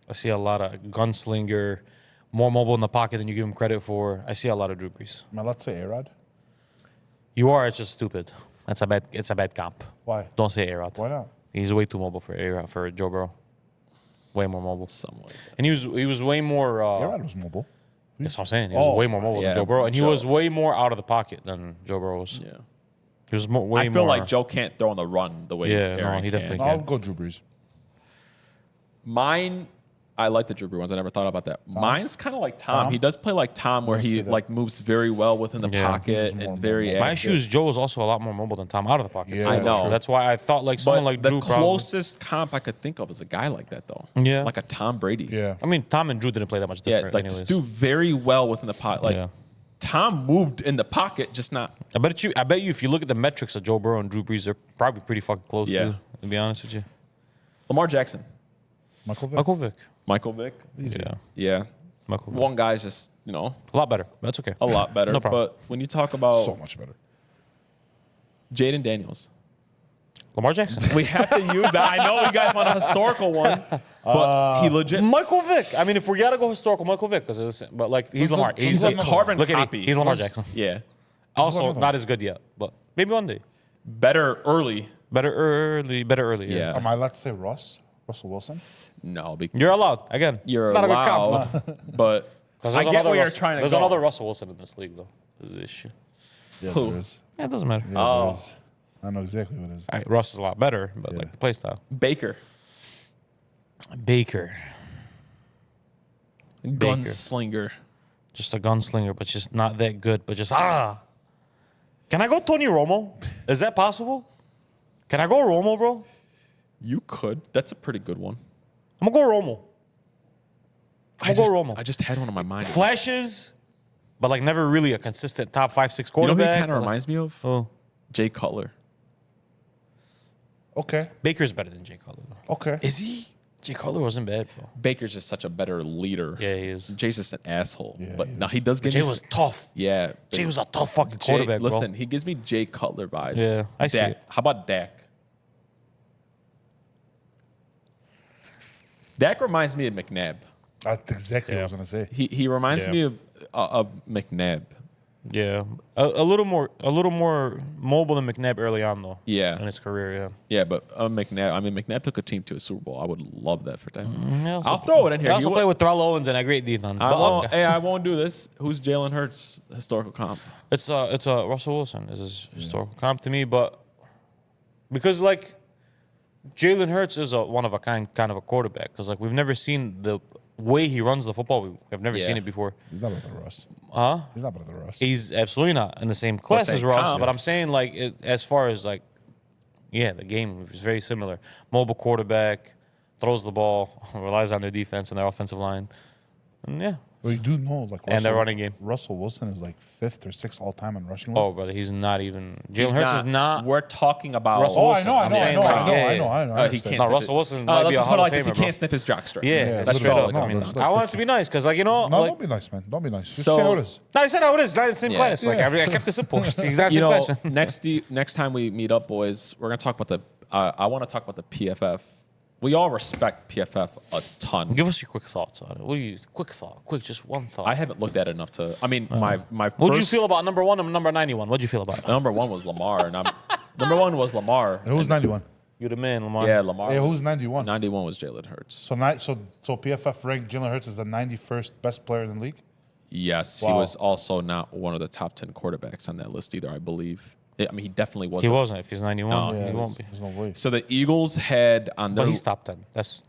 I see a lot of gunslinger, more mobile in the pocket than you give him credit for. I see a lot of Drew Brees. Man, let's say A-Rod. You are just stupid. It's a bad comp. Why? Don't say A-Rod. Why not? He's way too mobile for A-Rod, for Joe Burrow. Way more mobile. Something like that. And he was way more A-Rod was mobile. that's what I'm saying. He was Oh, way more mobile yeah, than Joe Burrow. And he Joe- was way more out of the pocket than Joe Burrow was. Yeah. He was way I feel more like Joe can't throw on the run the way Yeah, Aaron no, he can. definitely No, can't. I'll go Drew Brees. Mine, I like the Drew Brees ones. I never thought about that. Mine's kind of like Tom. Tom? He does play like Tom, where see he that. like moves very well within the Yeah. pocket He's more and very mobile. My active. issue is Joe was also a lot more mobile than Tom out of the pocket. Yeah. too. I know. That's why I thought like someone But like the Drew probably. closest comp I could think of is a guy like that, though. Yeah. Like a Tom Brady. Yeah. I mean, Tom and Drew didn't play that much Yeah, different. like anyways. just do very well within the pocket. Like Yeah. Tom moved in the pocket, just not. I bet you if you look at the metrics of Joe Burrow and Drew Brees, they're probably pretty fucking close. Yeah. Too, to be honest with you. Lamar Jackson, Michael Vick. Michael Vick. Michael Vick. Easy. Yeah. Yeah. Michael Vick. One guy's just, a A lot better. That's okay. lot better. No problem. But when you talk about So much better. Jaden Daniels, Lamar Jackson. we have to use that. I know you guys want a historical one, but he legit. Michael Vick. I mean, if we gotta go historical, Michael Vick, but like he's Lamar. He's like a carbon look copy. at me. He's Lamar Jackson. Yeah. Also, another not as good yet, but maybe one day. Better early. Better early. Yeah. Am I allowed to say Russell Wilson? No, because You're allowed. Again, you're not allowed, a good comp. but I get where you're trying to There's go. another Russell Wilson in this league, though. Is the issue. Yeah, Who? there is. Yeah, it doesn't matter. Yeah, Oh. there is. I know exactly what it is. All right, Russ is a lot better, but Yeah. like the play style. Baker. Baker, Gunslinger. just a gunslinger, but just not that good. But just Can I go Tony Romo? Is that possible? Can I go Romo, bro? You could. That's a pretty good one. I'm gonna go Romo. I'm gonna go Romo. I just had one on my mind. Flashes, but like never really a consistent top 5-6 You know who he quarterback. kind of reminds me of? Oh, Jay Cutler. Okay. Baker's better than Jay Cutler. Though. Okay. Is he? Jay Cutler wasn't bad, bro. Baker's just such a better leader. Yeah, he is. Jay's just an asshole. Yeah, but he now is. he does give Jay me. was tough. Yeah. Jay was a tough fucking Jay, quarterback, bro. listen, he gives me Jay Cutler vibes. Yeah, I see Dak. it. How about Dak? Dak reminds me of McNabb. That's exactly what I was gonna say. He reminds Yeah. me of McNabb. Yeah, a little more mobile than McNabb early on though. Yeah. in his career. Yeah, Yeah, but McNabb. I mean, McNabb took a team to a Super Bowl. I would love that for them. Yeah, I'll throw it in here. He also You played would- with Terrell Owens and a great defense. I But won't, hey, I won't do this. Who's Jalen Hurts' historical comp? it's Russell Wilson is his historical comp to me, but because like Jalen Hurts is a one of a kind of a quarterback because like we've never seen the way he runs the football. We've never seen Yeah. it before. He's not better than Russ. Huh? He's not better than Russ. He's absolutely not in the same class same as Russ, comp. but I'm saying like as far as like, yeah, the game is very similar. Mobile quarterback, throws the ball, relies on their defense and their offensive line, and yeah. Well, you do know, like, And their running game. Russell Wilson is like 5th or 6th all time on rushing Oh, list. brother, he's not even. He's Jalen Hurts is not. We're talking about Russell Oh, I Wilson. know, I I'm know, I saying, know, like, I know, yeah, I know, I know. I he understand. can't. No, sniff Russell it. Wilson might Let's be a just Hall put it of like this. He Famer, bro. can't sniff his jockstrap. Yeah, Yeah, that's straight straight up. up. No, I mean, that's I want it to be nice because, like, you know, No, like, don't be nice, man. Don't be nice. Just So- say how it is. no, I said how it is. Not in the same Yeah. class. Like, Yeah. I kept it simple. He's not You in know, the same class. next time we meet up, boys, we're gonna talk about the. I want to talk about the PFF. We all respect PFF a ton. Give us your quick thoughts on it. What do you? Quick, just one thought. I haven't looked at it enough to. I mean, my What did you first feel about number 1 and number 91? What did you feel about it? number one was Lamar, and number one was Lamar. And who's 91? You're the man, Lamar. Yeah, Lamar. Yeah, who's 91? 91 was Jalen Hurts. So PFF ranked Jalen Hurts as the 91st best player in the league. Yes, he Wow. was also not one of the top 10 quarterbacks on that list either. I believe. I mean, he definitely He wasn't. wasn't. If he's 91, No. he Yeah, won't be. there's no way. So the Eagles had on their. But he's top 10. That's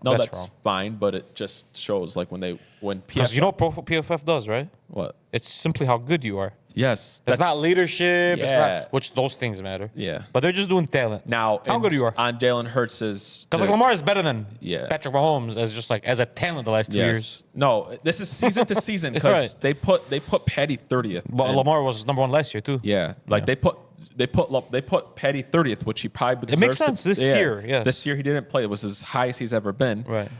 that's wrong. fine, but it just shows like when Because PFF. you know what PFF does, right? What? It's simply how good you are. Yes, It's not leadership. It's Yeah. not, which those things matter. Yeah. But they're just doing talent. Now how good you are. on Jalen Hurts's. Because like Lamar is better than Yeah. Patrick Mahomes as just like as a talent the last 2 years. No, this is season to season because Right. they put Petty 30th. But and- Lamar was number 1 last year too. Yeah, like they put Petty 30th, which he probably deserves. It makes sense this year, yes. This year he didn't play. It was his highest he's ever been. Right.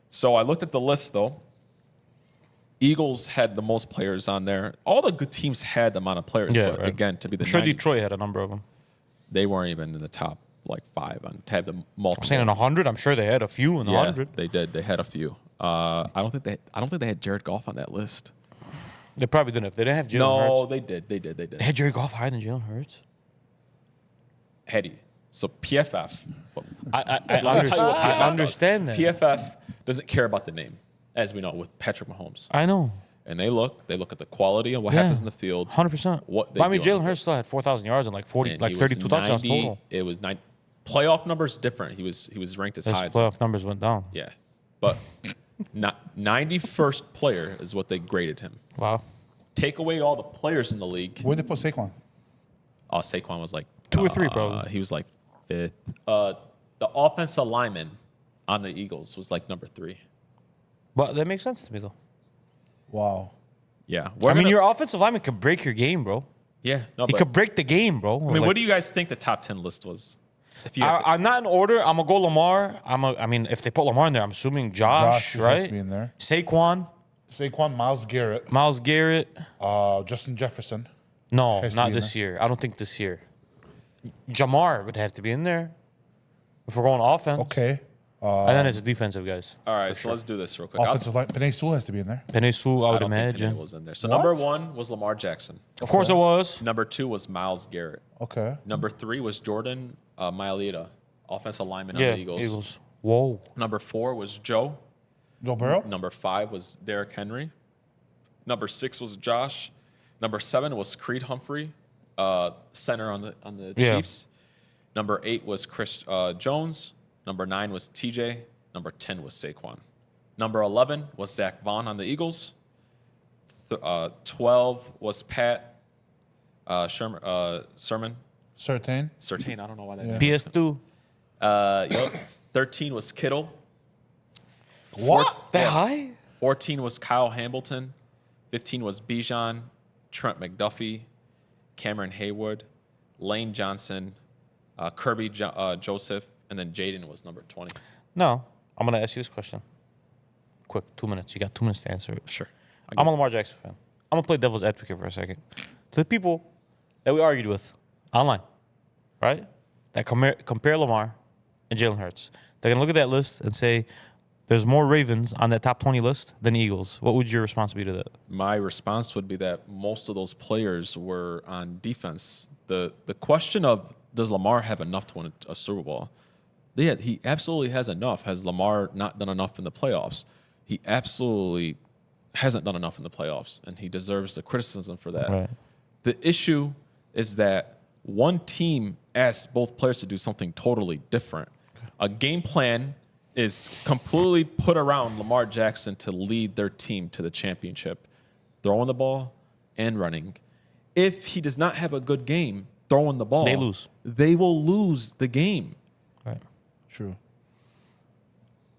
So I looked at the list though. Eagles had the most players on there. All the good teams had the amount of players. Yeah, but right. again, to be the I'm sure 90 Detroit had a number of them. they weren't even in the top like 5 on to have the multiple. I'm saying in 100. I'm sure they had a few in the yeah, 100. they did. They had a few. I don't think they had Jared Goff on that list. They probably didn't. If they didn't have Jalen No, Hurts. they did. They did. They had Jared Goff higher than Jalen Hurts. Heady. So PFF. I Let me tell you what PFF does. understand that. PFF doesn't care about the name, as we know with Patrick Mahomes. I know. And they look at the quality of what Yeah. happens in the field. 100%. What they But I mean, do on Jalen the Hurts still had 4,000 yards and like 40, And like he was 32 touchdowns 90 total. It was 9 playoff numbers different. He was ranked as His high as playoff numbers went down. yeah, but not 91st player is what they graded him. Wow. Take away all the players in the league. Where'd they put Saquon? Oh, Saquon was like 2 or 3, probably. He was like 5th. The offensive lineman on the Eagles was like number 3. But that makes sense to me, though. Wow. Yeah, I mean, your offensive lineman could break your game, bro. yeah. No, He but, could break the game, bro. I mean, what do you guys think the top 10 list was? If you had to- I'm not in order. I'm gonna go Lamar. I mean, if they put Lamar in there, I'm assuming Josh, Josh has right? to be in there. Saquon, Myles Garrett, Miles Garrett. Justin Jefferson. No, Has to not be in this year. I don't think this year. Jamar would have to be in there if we're going offense. Okay. And then it's defensive guys. all right, so let's do this real quick. Offensive line. Penei Sewell has to be in there. Penei Sewell, I I would don't think imagine. Penei was in there. So What? number 1 was Lamar Jackson. Of course it was. Number 2 was Myles Garrett. Okay. Number 3 was Jordan Mailata, offensive lineman Yeah, on the Eagles. Whoa. Number 4 was Joe. Joe Burrow. Number 5 was Derrick Henry. Number 6 was Josh. Number 7 was Creed Humphrey. center on the Yeah. Chiefs. Number 8 was Chris Jones. Number 9 was TJ. Number 10 was Saquon. Number 11 was Zach Vaughn on the Eagles. 12 was Pat Sermon. Certain. Sertain, I don't know why that. Yeah. PS2. 13 was Kittle. What? That high? 14 was Kyle Hamilton. 15 was Bijan, Trent McDuffie, Cameron Haywood, Lane Johnson, Kirby Joseph, and then Jaden was number 20. No. I'm going to ask you this question. Quick, 2 minutes. You got 2 minutes to answer it. Sure. I'm a Lamar Jackson fan. I'm going to play devil's advocate for a second. To the people that we argued with online, right? That compare Lamar and Jalen Hurts. They're going to look at that list and say, there's more Ravens on that top 20 list than Eagles. What would your response be to that? My response would be that most of those players were on defense. The question of does Lamar have enough to win a Super Bowl? Yeah, he absolutely has enough. Has Lamar not done enough in the playoffs? He absolutely hasn't done enough in the playoffs, and he deserves the criticism for that. Right. The issue is that one team asks both players to do something totally different. A game plan is completely put around Lamar Jackson to lead their team to the championship, throwing the ball and running. If he does not have a good game throwing the ball, They lose. They will lose the game. Right. True.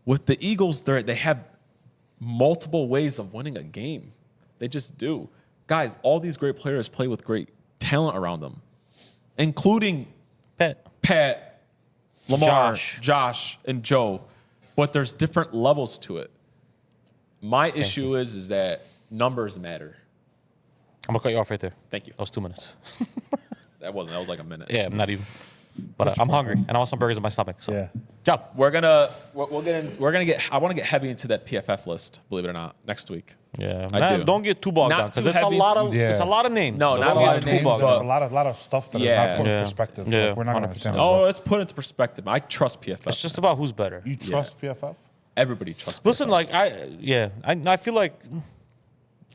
With the Eagles, they have multiple ways of winning a game. They just do. Guys, all these great players play with great talent around them, including Pat, Lamar, Josh, and Joe. But there's different levels to it. My issue is that numbers matter. I'm going to cut you off right there. Thank you. That was 2 minutes. That was like a minute. Yeah, I'm not even. But I'm hungry, and I want some burgers in my stomach. So. Yeah. Ciao. We're gonna get. I want to get heavy into that PFF list. Believe it or not, next week. Yeah, I do. Don't get too bogged Not down because too it's a heavy lot to- of Yeah. it's a lot of names. No, So not don't a get lot of too names, bogged but- There's down. a lot of stuff that Yeah. is not put in Yeah. perspective. Yeah. Like, we're not going to 100%. understand. Oh, let's put it into perspective. I trust PFF. It's just about who's better. You trust PFF? Everybody trusts. Listen, PFF. like I feel like,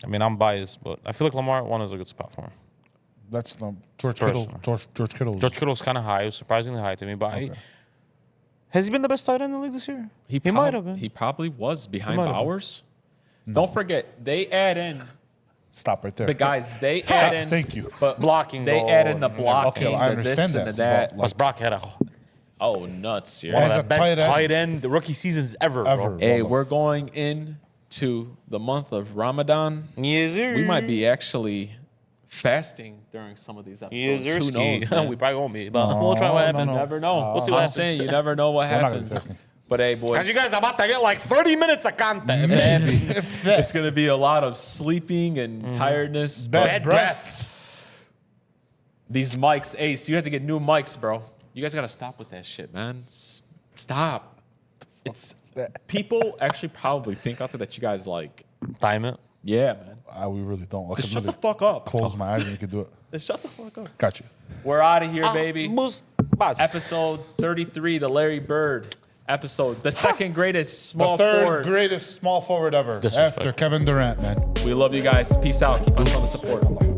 I mean, I'm biased, but I feel like Lamar one is a good spot for him. That's the George Kittle. George Kittle. George Kittle's kind of high. It was surprisingly high to me, but has he been the best tight end in the league this year? He might have been. He probably was behind might have been. Bowers. Don't forget, they add in Stop right there. the guys. They add in. Thank you. But Blocking, They though. add in the blocking, Okay, I the this understand and the that, that. but, Plus, Brock had Oh, nuts here. one As of a the best tight end- tight end the rookie seasons ever. Ever. Bro. Hey, we're going into the month of Ramadan. Yes, sir. We might be actually fasting during some of these episodes. Yes, Who knows? Man? We probably won't be, but we'll try what happens. You never know. We'll see what I'm happens. saying you never know what We're not gonna be happens. fasting. But hey, boys, Because you guys are about to get like 30 minutes of content. it's going to be a lot of sleeping and tiredness. Bad but breath. these mics, Ace, you have to get new mics, bro. You guys got to stop with that shit, man. Stop. It's people actually probably think out there that you guys like. Time it. Yeah, man. We really don't. I Just could shut the literally fuck up. Close my eyes and you could do it. Just shut the fuck up. Got you. We're out of here, baby. Buzz. Buzz. Episode 33, the Larry Bird episode. The second greatest small The third forward. greatest small forward ever. Disrespect. After Kevin Durant, man. We love you guys. Peace out. Keep on showing the support.